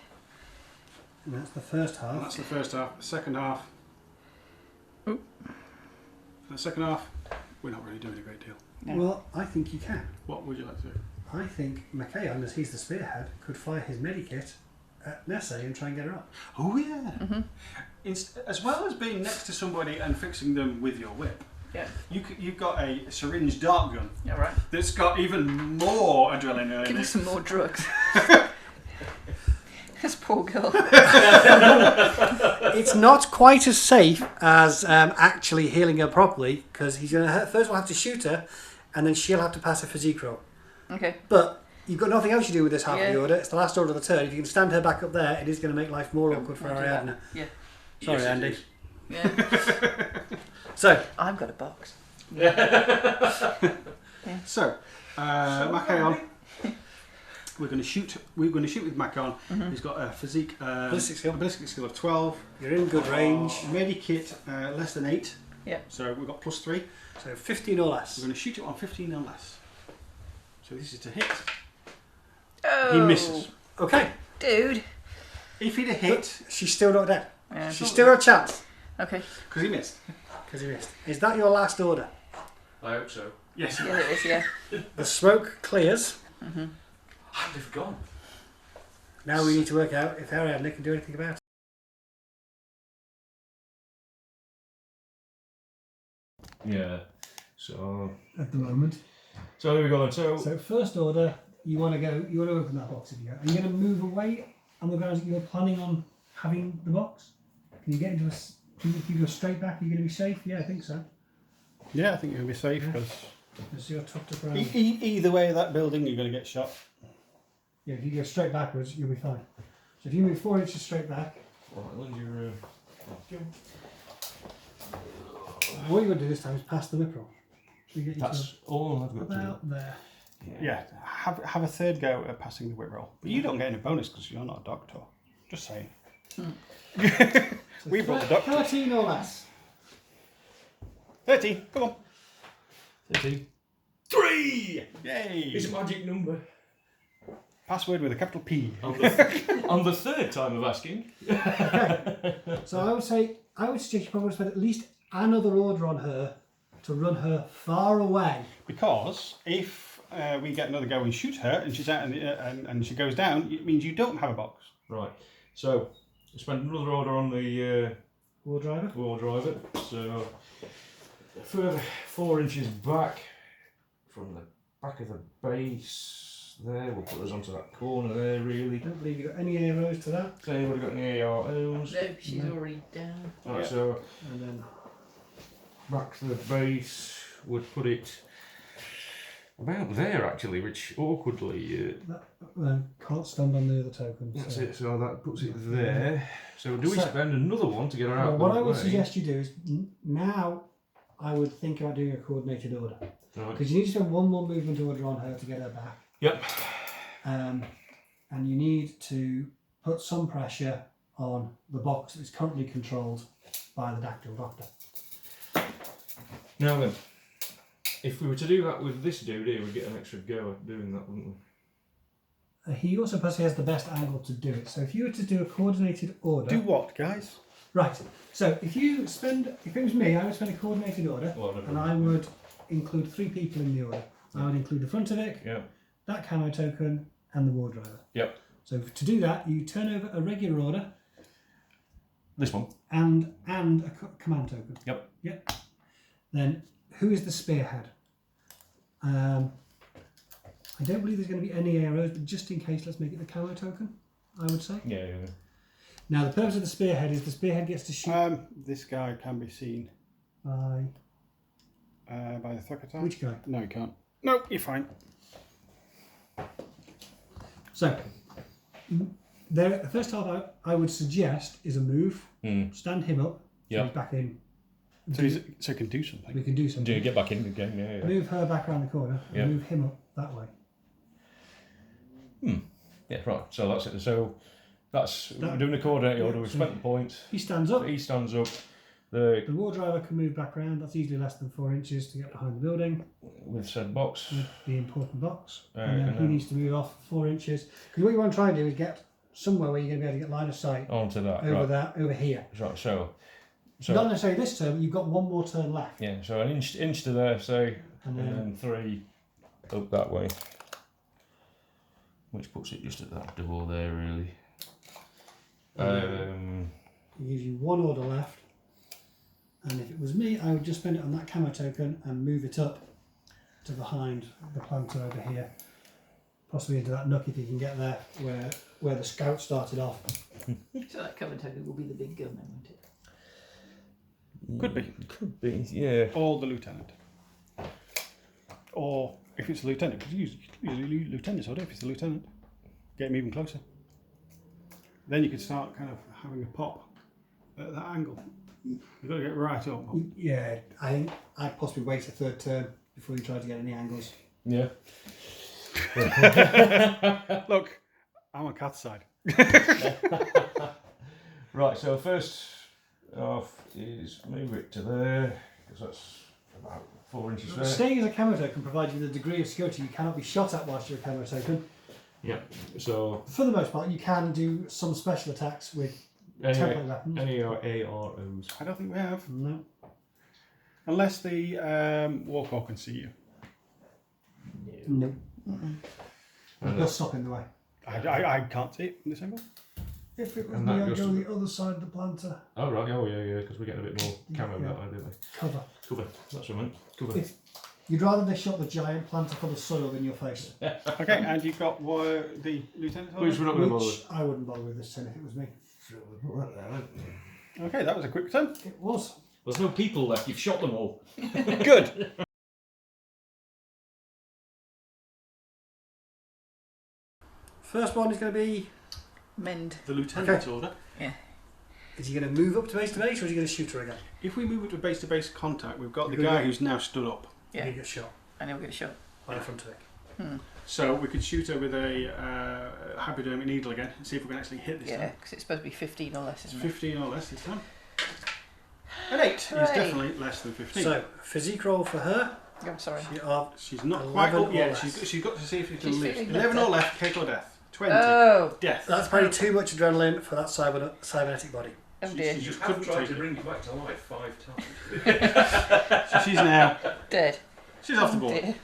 And that's the first half. And that's the first half. The second half. Oop. The second half, we're not really doing a great deal. No. Well, I think you can. What would you like to do? I think Macaon, as he's the spearhead, could fire his medikit at Nessie and try and get her up. Oh yeah. As well as being next to somebody and fixing them with your whip, Yeah. you've got a syringe dart gun Yeah, right. that's got even more adrenaline Give in her it. some more drugs. This poor girl. It's not quite as safe as actually healing her properly, because he's going to first of all have to shoot her, and then she'll have to pass a physique roll. Okay. But you've got nothing else you do with this half of Yeah. the order. It's the last order of the turn. If you can stand her back up there, it is going to make life more awkward for I'll do that. Ariadne. Yeah. Sorry, Yes, it Andy. is. Yeah. So, I've got a box. So, Macaon. We're going to shoot. We're going to shoot with Macaon. He's got a physique, Ballistic skill. a ballistic skill of 12. you're in good range. Medikit less than 8. Yeah. So we've got +3. So 15 or We're less. going to shoot it on 15 or less. So this is to hit. Oh. He misses. Okay, Dude. If he'd have hit, she's still not dead. Yeah, She's still got a chance, Okay. because he missed. because he missed. Is that your last order? I hope so. Yes. Yeah, it is, yeah. The smoke clears. And they've gone. Now we need to work out if Ariadne can do anything about it. Yeah. So At the moment. there we go then. So So first order, you want to open that box if you go. Are you going to move away on the grounds that you're planning on having the box? Can you get into if you go straight back, are you going to be safe? Yeah, I think so. Yeah, I think you'll be safe because Because you're tucked up around. either way of that building, you're going to get shot. Yeah, if you go straight backwards, you'll be fine. So if you move 4 inches straight back, right, when you're what you want to do this time is pass the whip roll. So you get that's all I've got to about there. Yeah, have a third go at passing the whip roll. But you don't get any bonus because you're not a doctor. Just saying. We brought the doctor. 13 or less. 30, come on. do. 13. 3! Yay! It's a magic number. Password with a capital P. On the third time of asking. So I would suggest you probably spend at least another order on her to run her far away. Because if we get another go and shoot her and she's out and she goes down, it means you don't have a box. Right. So spend another order on the War driver. wall driver. So further 4 inches back from the back of the base there. We'll put us onto that corner there really. I don't believe you've got any arrows to that. So we've got any AROs. No, she's already down. Right, Yeah. so And then back to the base would put it about there actually, which awkwardly can't stand on the other token. that's so. it. So that puts it there. So do we So- spend another one to get her out? Well, what the I would way? suggest you do is now I would think about doing a coordinated order. Right. Because you need to spend one more movement order on her to get her back. Yep. And you need to put some pressure on the box that is currently controlled by the Dactyl Doctor. Now then, if we were to do that with this dude here, we'd get an extra go at doing that, wouldn't we? He also possibly has the best angle to do it. So if you were to do a coordinated order... Do what, guys? Right. So if it was me, I would spend a coordinated order, Well, no and I would include 3 people in the order. I would include the front of it, Yeah. that camo token, and the war driver. Yep. So to do that, you turn over a regular order This one. and a command token. Yep. Yep. Then who is the spearhead? I don't believe there's going to be any arrows, but just in case, let's make it the camo token, I would say. Yeah. Now, the purpose of the spearhead is the spearhead gets to shoot This guy can be seen by... by the Thuckatar. Which guy? No, you can't. No, you're fine. So, the first half I would suggest is a move. Stand him up. So Yeah. he's back in. So he can do something. We can do something. Get back in the game. Yeah. Move her back around the corner and Yeah. move him up that way. Yeah. Right. So that's it. So that's That- we're doing a coordinate order. yeah, We've so- spent the points. He stands up. He stands up. The war driver can move back around. That's easily less than 4 inches to get behind the building with said box. with the important box. And and then he needs to move off 4 inches. Because what you want to try and do is get somewhere where you're going to be able to get line of sight onto that. over here. Right, so Not necessarily this turn, but you've got one more turn left. yeah, so an inch to there, say, And and then then 3 up that way, which puts it just at that double there, really. it gives you 1 order left. And if it was me, I would just spend it on that camo token and move it up to behind the planter over here. Possibly into that nook if you can get there, where the scout started off. So that cover token will be the big gun, then, won't it? Could be. Could be, yeah. Or the lieutenant. Or if it's a lieutenant, because you could use lieutenant's order if it's a lieutenant. Get him even closer. Then you could start kind of having a pop at that angle. You've got to get right up. Yeah, I think I'd possibly wait a third turn before you try to get any angles. Yeah. Look, I'm on Cath's side. Right, so first off is move it to there, because that's about 4 inches there. Staying as a camo token provides you with a degree of security you cannot be shot at whilst you're a camo token. Yeah, so For the most part, you can do some special attacks with template weapons. any AROs. I don't think we have. No. Unless the Warcaw can see you. No. They'll stop in the way. I can't see it from this angle. If it was And me, that I'd goes go to the other side of the planter. Oh right, oh yeah, because we're getting a bit more camo Yeah. that way, didn't we? Cover. Cover, that's right, cover. If you'd rather they shot the giant planter full of soil than your face. Okay, and you've got the lieutenant order? Which we're not going to bother Which with. I wouldn't bother with this turn if it was me. Okay, that was a quick turn. It was. There's no people left, you've shot them all. Good. First one is going to be. Mend. The lieutenant's Okay. order. Is he going to move up to base, or is he going to shoot her again? If we move it to base contact, we've got the Good. guy who's now stood up. Yeah. He gets shot And he'll get a shot. by the front of it. So we could shoot her with a hypodermic needle again and see if we can actually hit this Yeah, time. because it's supposed to be 15 or less, It's isn't it? 15 or less this time. An 8 is Hooray. definitely less than 15. So, physique roll for her. Oh, I'm sorry. She are She's not quite 11 up or yet. less. She's got to see if she can She's live. feeling 11 better. or left, cake or death. 20. Oh, Death. That's probably too much adrenaline for that cybernetic body. oh dear. She just couldn't take it. bring you back to life 5 times. So she's now. Dead. She's off the Oh board. dear.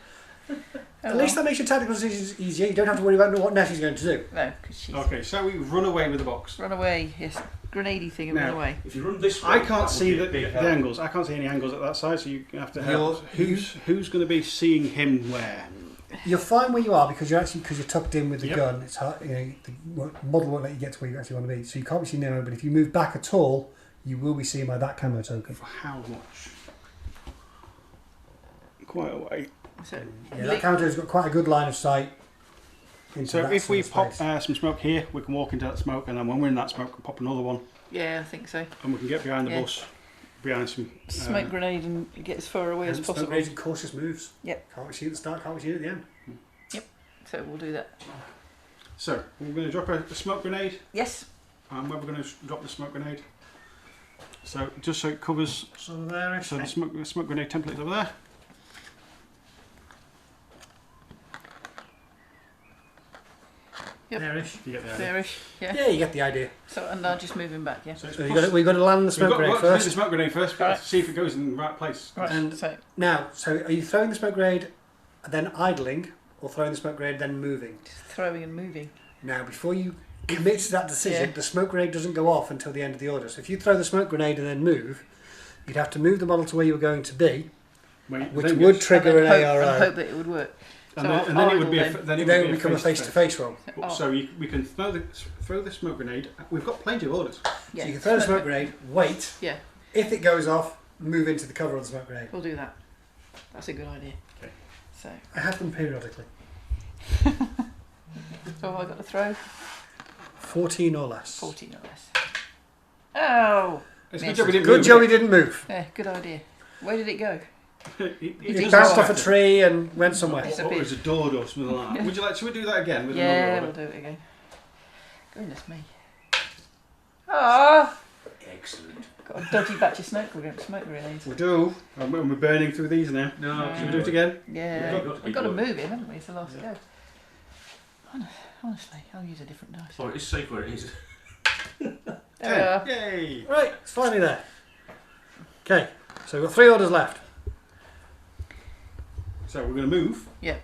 Oh, At least that makes your tactical decisions easier. You don't have to worry about what Nessie's going to do. No, because she's Okay, so we run away with the box. run away. Yes, grenadey thing and Now, run away. If you run this way, I can't see the the angles. I can't see any angles at that side, so you have to help. You're- Who's going to be seeing him where? You're fine where you are because you're tucked in with the Yep. gun. It's hard, the model won't let you get to where you actually want to be, so you can't be seen there. But if you move back at all, you will be seen by that camo token. For how much? Quite a way. So, Yeah, that camo token's got quite a good line of sight. Into So that if we sort of pop space. some smoke here, we can walk into that smoke, and then when we're in that smoke, we can pop another one, yeah, I think so. and we can get behind the Yeah. bus, behind some Smoke grenade and get as far away as And smoke possible. grenades and cautious moves. Yep. Can't we see at the start? Can't we see at the end? So we'll do that. So we're going to drop a smoke grenade, Yes. and where we're going to drop the smoke grenade. So just so it covers, So there. so the smoke grenade template is over there. Yep. There-ish. You get the idea. Fairish. Yeah. Yeah, you get the idea. So and I'll just move him back. Yeah. So it's So plus- we've got to land the we've smoke got grenade to hit the first. smoke grenade first, Right. see if it goes in the right place. Right. And- so Now, so are you throwing the smoke grenade, then idling, or throwing the smoke grenade, then moving? just throwing and moving. Now, before you commit to that decision, Yeah. the smoke grenade doesn't go off until the end of the order. So if you throw the smoke grenade and then move, you'd have to move the model to where you were going to be, Wait, which then would get- trigger an and then ARO. hope that it would work. and So then, and then it would be idle a, then it Then would it be become a face-to-face roll. Oh, So we can throw the smoke grenade. We've got plenty of orders. yeah. So you can throw the smoke grenade, wait. Yeah. If it goes off, move into the cover of the smoke grenade. We'll do that. That's a good idea. Okay. So, I have them periodically. so have I got to throw 14 or less. 14 or less. Oh! It's a Yes. good job we didn't Good move job it. he didn't move. Yeah, good idea. Where did it go? It He doesn't bounced off a matter. tree and went somewhere. It's Or it was a door or something like that. Yeah. Would you like? Should we do that again with Yeah, another we'll order? do it again. Goodness me. Ah! Excellent. Got a dodgy batch of smoke grenades. We do. And we're burning through these now. No, Should we do it again? Yeah, We've got to we've got to keep move him, haven't we? It's the last go. Honestly, I'll use a different dice. Oh, it's safe where it is. There we are. Yay! Right, it's finally there. Okay, so we've got 3 orders left. So we're going to move. Yeah.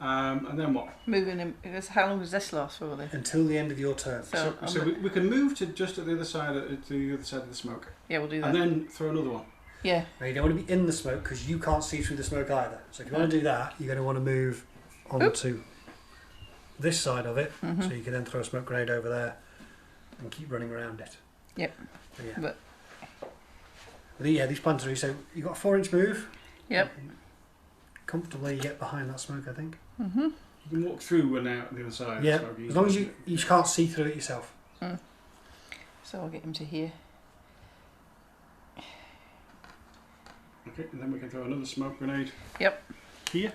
And then what? Moving him. How long does this last for then? Until the end of your turn. So, So we can move to just at the other side of the smoke, yeah, we'll do that. and then throw another one. Yeah. Now you don't want to be in the smoke because you can't see through the smoke either. So if you want to do that, you're going to want to move onto this side of it, so you can then throw a smoke grenade over there and keep running around it. Yep. So, yeah. But Yeah, these Tartary. So you've got a 4-inch move. yep. Comfortably get behind that smoke, I think. Mhm. You can walk through and out the other side. Yeah, of the smoke. as long as you can't see through it yourself. So I'll get him to here. Okay, and then we can throw another smoke grenade. Yep. Here.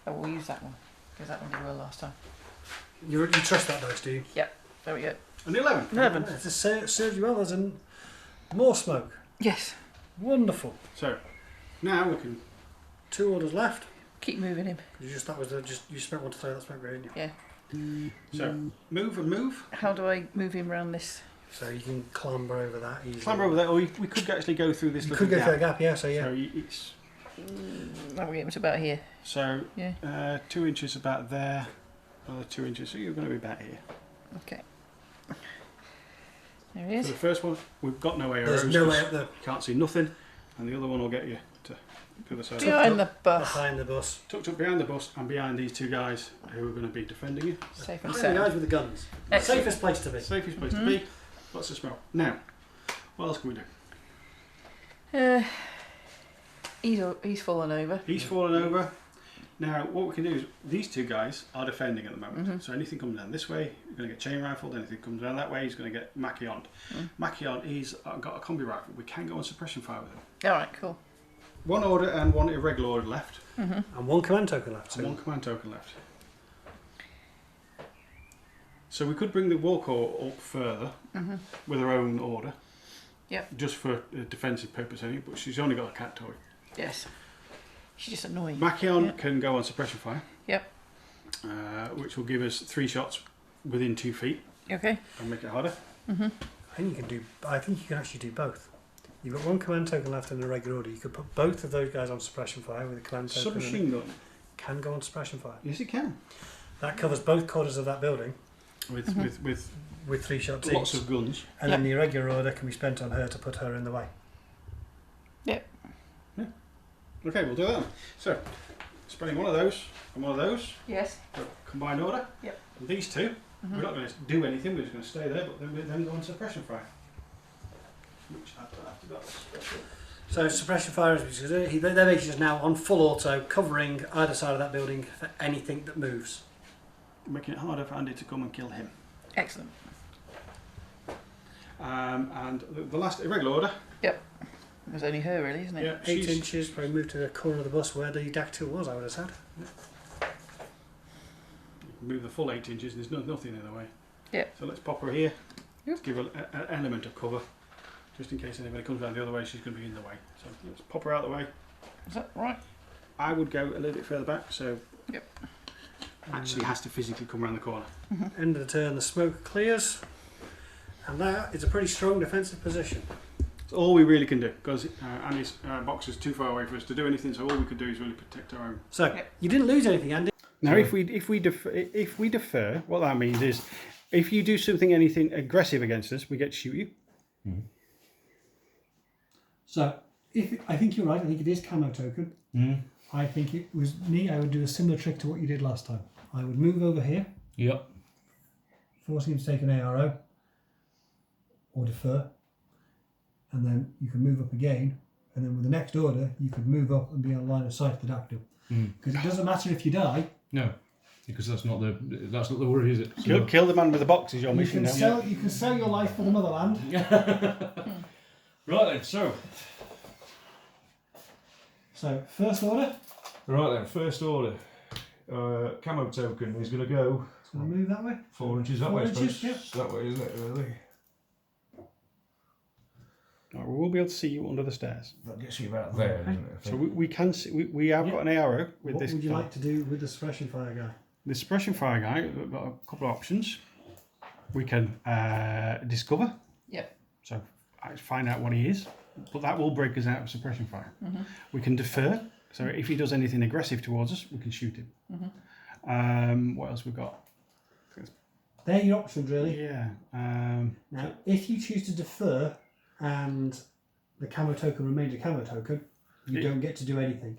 Oh, we'll use that one because that one did well last time. You trust that dice, do you? There we go. And 11. 11. Yeah, it just serves you well. There's more smoke. Yes. Wonderful. So now we can. 2 orders left. Keep moving him. You spent one to throw that smoke grenade. Didn't you? Yeah. So move and move. How do I move him around this? So you can clamber over that easily. Clamber over there, or we could actually go through this You little could go gap. through a gap, yeah. So yeah. So it's I'll get him to about here. so Yeah. 2 inches about there, another 2 inches. So you're going to be about here. Okay. There he So is. the first one, we've got no AROs. There's no way 'cause up there you can't see nothing, and the other one will get you to the other side. Behind the bus. behind the bus. Tucked up behind the bus and behind these 2 guys who are going to be defending you. Safe and Behind the guys sound. with the guns. Excellent. Safest place to be. Safest place to be. Lots of smoke. Now, what else can we do? He's fallen over. He's fallen over. Now, what we can do is, these 2 guys are defending at the moment. So anything comes down this way, you're going to get chain rifled. Anything comes down that way, he's going to get Mackioned. Mackioned, he's got a combi rifle. We can go on suppression fire with him. Alright, cool. 1 order and 1 irregular order left. And 1 command token left. So And 1 command token left. So we could bring the war corps up further with her own order. Yep. Just for a defensive purpose anyway, but she's only got a cat toy. Yes. She's just annoying. Machion Yeah. can go on suppression fire. Yep. Which will give us 3 shots within 2 feet Okay. and make it harder. I think you can actually do both. You've got 1 command token left in a regular order. You could put both of those guys on suppression fire with a command token. Submachine gun. Can go on suppression fire. Yes, it can. That covers both corners of that building With with 3 shots lots each. of guns. And then the irregular order can be spent on her to put her in the way. Yep. Okay, we'll do that. So, spending one of those and one of those. Yes. Combined order. Yep. And these 2. We're not going to do anything. We're just going to stay there, but then go on suppression fire. Which I've got special. So suppression fire is they're basically just now on full auto, covering either side of that building for anything that moves. Making it harder for Andy to come and kill him. Excellent. And the last irregular order. Yep. It was only her, really, isn't it? Yeah, 8 she's- inches, probably move to the corner of the bus where the dactyl was, I would have said. Move the full 8 inches. There's nothing in the way. Yep. So let's pop her here. Yep. Give her an element of cover, just in case anybody comes down the other way. She's going to be in the way. So let's pop her out of the way. Is that right? I would go a little bit further back. So Yep. actually has to physically come around the corner. End of the turn, the smoke clears, and that is a pretty strong defensive position. It's all we really can do because Andy's box is too far away for us to do anything. So all we could do is really protect our own. So Yep. you didn't lose anything, Andy. Now, if we defer, what that means is, if you do anything aggressive against us, we get to shoot you. So I think you're right. I think it is camo token. I think it was me. I would do a similar trick to what you did last time. I would move over here, Yep. forcing him to take an ARO or defer, and then you can move up again, and then with the next order you could move up and be on line of sight of the dactyl. Because it doesn't matter if you die. No, because that's not the worry, is it? So, Kill the man with the box is your You mission can now. sell your life for the motherland. right then. So first order. right then. First order. Camo token is going to go So we'll move that way. 4 inches that 4 way. I inches, suppose. That way, isn't it? Really. Right, we will be able to see you under the stairs. That gets you about there, doesn't it? I So think? we can see, we have got an ARO with What this. would you guy. like to do with the suppression fire guy? The suppression fire guy, we've got a couple of options. We can discover, Yep. so find out what he is, but that will break us out of suppression fire. We can defer, so if he does anything aggressive towards us, we can shoot him. What else we got? They're your options, really. Yeah. Now, if you choose to defer and the camo token remains a camo token, you don't get to do anything.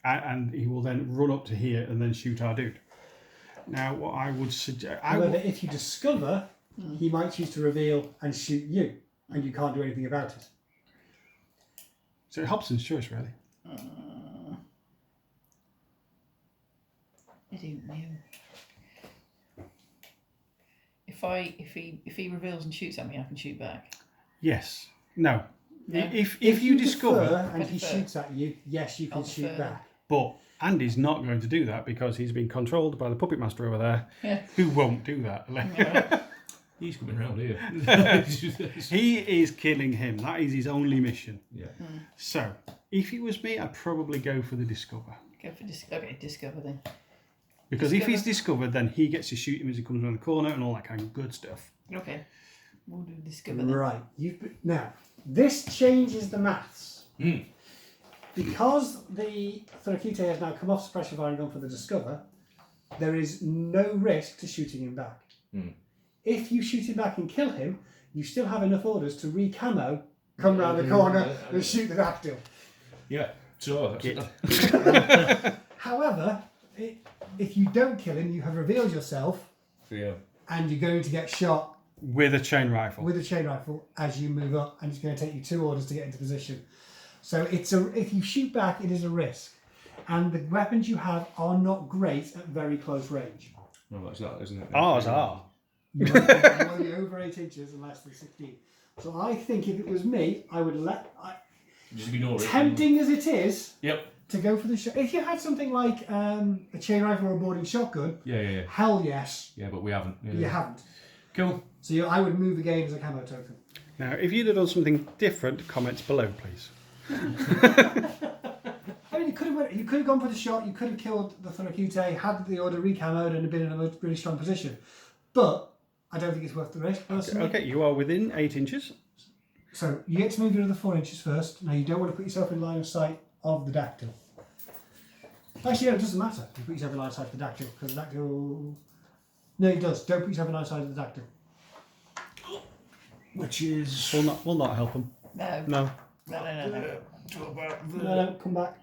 And he will then run up to here and then shoot our dude. Now, what I would suggest... However, if you discover, he might choose to reveal and shoot you, and you can't do anything about it. So Hobson's choice, really. I don't know. If he reveals and shoots at me, I can shoot back. Yes. No. No. If you discover... defer and If I he defer. shoots at you, yes, you can I'll shoot defer. back. But Andy's not going to do that because he's been controlled by the puppet master over there, Yeah. who won't do that. He's coming round here. He is killing him. That is his only mission. Yeah. So, if it was me, I'd probably go for the discover. Go for discover then. Because if he's discovered, then he gets to shoot him as he comes around the corner and all that kind of good stuff. Okay. We'll do discover then. Right. Now, this changes the maths. Because the Thorakite has now come off suppression fire and gone for the discover, there is no risk to shooting him back. If you shoot him back and kill him, you still have enough orders to re-camo, come round the corner and shoot the dactyl. Yeah. So that's However, if you don't kill him, you have revealed yourself yeah. and you're going to get shot With a chain rifle. with a chain rifle as you move up, and it's going to take you 2 orders to get into position. So if you shoot back, it is a risk. And the weapons you have are not great at very close range. Well, that's that, isn't it? Ours are. You won't be over 8 inches and less than 16. So I think if it was me, I would Just ignore it. tempting as it is, Yep. to go for the shot. If you had something like a chain rifle or a boarding shotgun, Yeah. hell yes, Yeah, but we haven't. Yeah. you haven't. Cool. So I would move the game as a camo token. Now, if you'd have done something different, comments below, please. I mean, you could have gone for the shot, you could have killed the Thorakite, had the order recamoed and been in a really strong position. But I don't think it's worth the risk, personally. Okay, you are within 8 inches. So you get to move your other 4 inches first. Now you don't want to put yourself in line of sight of the dactyl. Actually, no, it doesn't matter. You put yourself in line of sight of the dactyl, because the dactyl... No, it does. Don't put yourself in line of sight of the dactyl. Which is Will not help him. No. No. No. to about the... No, come back.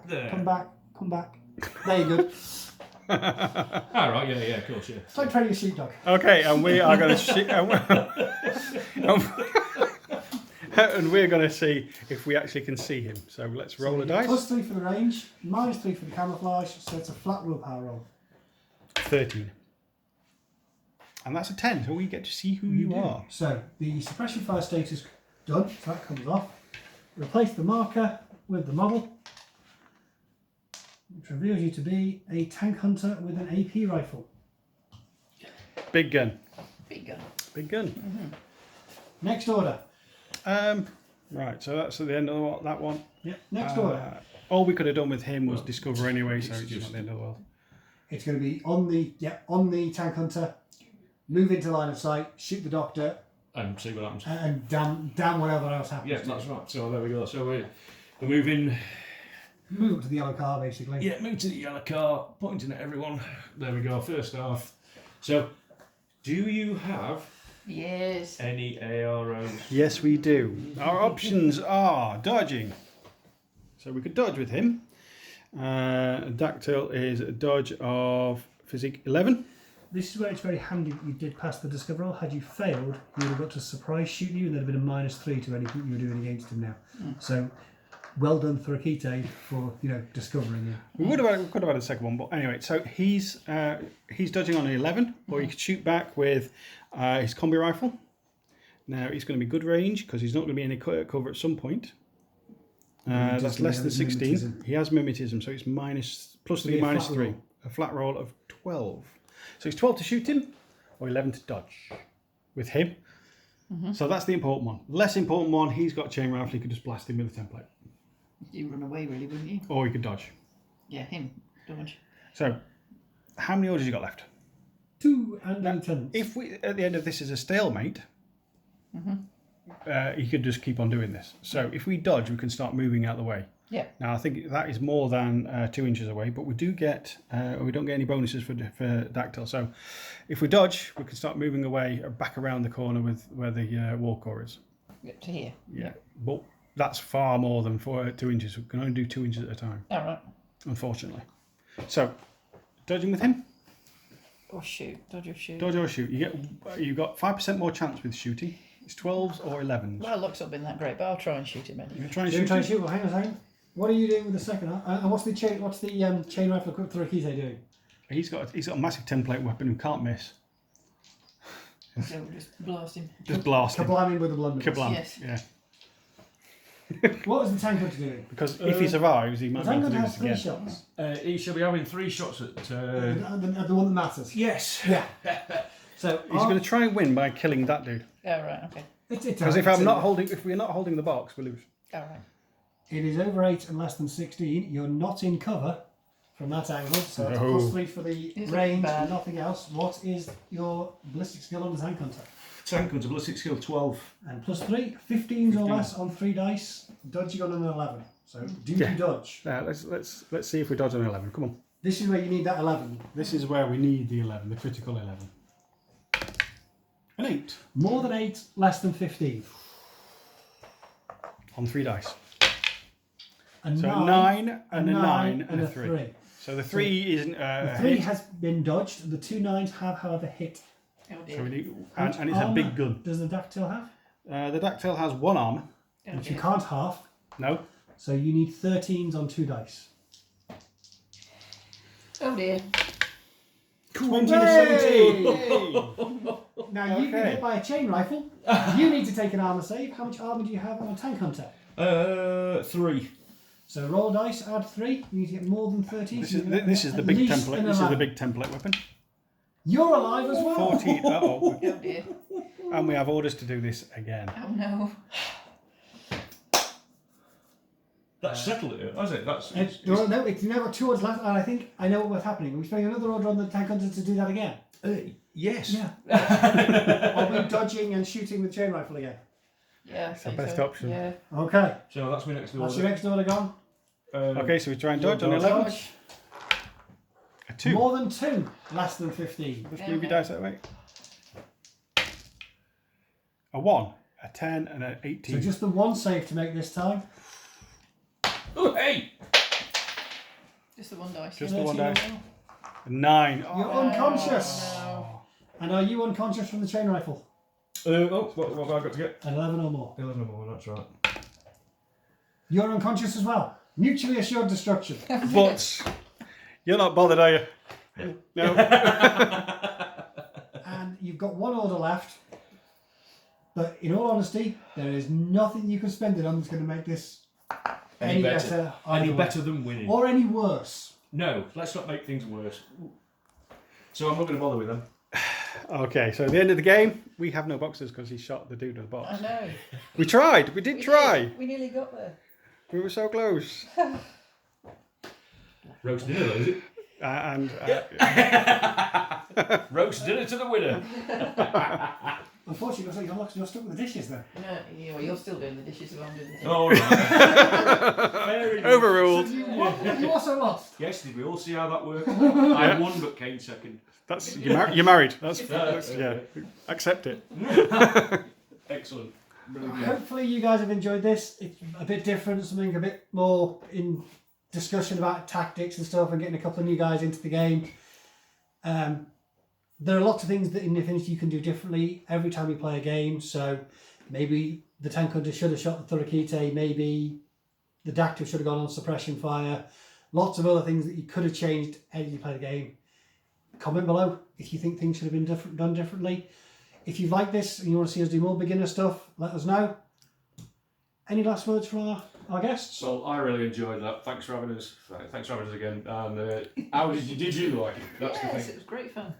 There. Come back. There you go. Ah, right, yeah, of course, yeah. It's like training a sheepdog. Okay, and we are going to shoot. And we're going to see if we actually can see him. So let's roll a dice. +3 for the range, -3 for the camouflage, so it's a flat willpower roll. 13. And that's a 10, so we get to see who you are. So the suppression fire status done, so that comes off. Replace the marker with the model, which reveals you to be a tank hunter with an AP rifle. Big gun. Big gun. Big gun. Next order. Right, so that's at the end of that one. Yep. Next order. All we could have done with him was discover anyway, so it's just not the end of the world. It's going to be on the tank hunter. Move into line of sight. Shoot the doctor. And see what happens. And damn whatever else happens. Yeah, that's right. So there we go. So we're moving. Move up to the yellow car, basically. Yeah, move to the yellow car, pointing at everyone. There we go. First off. So, do you have Yes. any AROs? Yes, we do. Our options are dodging. So we could dodge with him. Dactyl is a dodge of physique 11. This is where it's very handy that you did pass the discover roll. Had you failed, you would have got to surprise shoot you, and there'd have been a -3 to anything you were doing against him now. So, well done, Thorakite, for discovering you. We could have had a second one, but anyway. So he's dodging on an 11, or he could shoot back with his combi rifle. Now he's going to be good range because he's not going to be in any cover at some point. That's less than 16. Mimetism. He has mimetism, so it's +3, It'll be a flat -3. roll. A flat roll of 12. So it's 12 to shoot him, or 11 to dodge with him. So that's the important one. Less important one, he's got a chain rifle, he could just blast him with a template. You run away, really, wouldn't you? Or he could dodge. Yeah, him. Dodge. So, how many orders you got left? 2 and lieutenants. If we, at the end of this is a stalemate, he could just keep on doing this. So if we dodge, we can start moving out of the way. Yeah. Now I think that is more than 2 inches away, but we do get, we don't get any bonuses for Dactyl. So if we dodge, we can start moving away back around the corner with where the wall core is. Up to here. Yeah. But that's far more than 2 inches. We can only do 2 inches at a time, All right. unfortunately. So dodging with him. Or shoot. Dodge or shoot. Dodge or shoot. You've got 5% more chance with shooting. It's 12s or 11s. My luck's not been that great, but I'll try and shoot him You anyway. gonna try and So you shoot try and him? shoot. Well, hang on a second. What are you doing with the second? And what's the chain rifle equipped Tarakite doing? He's got a massive template weapon who can't miss. So we'll just blast him. Just blast him. Kablamming with a blunderbuss. Kablam. Yes. Yeah. What is the tank hunter doing? Because if he survives, he The might be able tank to hunter do has this 3 again. shots. He shall be having 3 shots at. The one that matters. Yes. Yeah. So He's going to try and win by killing that dude. Oh, right, okay. Because if we're not holding the box, we lose. All right. It is over 8 and less than 16. You're not in cover from that angle, so it's No. +3 for the Isn't range bad. and nothing else. What is your ballistic skill on the tank hunter? Tank hunter, ballistic skill 12. And +3, 15s or less on 3 dice. Dodging on an 11. So do Yeah. you dodge? Let's see if we dodge on 11. Come on. This is where you need that 11. This is where we need the 11, the critical 11. An 8 More than 8, less than 15. on 3 dice. A So 9, 9 and a 9 and a 3. 3. So the 3 isn't The a 3 hit. has been dodged. The 2 9s have, however, hit. Oh, So we dear. need, How and much it's a armour big gun. Does the dactyl have? The Dactyl has 1 armor. Oh, Which you dear. can't half. No. So you need 13s on 2 dice. Oh, dear. 20 to 17. Now you've been Okay. hit by a chain rifle. You need to take an armour save. How much armour do you have on a tank hunter? 3. So roll dice, add 3. You need to get more than 13. This so is you the, get this is the at big least template. an This is the 11. big template weapon. You're alive as well. 14. Uh-oh. Oh, dear. And we have orders to do this again. Oh, no. That's settled it, has it? That's. Well, no, it's now got 2 orders left, and I think I know what's happening. Are we spending another order on the tank hunter to do that again? Yes. Yeah. Are we dodging and shooting with chain rifle again? Yeah, I the think best so. option. Yeah. Okay. So that's my next order. That's your next order gone. Okay, so we try and dodge on Dodge. 11. Dodge. A 2. More than 2, less than 15. Just move your dice that way. A 1, a 10, and an 18. So just the 1 save to make this time. Oh, hey! Just the 1 dice. Just yeah. the 1 13 dice. 9. You're Oh, unconscious. No. And are you unconscious from the chain rifle? What have I got to get? 11 or more. 11 or more, that's right. You're unconscious as well. Mutually assured destruction. but you're not bothered, are you? No. And you've got 1 order left. But in all honesty, there is nothing you can spend it on that's going to make this any better. Any either way. better than winning. Or any worse. No, let's not make things worse. So I'm not going to bother with them. Okay, so at the end of the game, we have no boxes because he shot the dude with the I box. know. We tried. We did try. We nearly got there. We were so close. Roast dinner, though, is it? And Roast dinner to the winner. Unfortunately, you're stuck with the dishes then. No, you're still doing the dishes while I'm doing the dishes. All right. Fair enough. overruled. You also lost. Yes, did we all see how that worked? I won, but came second. That's you're married. That's yeah. Accept it. Excellent. Brilliant. Hopefully you guys have enjoyed this. It's a bit different, something a bit more in discussion about tactics and stuff and getting a couple of new guys into the game. There are lots of things that in Infinity you can do differently every time you play a game. So maybe the tank hunter should have shot the Thorakite, maybe the Dactyl should have gone on suppression fire. Lots of other things that you could have changed as you play the game. Comment below if you think things should have been done differently. If you like this and you want to see us do more beginner stuff, let us know. Any last words from our our guests. Well, I really enjoyed that. Thanks for having us. Thanks for having us again. And how did you like it? That's the Yes, thing. it was great fun.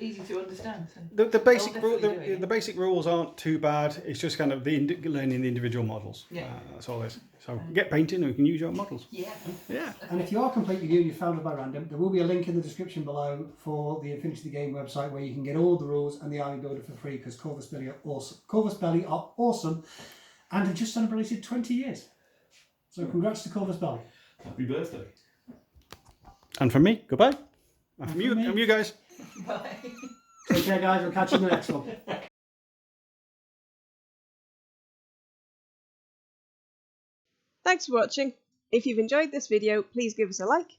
Easy to understand. So. The basic I'll definitely do it, yeah. the basic rules aren't too bad. It's just kind of learning the individual models. Yeah. That's all it is. So get painting and we can use your models. Yeah. Yeah. And if you are completely new and you found it by random, there will be a link in the description below for the Infinity the Game website where you can get all the rules and the army builder for free because Corvus Belli are awesome. Corvus Belli are awesome and have just celebrated 20 years. So congrats to Corvus Belli. Happy birthday. And from me, goodbye. And from from you, me. and you guys. Bye. Take care, guys. We'll catch you in the next one. Thanks for watching. If you've enjoyed this video, please give us a like.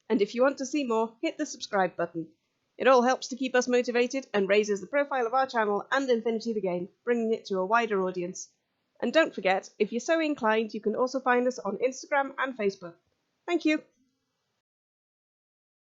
And if you want to see more, hit the subscribe button. It all helps to keep us motivated and raises the profile of our channel and Infinity the Game, bringing it to a wider audience. And don't forget, if you're so inclined, you can also find us on Instagram and Facebook. Thank you.